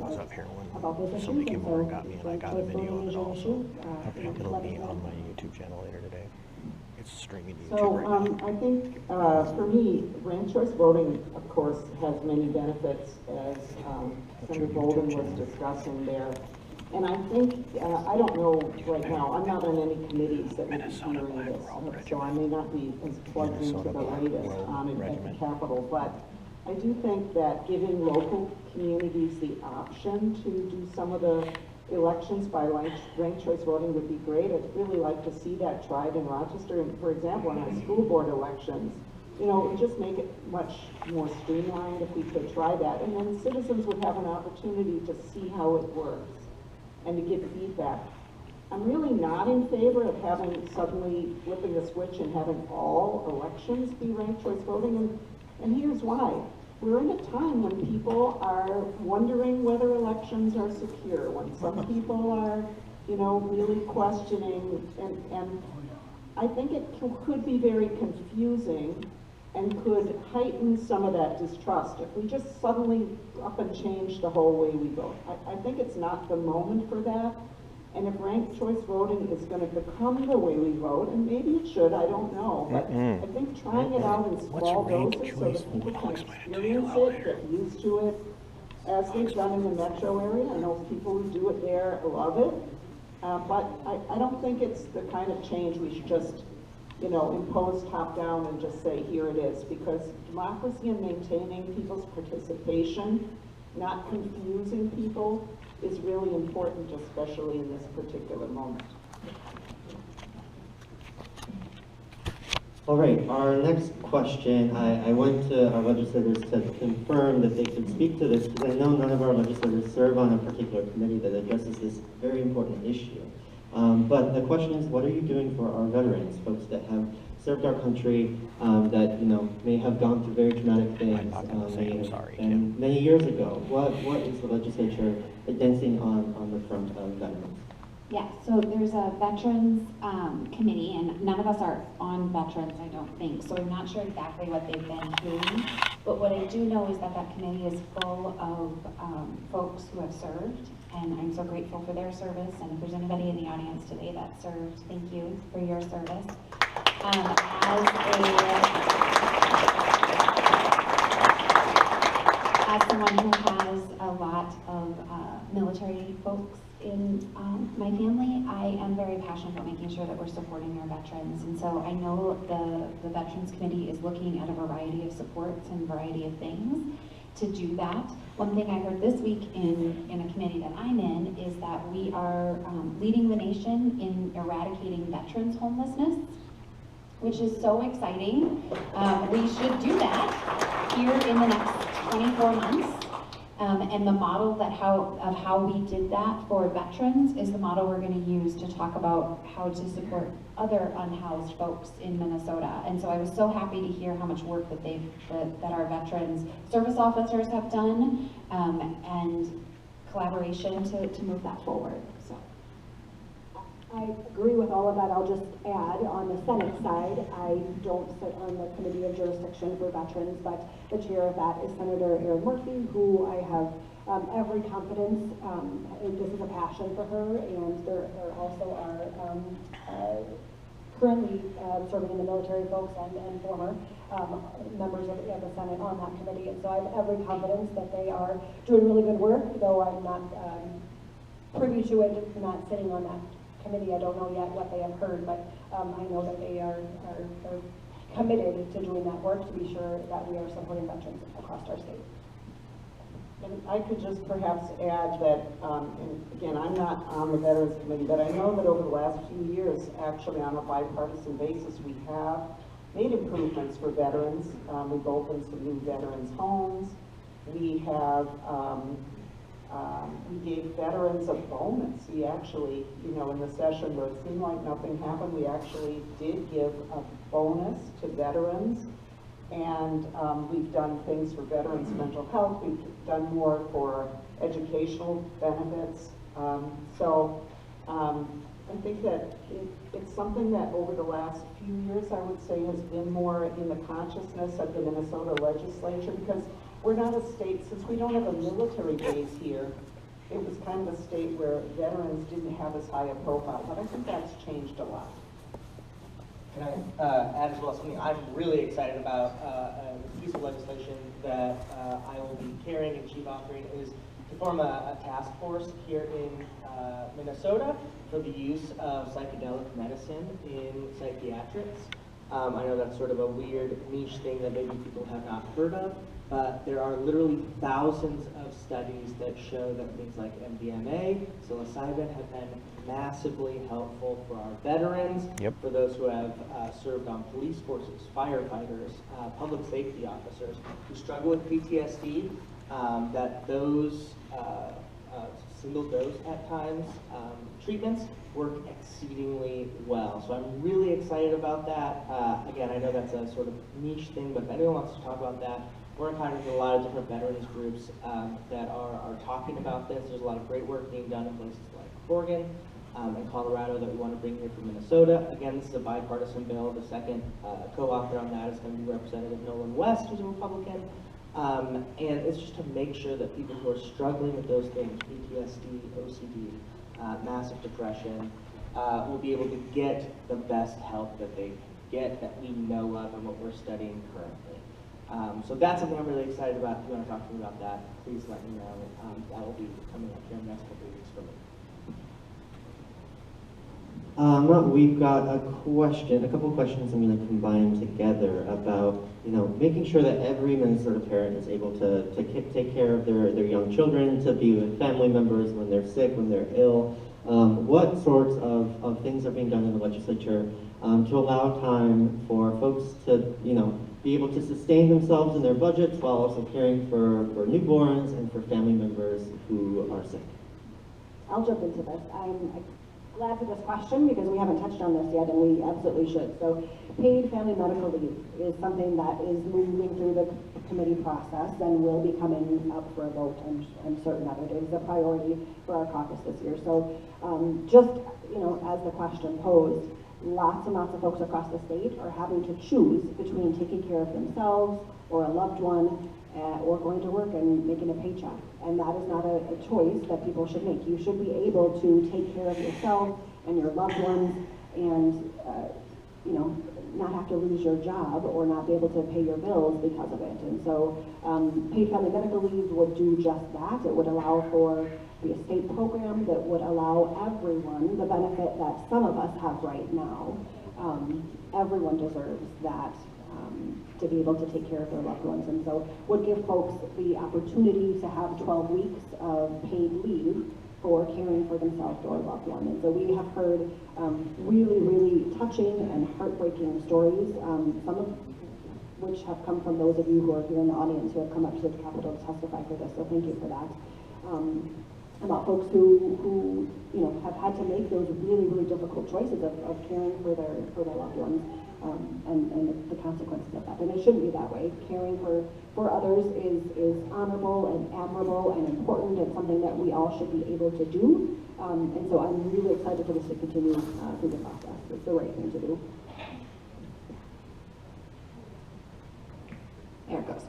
about this issue. Somebody came over and got me, and I got a video of it also. It'll be on my YouTube channel later today. It's streaming to YouTube So right now. I think for me, ranked choice voting, of course, has many benefits, as Senator Bolden was discussing there. And I think, I don't know right now, I'm not on any committees that will be hearing this, so I may not be as plugged into the latest on it at the Capitol, but I do think that giving local communities the option to do some of the elections by ranked choice voting would be great. I'd really like to see that tried in Rochester, and for example, in our school board elections. You know, it would just make it much more streamlined if we could try that, and then citizens would have an opportunity to see how it works and to give feedback. I'm really not in favor of having suddenly flipping a switch and having all elections be ranked choice voting, and here's why. We're in a time when people are wondering whether elections are secure, when some people are, you know, really questioning, and I think it could be very confusing and could heighten some of that distrust if we just suddenly up and change the whole way we vote. I think it's not the moment for that, and if ranked choice voting is going to become the way we vote, and maybe it should, I don't know, but I think trying it out in small doses so that people can experience it, get used to it, as they've done in the metro area. I know people who do it there love it, but I don't think it's the kind of change we should just, you know, impose top down and just say, here it is, because democracy and maintaining people's participation, not confusing people, is really important, especially in this particular moment. All right, our next question, I went to our legislators to confirm that they could speak to this, because I know none of our legislators serve on a particular committee that addresses this very important issue. But the question is, what are you doing for our veterans, folks that have served our country, that, you know, may have gone through very traumatic things many years ago? What is the legislature advancing on the front of veterans? Yeah, so there's a veterans committee, and none of us are on veterans, I don't think, so I'm not sure exactly what they've been doing. But what I do know is that that committee is full of folks who have served, and I'm so grateful for their service. And if there's anybody in the audience today that served, thank you for your service. As someone who has a lot of military folks in my family, I am very passionate about making sure that we're supporting our veterans. And so I know the Veterans Committee is looking at a variety of supports and variety of things to do that. One thing I heard this week in a committee that I'm in is that we are leading the nation in eradicating veterans homelessness, which is so exciting. We should do that here in the next 24 months. And the model of how we did that for veterans is the model we're going to use to talk about how to support other unhoused folks in Minnesota. And so I was so happy to hear how much work that our veterans service officers have done, and collaboration to move that forward. So. I agree with all of that. I'll just add, on the Senate side, I don't sit on the Committee of Jurisdiction for Veterans, but the chair of that is Senator Erin Murphy, who I have every confidence, this is a passion for her, and there also are currently serving in the military folks and former members of the Senate on that committee, and so I have every confidence that they are doing really good work, though I'm not privy to it, not sitting on that committee. I don't know yet what they have heard, but I know that they are committed to doing that work to be sure that we are supporting veterans across our state. And I could just perhaps add that, and again, I'm not on the Veterans Committee, but I know that over the last few years, actually on a bipartisan basis, we have made improvements for veterans. We've opened some new veterans homes. We have we gave veterans a bonus. We actually, in the session where it seemed like nothing happened, we actually did give a bonus to veterans. And we've done things for veterans' mental health. We've done more for educational benefits. I think that it's something that over the last few years, I would say, has been more in the consciousness of the Minnesota legislature, because we're not a state, since we don't have a military base here, it was kind of a state where veterans didn't have as high a profile, but I think that's changed a lot. Can I add as well something I'm really excited about? A piece of legislation that I will be carrying and chief authoring is to form a task force here in Minnesota for the use of psychedelic medicine in psychiatrics. I know that's sort of a weird niche thing that maybe people have not heard of, but there are literally thousands of studies that show that things like MDMA, psilocybin have been massively helpful for our veterans, for those who have served on police forces, firefighters, public safety officers who struggle with PTSD, that those single dose at times treatments work exceedingly well. So I'm really excited about that. Again, I know that's a sort of niche thing, but if anyone wants to talk about that, we're in contact with a lot of different veterans groups that are talking about this. There's a lot of great work being done in places like Oregon and Colorado that we want to bring here from Minnesota. Again, this is a bipartisan bill. The second co-author on that is going to be Representative Nolan West, who's a Republican. And it's just to make sure that people who are struggling with those things, PTSD, OCD, massive depression, will be able to get the best help that they get, that we know of and what we're studying currently. So that's something I'm really excited about. If you want to talk to me about that, please let me know. That will be coming up here in the next couple of weeks for me. We've got a couple of questions I'm going to combine together about, making sure that every Minnesota parent is able to take care of their young children, to be with family members when they're sick, when they're ill. What sorts of things are being done in the legislature to allow time for folks to, be able to sustain themselves in their budgets while also caring for newborns and for family members who are sick? I'll jump into this. glad for this question because we haven't touched on this yet and we absolutely should. So paid family medical leave is something that is moving through the committee process and will be coming up for a vote, I'm certain of it. It is a priority for our caucus this year. So just, you know, as the question posed, lots and lots of folks across the state are having to choose between taking care of themselves or a loved one or going to work and making a paycheck. And that is not a choice that people should make. You should be able to take care of yourself and your loved ones and, you know, not have to lose your job or not be able to pay your bills because of it. And so paid family medical leave would do just that. It would allow for the state program that would allow everyone the benefit that some of us have right now. Everyone deserves that to be able to take care of their loved ones. And so would give folks the opportunity to have 12 weeks of paid leave for caring for themselves or a loved one. And so we have heard really, really touching and heartbreaking stories, some of which have come from those of you who are here in the audience who have come up to the Capitol to testify for this, so thank you for that. About folks who you know, have had to make those really, really difficult choices of caring for their loved ones and the consequences of that. And it shouldn't be that way. Caring for others is honorable and admirable and important and something that we all should be able to do. And so I'm really excited for this to continue through the process. It's the right thing to do. There it goes.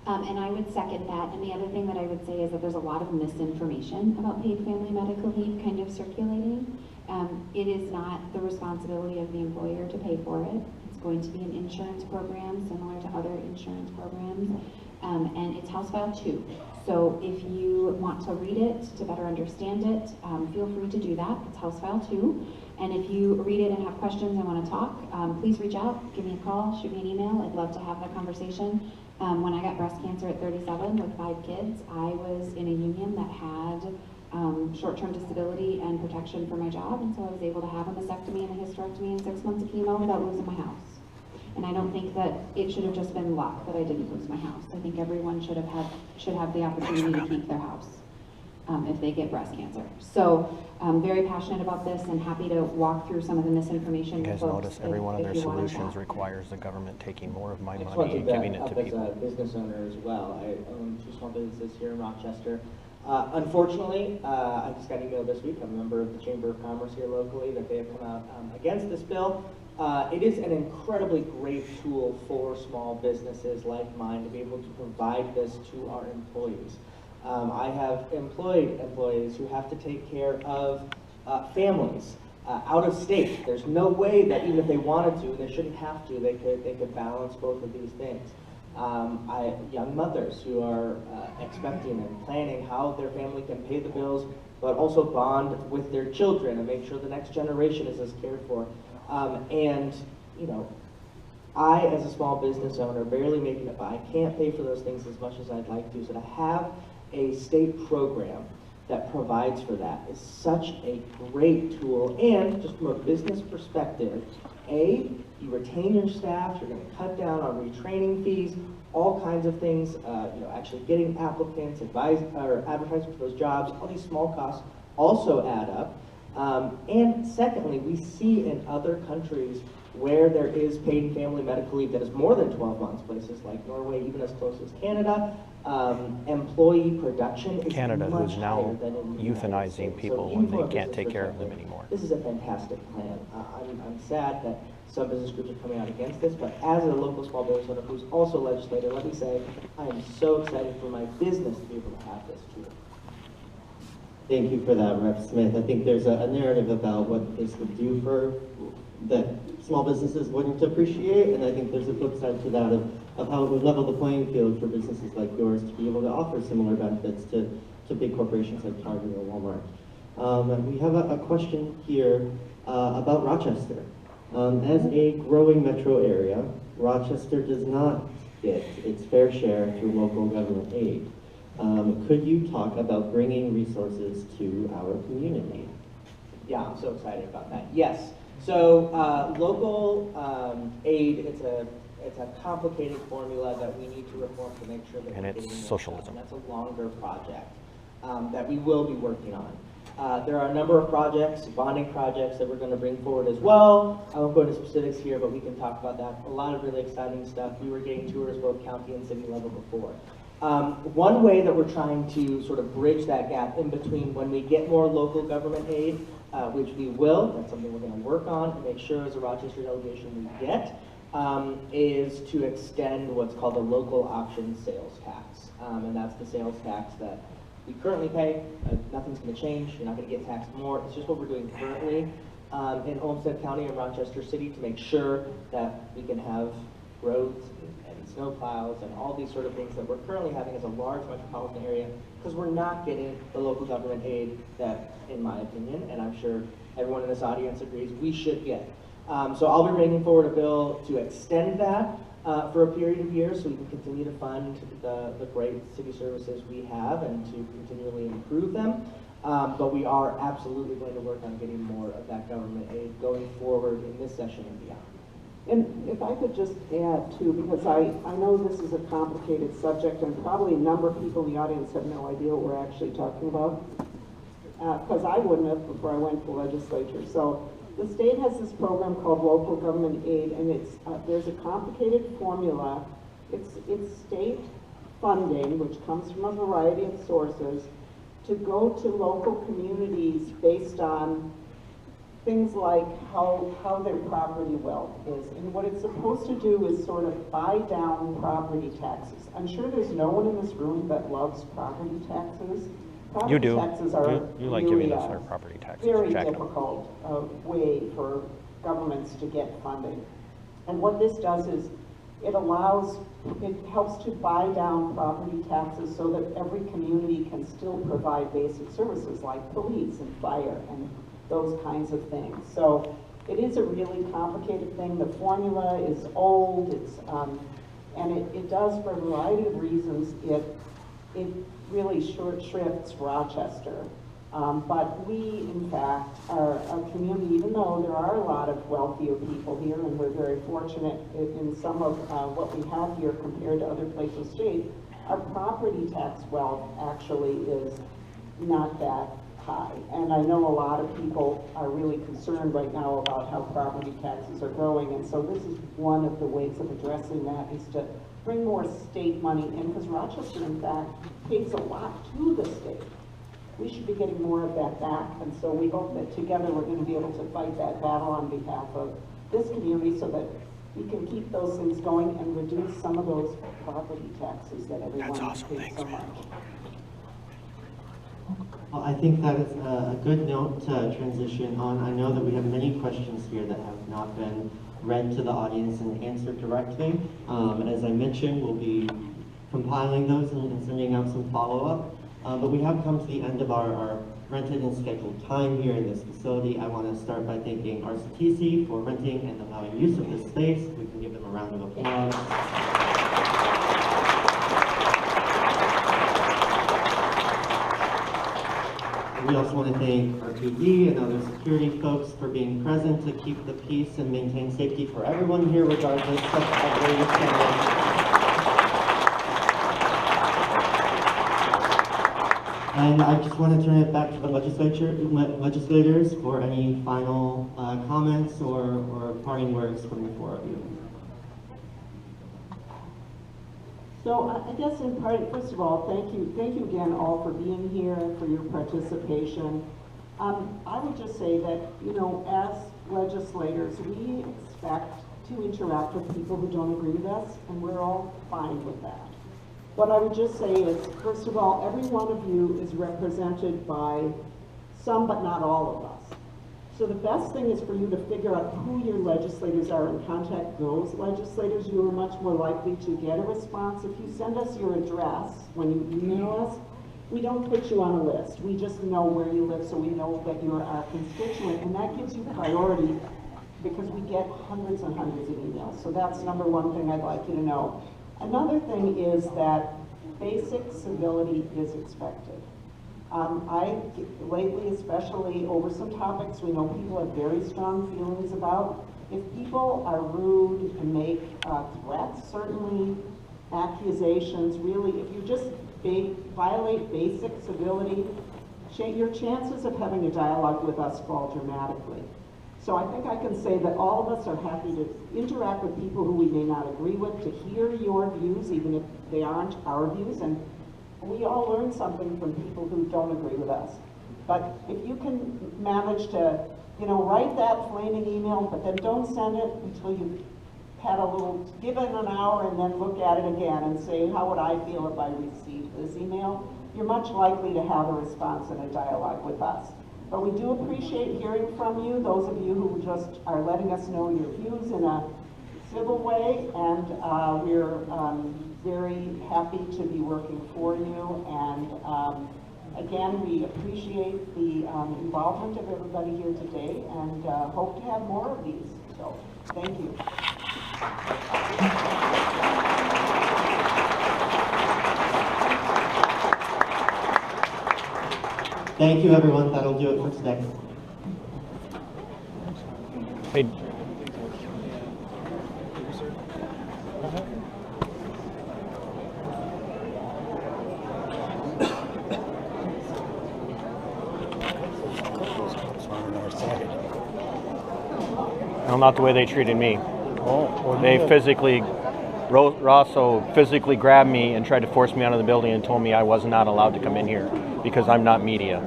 And I would second that. And the other thing that I would say is that there's a lot of misinformation about paid family medical leave kind of circulating. It is not the responsibility of the employer to pay for it. It's going to be an insurance program similar to other insurance programs. And it's House File 2. So if you want to read it to better understand it, feel free to do that. It's House File 2. And if you read it and have questions and want to talk, please reach out, give me a call, shoot me an email. I'd love to have that conversation. When I got breast cancer at 37 with 5 kids, I was in a union that had short-term disability and protection for my job, and so I was able to have a mastectomy and a hysterectomy and 6 months of chemo without losing my house. And I don't think that it should have just been luck that I didn't lose my house. I think everyone should have the opportunity to keep their house if they get breast cancer. So I'm very passionate about this and happy to walk through some of the misinformation. You guys notice every one of their solutions requires the government taking more of my money and giving it to people. As a business owner as well, I own 2 small businesses here in Rochester. Unfortunately, I just got emailed this week. I'm a member of the Chamber of Commerce here locally that they have come out against this bill. It is an incredibly great tool for small businesses like mine to be able to provide this to our employees. I have employed employees who have to take care of families out of state. There's no way that even if they wanted to, and they shouldn't have to, they could balance both of these things. Young mothers who are expecting and planning how their family can pay the bills, but also bond with their children and make sure the next generation is as cared for. And, you know, I, as a small business owner, barely making it by, I can't pay for those things as much as I'd like to. So to have a state program that provides for that is such a great tool. And just from a business perspective, you retain your staff, you're going to cut down on retraining fees, all kinds of things, you know, actually getting applicants, advertising for those jobs, all these small costs also add up. And secondly, we see in other countries where there is paid family medical leave that is more than 12 months, places like Norway, even as close as Canada, employee production is Canada, much who's now higher than in the euthanizing people when they can't take care of them anymore. This is a fantastic plan. I'm sad that some business groups are coming out against this, but as a local small business owner who's also a legislator, let me say, I am so excited for my business to be able to have this tool. Thank you for that, Rep. Smith. I think there's a narrative about what this would do for that small businesses wouldn't appreciate, and I think there's a flip side to that of how it would level the playing field for businesses like yours to be able to offer similar benefits to big corporations like Target or Walmart. And we have a question here about Rochester. As a growing metro area, Rochester does not get its fair share through local government aid. Could you talk about bringing resources to our community? Yeah, I'm so excited about that. Yes. So local aid, it's a complicated formula that we need to reform to make sure that and it's socialism. that's a longer project that we will be working on. There are a number of projects, bonding projects that we're going to bring forward as well. I won't go into specifics here, but we can talk about that. A lot of really exciting stuff. We were getting tours both county and city level before. One way that we're trying to sort of bridge that gap in between when we get more local government aid, which we will, that's something we're going to work on and make sure as a Rochester delegation we get, is to extend what's called a local option sales tax. And that's the sales tax that we currently pay. Nothing's going to change. You're not going to get taxed more. It's just what we're doing currently in Olmsted County and Rochester City to make sure that we can have roads and snow plows and all these sort of things that we're currently having as a large metropolitan area, because we're not getting the local government aid that, in my opinion, and I'm sure everyone in this audience agrees, we should get. So I'll be bringing forward a bill to extend that for a period of years so we can continue to fund the great city services we have and to continually improve them. But we are absolutely going to work on getting more of that government aid going forward in this session and beyond. And if I could just add too, because I know this is a complicated subject and probably a number of people in the audience have no idea what we're actually talking about, because I wouldn't have before I went to the legislature. So the state has this program called local government aid, and it's there's a complicated formula. It's state funding, which comes from a variety of sources, to go to local communities based on things like how their property wealth is. And what it's supposed to do is sort of buy down property taxes. I'm sure there's no one in this room that loves property taxes. You do. Taxes are you like really giving us our property taxes. very Jack. difficult way for governments to get funding. And what this does is it helps to buy down property taxes so that every community can still provide basic services like police and fire and those kinds of things. So it is a really complicated thing. The formula is old, and it does, for a variety of reasons, it really shrifts Rochester. But we, in fact, are a community, even though there are a lot of wealthier people here, and we're very fortunate in some of what we have here compared to other places in the state, our property tax wealth actually is not that high. And I know a lot of people are really concerned right now about how property taxes are growing, and so this is one of the ways of addressing that, is to bring more state money in, because Rochester, in fact, pays a lot to the state. We should be getting more of that back, and so we hope that together we're going to be able to fight that battle on behalf of this community so that we can keep those things going and reduce some of those property taxes that everyone pays so much. Well, I think that is a good note to transition on. I know that we have many questions here that have not been read to the audience and answered directly. As I mentioned, we'll be compiling those and sending out some follow-up. But we have come to the end of our rented and scheduled time here in this facility. I want to start by thanking RCTC for renting and allowing use of this space. We can give them a round of applause. We also want to thank RPD and other security folks for being present to keep the peace and maintain safety for everyone here, regardless of where you're standing. And I just want to turn it back to the legislators for any final comments or parting words from the four of you. So I guess in part, first of all, thank you again all for being here, for your participation. I would just say that, you know, as legislators, we expect to interact with people who don't agree with us, and we're all fine with that. What I would just say is, first of all, every one of you is represented by some but not all of us. So the best thing is for you to figure out who your legislators are and contact those legislators. You are much more likely to get a response. If you send us your address when you email us, we don't put you on a list. We just know where you live, so we know that you're our constituent, and that gives you priority because we get hundreds and hundreds of emails. So that's number one thing I'd like you to know. Another thing is that basic civility is expected. Lately, especially over some topics we know people have very strong feelings about, if people are rude and make threats, certainly accusations, really, if you just violate basic civility, your chances of having a dialogue with us fall dramatically. So I think I can say that all of us are happy to interact with people who we may not agree with, to hear your views, even if they aren't our views, and we all learn something from people who don't agree with us. But if you can manage to, write that flaming email, but then don't send it until you've had a little, give it an hour and then look at it again and say, how would I feel if I received this email? You're much likely to have a response and a dialogue with us. But we do appreciate hearing from you, those of you who just are letting us know your views in a civil way, and we're very happy to be working for you. And again, we appreciate the involvement of everybody here today, and hope to have more of these. So, thank you. Thank you, everyone. That'll do it for today. Hey. No, not the way they treated me. They physically, Rousell physically grabbed me and tried to force me out of the building and told me I was not allowed to come in here because I'm not media.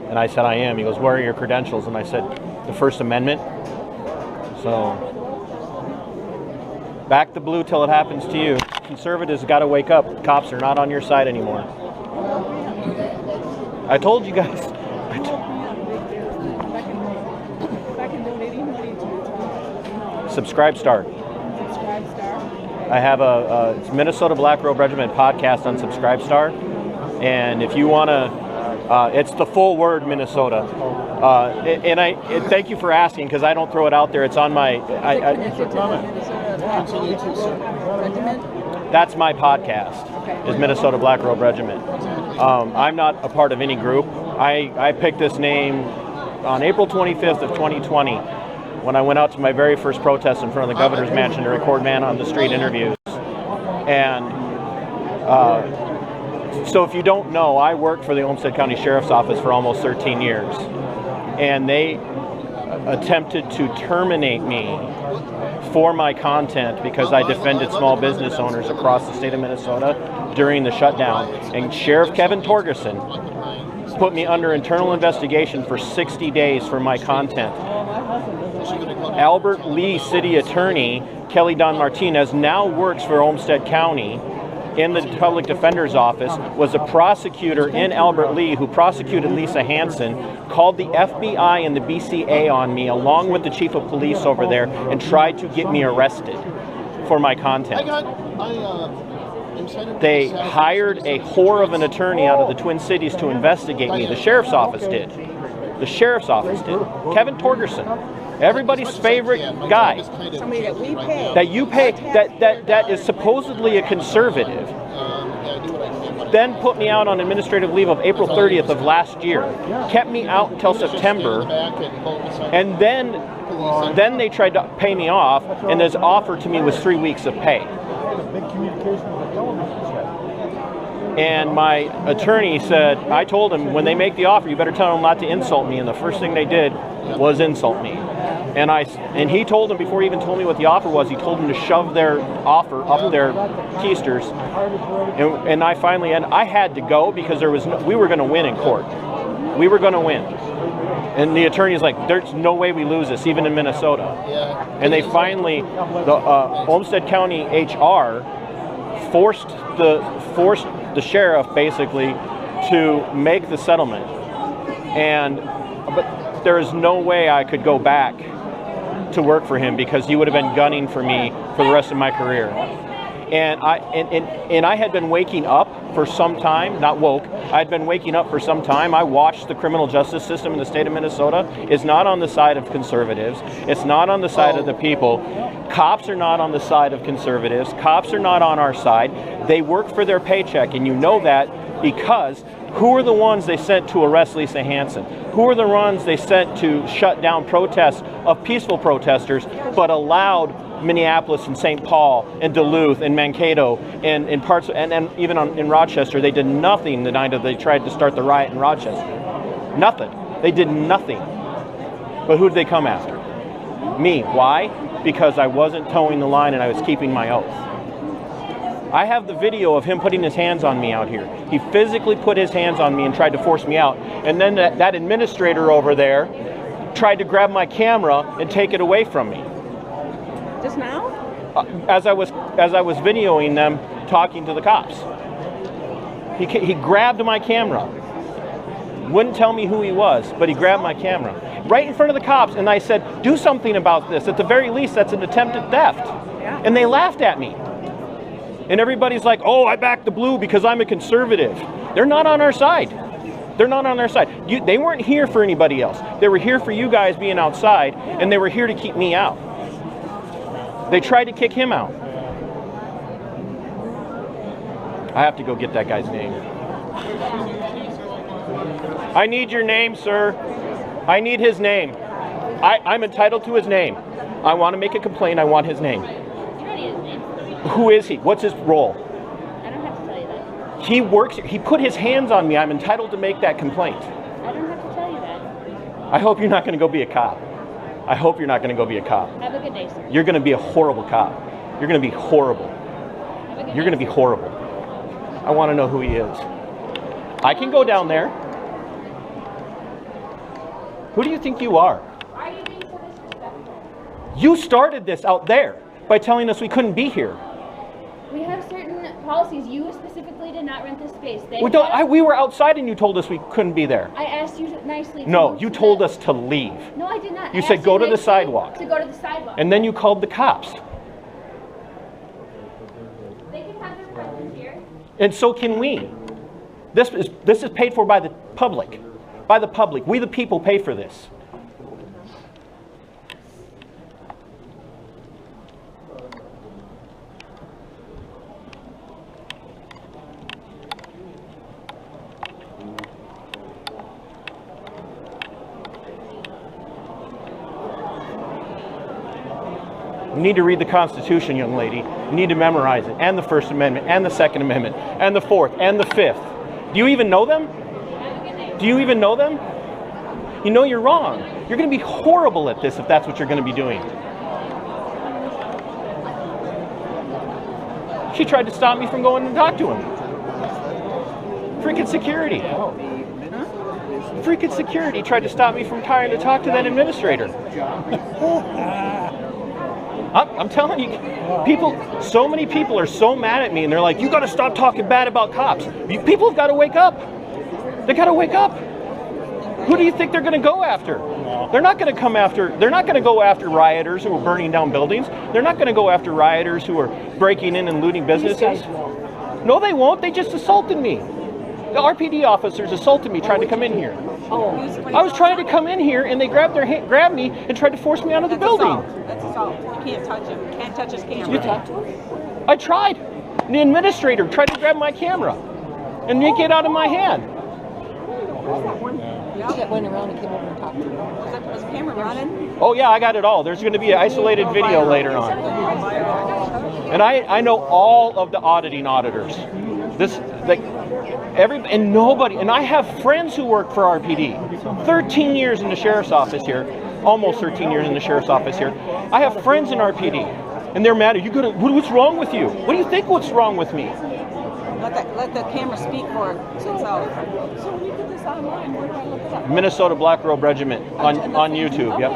And I said, I am. He goes, where are your credentials? And I said, the First Amendment. So, back the blue till it happens to you. Conservatives got to wake up. Cops are not on your side anymore. I told you guys. Subscribe Star. I have it's Minnesota Black Robe Regiment podcast on Subscribe Star, and if you want to, it's the full word Minnesota. And thank you for asking because I don't throw it out there. It's on my. That's my podcast. Is Minnesota Black Robe Regiment. I'm not a part of any group. I picked this name on April 25th of 2020 when I went out to my very first protest in front of the governor's mansion to record man on the street interviews. And so if you don't know, I worked for the Olmsted County Sheriff's Office for almost 13 years. And they attempted to terminate me for my content because I defended small business owners across the state of Minnesota during the shutdown. And Sheriff Kevin Torgerson put me under internal investigation for 60 days for my content. Albert Lee City Attorney Kelly Don Martinez now works for Olmsted County in the Public Defender's Office, was a prosecutor in Albert Lee who prosecuted Lisa Hansen, called the FBI and the BCA on me along with the chief of police over there and tried to get me arrested for my content. They hired a whore of an attorney out of the Twin Cities to investigate me. The sheriff's office did. The sheriff's office did. Kevin Torgerson. Everybody's favorite guy. Somebody that we pay. That you pay, that is supposedly a conservative, then put me out on administrative leave of April 30th of last year, kept me out until September, and then they tried to pay me off, and his offer to me was 3 weeks of pay. And my attorney said, I told him, when they make the offer, you better tell them not to insult me. And the first thing they did was insult me. And he told them, before he even told me what the offer was, he told them to shove their offer up their keisters. And I finally, and I had to go because we were going to win in court. We were going to win. And the attorney's like, there's no way we lose this, even in Minnesota. And they finally, the Olmsted County HR forced the sheriff basically to make the settlement. But there is no way I could go back to work for him because he would have been gunning for me for the rest of my career. And I had been waking up for some time, not woke, I'd been waking up for some time. I watched the criminal justice system in the state of Minnesota. It's not on the side of conservatives. It's not on the side of the people. Cops are not on the side of conservatives. Cops are not on our side. They work for their paycheck, and you know that because who are the ones they sent to arrest Lisa Hansen? Who are the ones they sent to shut down protests of peaceful protesters, but allowed Minneapolis and St. Paul and Duluth and Mankato and in parts and even in Rochester? They did nothing the night they tried to start the riot in Rochester. Nothing. They did nothing. But who did they come after? Me. Why? Because I wasn't towing the line and I was keeping my oath. I have the video of him putting his hands on me out here. He physically put his hands on me and tried to force me out. And then that administrator over there tried to grab my camera and take it away from me. Just now? As I was videoing them talking to the cops. He grabbed my camera. Wouldn't tell me who he was, but he grabbed my camera. Right in front of the cops, and I said, do something about this. At the very least, that's an attempted theft. Yeah. And they laughed at me. And everybody's like, oh, I back the blue because I'm a conservative. They're not on our side. They're not on our side. They weren't here for anybody else. They were here for you guys being outside, and they were here to keep me out. They tried to kick him out. I have to go get that guy's name. I need your name, sir. I need his name. I'm entitled to his name. I want to make a complaint. I want his name. Who is he? What's his role? I don't have to tell you that. He works here. He put his hands on me. I'm entitled to make that complaint. I don't have to tell you that. I hope you're not going to go be a cop. I hope you're not going to go be a cop. Have a good day, sir. You're going to be a horrible cop. You're going to be horrible. You're going to be horrible. I want to know who he is. I can go down there. Who do you think you are? Why are you being so disrespectful? You started this out there by telling us we couldn't be here. We have certain policies. You specifically did not rent this space. We were outside and you told us we couldn't be there. I asked you nicely. No, you told us to leave. No, I did not. You said go to the sidewalk. To go to the sidewalk. And then you called the cops. They can have their presence here. And so can we. This is paid for by the public. By the public. We the people pay for this. You need to read the Constitution, young lady. You need to memorize it, and the First Amendment, and the Second Amendment, and the Fourth, and the Fifth. Do you even know them? Do you even know them? You know you're wrong. You're going to be horrible at this if that's what you're going to be doing. She tried to stop me from going to talk to him. Freaking security. Freaking security tried to stop me from trying to talk to that administrator. I'm telling you, so many people are so mad at me, and they're like, you got to stop talking bad about cops. People have got to wake up. They got to wake up. Who do you think they're going to go after? They're not going to come after, they're not going to go after rioters who are burning down buildings. They're not going to go after rioters who are breaking in and looting businesses. No, they won't. They just assaulted me. The RPD officers assaulted me trying to come in here. I was trying to come in here, and they grabbed me and tried to force me out of the building. That's assault. You can't touch him. You can't touch his camera. I tried. The administrator tried to grab my camera and yank it out of my hand. That went around and came over and talked to him. Was the camera running? Oh yeah, I got it all. There's going to be an isolated video later on. And I know all of the auditing auditors. And I have friends who work for RPD. 13 years in the sheriff's office here. Almost 13 years in the sheriff's office here. I have friends in RPD, and they're mad. What's wrong with you? What do you think? What's wrong with me? Let the camera speak for itself. So when you put this online, where do I look it up? Minnesota Black Robe Regiment on YouTube. Yep,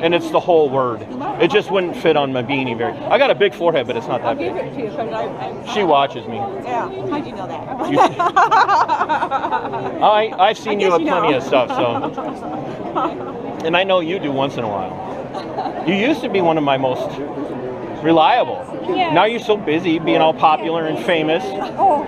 and it's the whole word. It just wouldn't fit on my beanie very. I got a big forehead, but it's not that big. I'll give it to you because She watches me. Yeah. How'd you know that? I've seen you at plenty of stuff, so. And I know you do once in a while. You used to be one of my most reliable. Yeah. Now you're so busy being all popular and famous. Oh.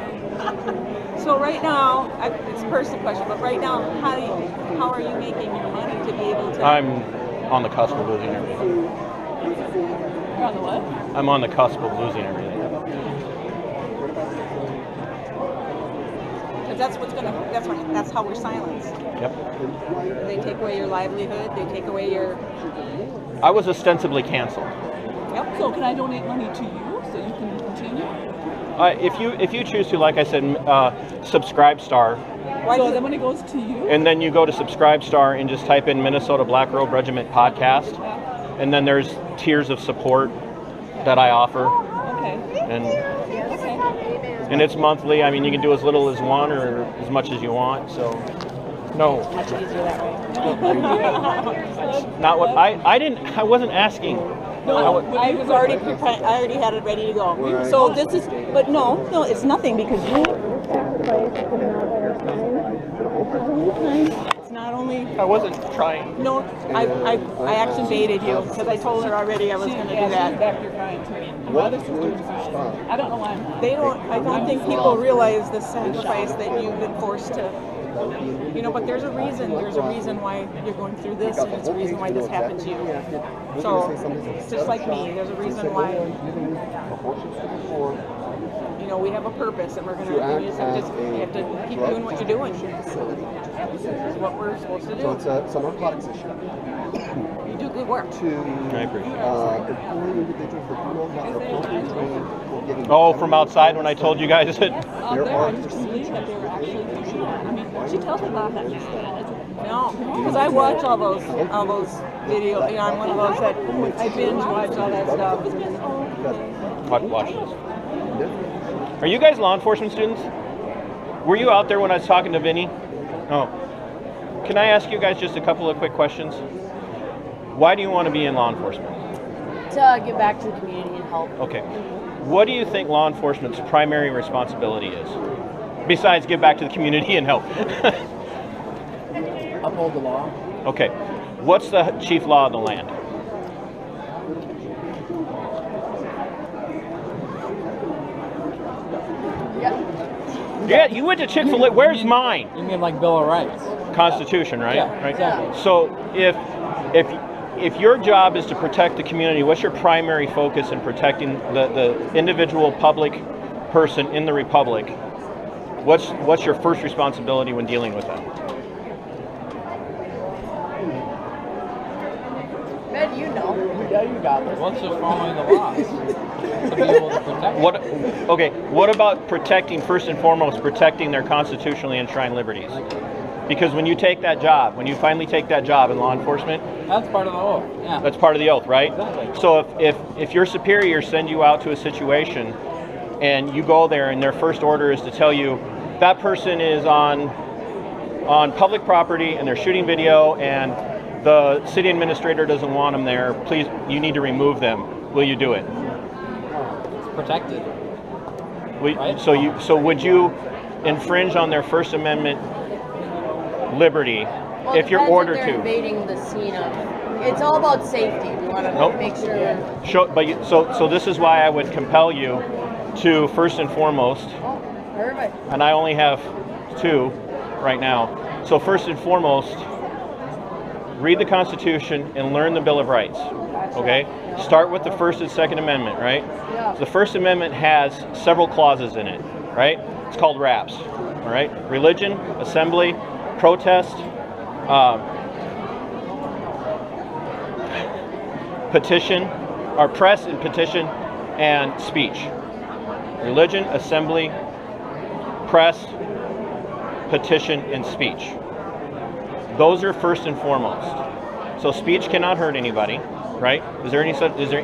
So right now, it's a personal question, but right now, how are you making your money to be able to? I'm on the cusp of losing everything. You're on the what? I'm on the cusp of losing everything. Because that's how we're silenced. Yep. They take away your livelihood. They take away your. I was ostensibly canceled. Yep. So can I donate money to you so you can continue? If you choose to, like I said, Subscribe Star. So then when it goes to you? And then you go to Subscribe Star and just type in Minnesota Black Robe Regiment podcast. And then there's tiers of support that I offer. Okay. And it's monthly. I mean, you can do as little as one or as much as you want. So, no. Much easier that way. Not what I wasn't asking. No, I was already prepared. I already had it ready to go. Right. So this is, but no, it's nothing because you sacrificed It's not only. I wasn't trying. No, I actually baited you because I told her already I was going to do that. I don't know why. I don't think people realize the sacrifice that you've been forced to. But there's a reason. There's a reason why you're going through this, and it's a reason why this happened to you. So, it's just like me. There's a reason why. We have a purpose, and we just have to keep doing what you're doing. This is what we're supposed to do. So it's a narcotics issue. You do good work. I appreciate it. Employing individuals that do not have the appropriate training for getting. Oh, from outside when I told you guys that. There are She tells me about that. No, because I watch all those videos. I'm one of those that I binge watch all that stuff. Watch this. Are you guys law enforcement students? Were you out there when I was talking to Vinny? Oh. Can I ask you guys just a couple of quick questions? Why do you want to be in law enforcement? To give back to the community and help. Okay. What do you think law enforcement's primary responsibility is? Besides give back to the community and help. Uphold the law. Okay. What's the chief law of the land? Yeah, you went to Chick-fil-A. Where's mine? You mean like Bill of Rights? Constitution, right? Yeah, right. exactly. So if your job is to protect the community, what's your primary focus in protecting the individual public person in the republic? What's your first responsibility when dealing with that? Ben, you know. Yeah, you got this. What's just following the laws to be able to protect? What about protecting, first and foremost, protecting their constitutionally enshrined liberties? Because when you take that job, when you finally take that job in law enforcement, that's part of the oath. Yeah. That's part of the oath, right? Exactly. So if your superiors send you out to a situation and you go there and their first order is to tell you that person is on public property and they're shooting video and the city administrator doesn't want them there, please, you need to remove them. Will you do it? It's protected. Right? So would you infringe on their First Amendment liberty if you're ordered to? Invading the scene of. It's all about safety. We want to make sure. So this is why I would compel you to first and foremost. Oh, perfect. And I only have 2 right now. So first and foremost, read the Constitution and learn the Bill of Rights. Okay? Start with the First and Second Amendment, right? Yeah. So the First Amendment has several clauses in it, right? It's called RAPS, all right? Religion, assembly, protest, petition, or press and petition, and speech. Religion, assembly, press, petition, and speech. Those are first and foremost. So speech cannot hurt anybody, right? Is there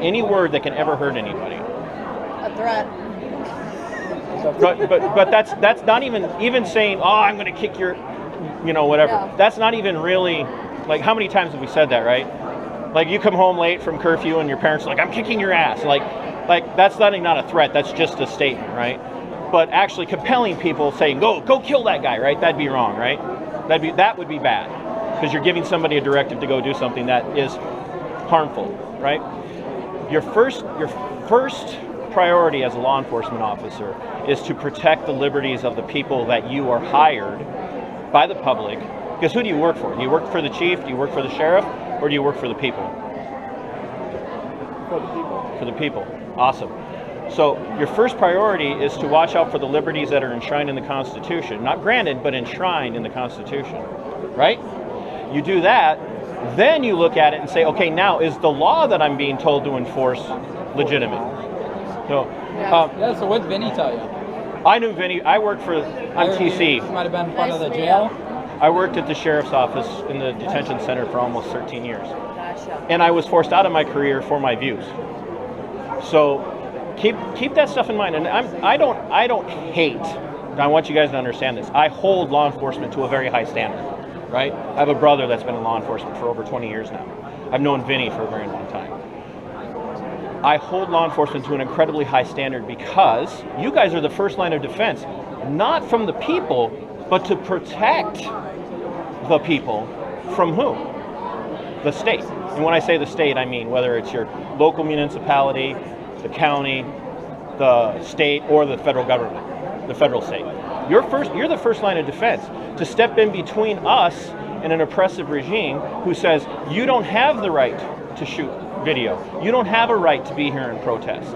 any word that can ever hurt anybody? A threat. But that's not even saying, oh, I'm going to kick your, whatever. Yeah. That's not even really, like, how many times have we said that, right? Like, you come home late from curfew and your parents are like, I'm kicking your ass. Like that's not a threat. That's just a statement, right? But actually compelling people saying, go kill that guy, right? That'd be wrong, right? That would be bad, because you're giving somebody a directive to go do something that is harmful, right? Your first priority as a law enforcement officer is to protect the liberties of the people that you are hired by the public. Because who do you work for? Do you work for the chief? Do you work for the sheriff? Or do you work for the people? For the people. For the people. Awesome. So your first priority is to watch out for the liberties that are enshrined in the Constitution. Not granted, but enshrined in the Constitution. Right? You do that, then you look at it and say, okay, now is the law that I'm being told to enforce legitimate? So, Yeah, so what'd Vinny tell you? I knew Vinny. I worked for TC. You might have been part of the jail. I worked at the sheriff's office in the detention center for almost 13 years. Gotcha. And I was forced out of my career for my views. So keep that stuff in mind. And I don't hate. I want you guys to understand this. I hold law enforcement to a very high standard, right? I have a brother that's been in law enforcement for over 20 years now. I've known Vinny for a very long time. I hold law enforcement to an incredibly high standard because you guys are the first line of defense, not from the people, but to protect the people from whom? The state. And when I say the state, I mean whether it's your local municipality, the county, the state, or the federal government, the federal state. You're the first line of defense to step in between us and an oppressive regime who says you don't have the right to shoot video. You don't have a right to be here and protest.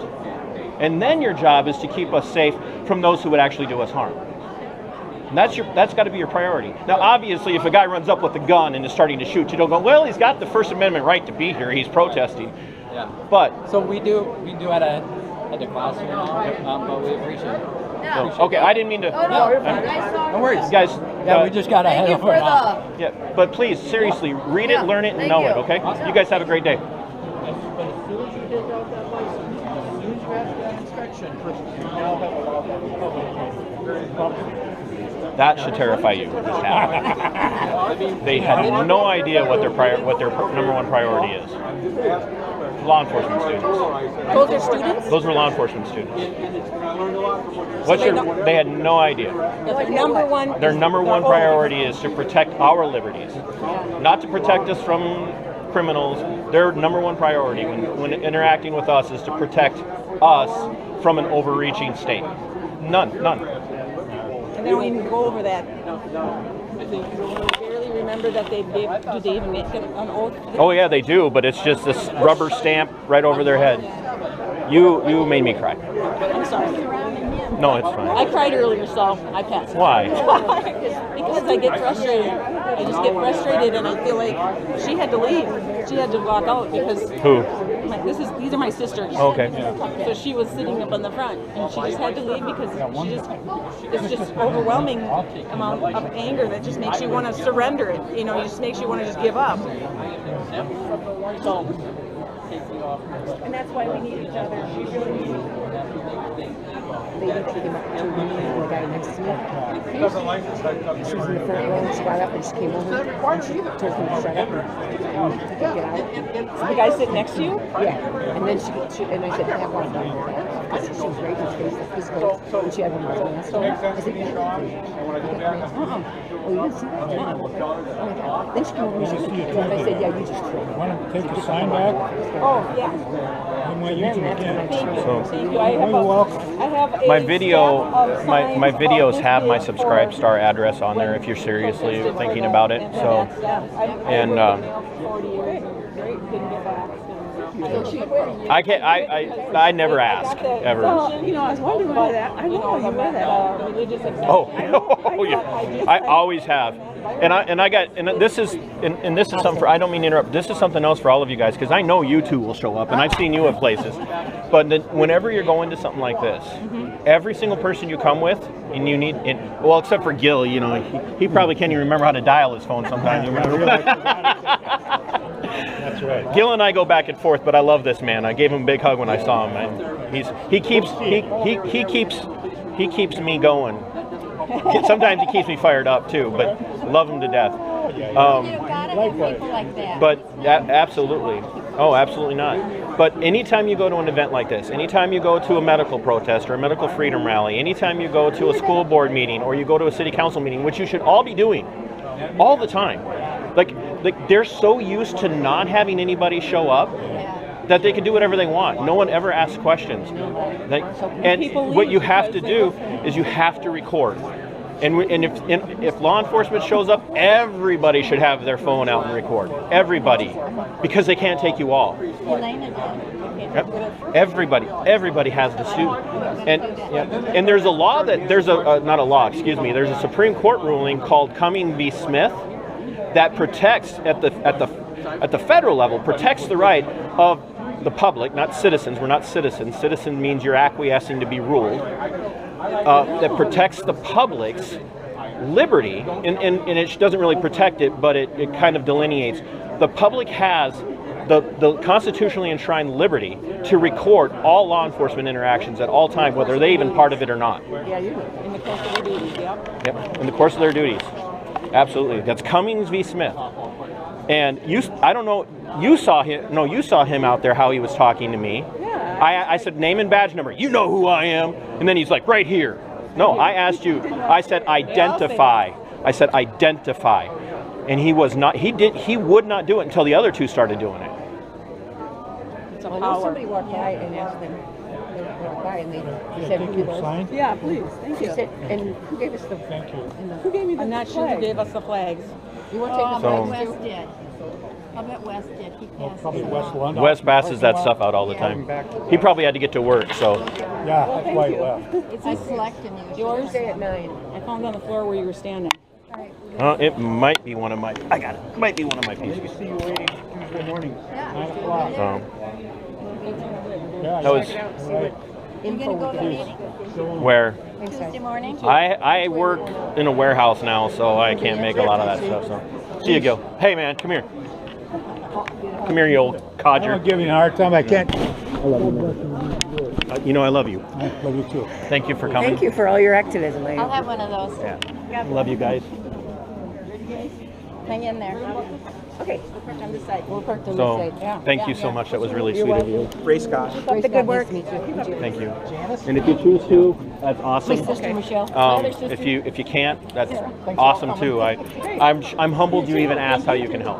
And then your job is to keep us safe from those who would actually do us harm. And that's got to be your priority. Now, obviously, if a guy runs up with a gun and is starting to shoot, you don't go, well, he's got the First Amendment right to be here. He's protesting. Yeah. But so we do at a class here now, but we appreciate it. Okay, I didn't mean to. Oh, no, you're fine. No worries, guys. Yeah, we just got ahead of it. Yeah, but please, seriously, read it, learn it, and know it. Okay. Awesome. You guys have a great day. But as soon as you take out that license, as soon as you ask that inspection, you now have allowed that public. That should terrify you. They had no idea what their number one priority is. Law enforcement students. Those are students? Those were law enforcement students. They had no idea. Their number one priority is to protect our liberties, not to protect us from criminals. Their number one priority when interacting with us is to protect us from an overreaching state. None. And they don't even go over that. They barely remember that do they even make an oath? Oh yeah, they do, but it's just this rubber stamp right over their head. You made me cry. I'm sorry. No, it's fine. I cried earlier, so I passed. Why? Because I get frustrated. I just get frustrated, and I feel like she had to leave. She had to walk out because who? These are my sisters. Oh, okay. So she was sitting up in the front, and she just had to leave because it's just overwhelming amount of anger that just makes you want to surrender it. You know, it just makes you want to just give up. So, and that's why we need each other. We really need each other. Lady came up to me, the guy next to me. She was in the front row, she got up and she came over and she told him to shut up and get out. So the guy sitting next to you? Yeah. And then she and I said, have one of them. Because she was right in his face, like this goes, and she had one of his masks on. I said, yeah. Oh, you didn't see that? Oh my God. Then she came over and she said, and I said, yeah, you just throw it. Want to take the sign back? Oh, yeah. Thank you. Thank you. I have my videos have my Subscribe Star address on there if you're seriously thinking about it. So, and I never ask ever. Well, you know, I was wondering why that. I know you wear that religious exemption. Oh yeah, I always have. And this is something for, I don't mean to interrupt. This is something else for all of you guys because I know you two will show up, and I've seen you at places. But whenever you're going to something like this, every single person you come with, and you need, well, except for Gil, you know, he probably can't even remember how to dial his phone sometimes. You remember? That's right. Gil and I go back and forth, but I love this man. I gave him a big hug when I saw him, and he keeps me going. Sometimes he keeps me fired up too, but love him to death. But absolutely. Oh, absolutely not. But anytime you go to an event like this, anytime you go to a medical protest or a medical freedom rally, anytime you go to a school board meeting or you go to a city council meeting, which you should all be doing all the time, like they're so used to not having anybody show up that they can do whatever they want. No one ever asks questions. And what you have to do is you have to record. And if law enforcement shows up, everybody should have their phone out and record. Everybody, because they can't take you all. Everybody has to sue. And there's a law there's a Supreme Court ruling called Cumming v. Smith that protects at the federal level, protects the right of the public, not citizens. We're not citizens. Citizen means you're acquiescing to be ruled. That protects the public's liberty, and it doesn't really protect it, but it kind of delineates. The public has the constitutionally enshrined liberty to record all law enforcement interactions at all time, whether they're even part of it or not. Yeah, you do. In the course of their duties, yep. Yep, in the course of their duties. Absolutely. That's Cummings v. Smith. And I don't know, you saw him out there, how he was talking to me. Yeah. I said, name and badge number. You know who I am. And then he's like, right here. No, I asked you, I said, identify. I said, identify. And he would not do it until the other two started doing it. It's a Well, power. somebody walked by and asked them, they walked by and they said, who was? Sign? Yeah, please. Thank She you. said, and who gave us the? Thank you. Who gave me the I'm not sure who gave us the flags. You want to take the So- flags West too? did. I bet West did. He passed Probably it West on. London. Wes passes that stuff out all the time. He probably had to get to work, so. Yeah, that's why he left. It's I selected you. Yours? Tuesday at 9. I found on the floor where you were standing. It might be one of my. I got it. It might be one of my pieces. See you waiting Tuesday morning, Yeah. 9 o'clock. Yeah, That was- You gonna go to the meeting Where Tuesday morning? I work in a warehouse now, so I can't make a lot of that stuff. So, see you, Gil. Hey, man, come here. Come here, you old codger. I'm giving you a hard time. I can't. You know I love you. I love you too. Thank you for coming. Thank you for all your activism. I'll have one of those. Yeah. Love you guys. Hang in there. Okay. We're parked on this side. We're parked on So, this side. Yeah. thank you so much. That was really sweet of you. Ray Scott. Keep up the good work. Thank you. And if you choose to, that's awesome. My sister Michelle. If you can't, that's awesome too. I'm humbled you even asked how you can help.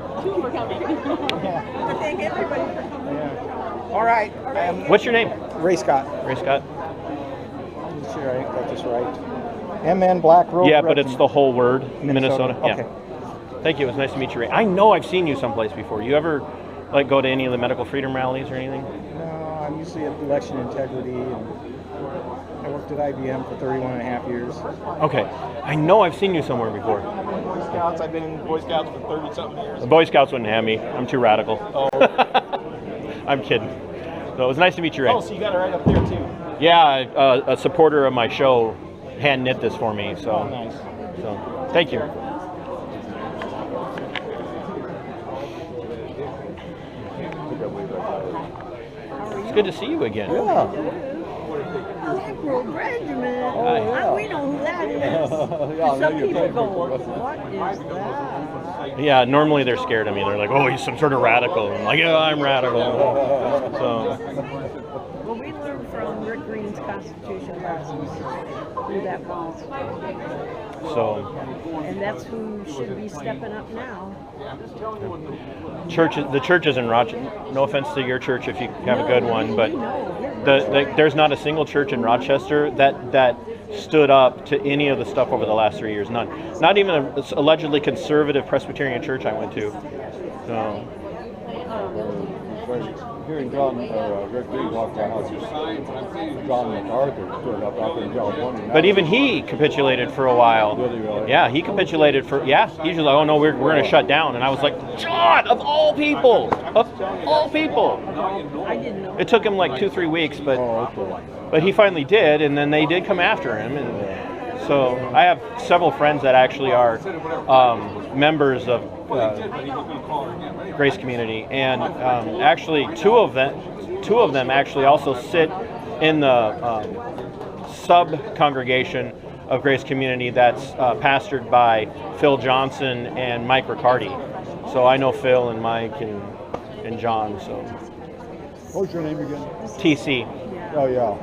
Thank everybody for coming. All right. What's your name? Ray Scott. Ray Scott. I'm sure I got this right. MN Black Road. Yeah, but it's the whole word, Minnesota. Okay. Yeah. Thank you. It was nice to meet you, Ray. I know I've seen you someplace before. You ever like go to any of the medical freedom rallies or anything? No, I'm usually at election integrity, and I worked at IBM for 31 and a half years. Okay. I know I've seen you somewhere before. Boy Scouts, I've been in Boy Scouts for 30-something years. The Boy Scouts wouldn't have me. I'm too radical. Oh. I'm kidding. So it was nice to meet you, Ray. Oh, so you got it right up there too. Yeah, a supporter of my show hand knit this for me. So, Oh, nice. So thank you. It's good to see you again. Yeah. Black Road Regiment. Oh, yeah. We know who that is. Yeah, Some people go, what is that? Yeah, normally they're scared of me. They're like, oh, he's some sort of radical. I'm like, yeah, I'm radical. So, Well, we learned from Rick Green's Constitution lessons who that was. And that's who should be stepping up now. the churches in Rochester, no offense to your church if you have a good one, but there's not a single church in Rochester that stood up to any of the stuff over the last 3 years. None. Not even a allegedly conservative Presbyterian church I went to. So. Hearing Rick Green talk about how John MacArthur stood up out there in California. But even he capitulated for a while. Did he really? Yeah, he capitulated for, he's like, oh no, we're going to shut down. And I was like, John, of all people, I didn't know. It took him like 2-3 weeks, but he finally did, and then they did come after him. And so I have several friends that actually are members of Grace Community, and actually two of them actually also sit in the sub-congregation of Grace Community that's pastored by Phil Johnson and Mike Riccardi. So I know Phil and Mike and John. So. What was your name again? TC. Oh yeah.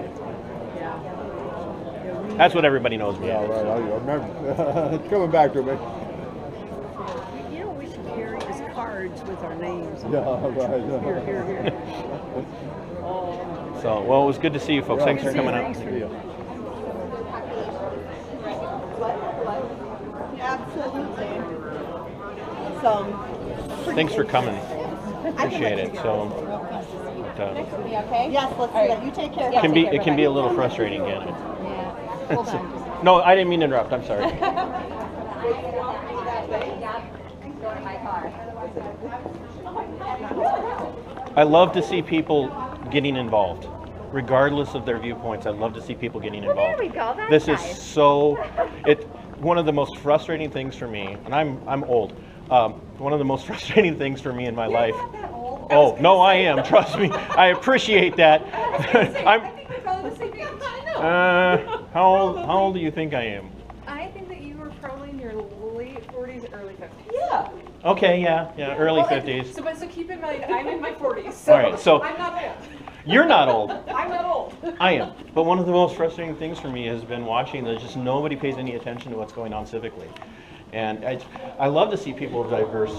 That's what everybody knows me. Yeah, right. I remember. It's coming back to me. You know, we should carry his cards with our names. Yeah, right. Here. So, well, it was good to see you folks. Thanks for coming out. Absolutely. Thanks for coming. Appreciate it. So, Okay? Yes, let's do that. You take care. it can be a little frustrating, can't it? Yeah. Hold on. No, I didn't mean to interrupt. I'm sorry. I love to see people getting involved. Regardless of their viewpoints, I love to see people getting involved. There we go. That's This nice. is so, one of the most frustrating things for me, and I'm old, one of the most frustrating things for me in my life. Oh, no, I am, trust me. I appreciate that. How old do you think I am? I think that you were probably in your late 40s, early 50s. Yeah. Okay, yeah, early 50s. So keep in mind, I'm in my 40s. So All right, so I'm not old. You're not old. I'm not old. I am. But one of the most frustrating things for me has been watching that just nobody pays any attention to what's going on civically. And I love to see people of diverse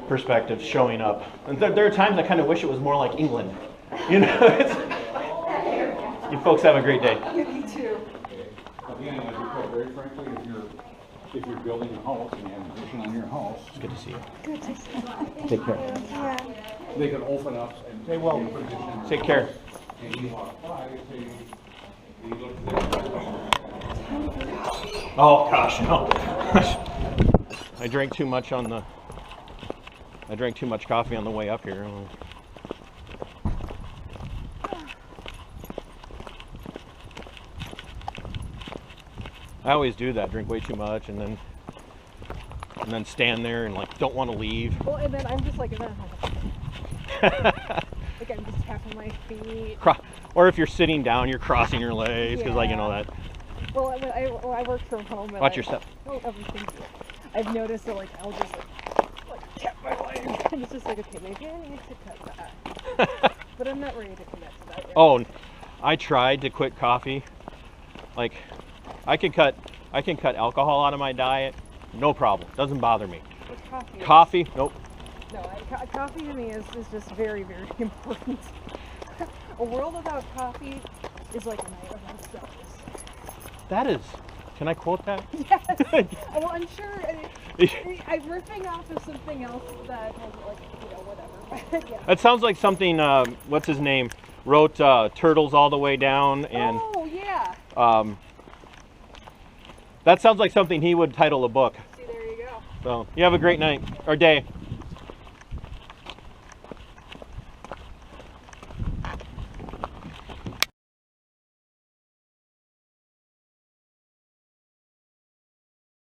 perspectives showing up. And there are times I kind of wish it was more like England. You know, you folks have a great day. You too. Again, as you put very frankly, if you're building a house and you have a vision on your house, it's good to see you. Good to see you. Take care. Yeah. they can open up and say, well, position. Take care. And you walk by, say, you look there. Oh gosh, no. I drank too much coffee on the way up here. I always do that, drink way too much and then stand there and like don't want to leave. Well, and then I'm just like, like I'm just tapping my feet. Or if you're sitting down, you're crossing your legs because like, you know that. Well, I work from home. And Watch your step. Oh, everything. I've noticed that like I'll just like tap my legs. And it's just like, okay, maybe I need to cut that. But I'm not ready to commit to that yet. Oh, I tried to quit coffee. Like, I can cut alcohol out of my diet, no problem. Doesn't bother me. Coffee. Coffee, nope. No, coffee to me is just very, very important. A world without coffee is like a night without stars. That is. Can I quote that? Yes. Well, I'm sure. I'm ripping off of something else that has like, you know, whatever. Yeah. That sounds like something. What's his name? Wrote Turtles All the Way Down, and oh yeah. That sounds like something he would title a book. See, there you go. So you have a great night or day.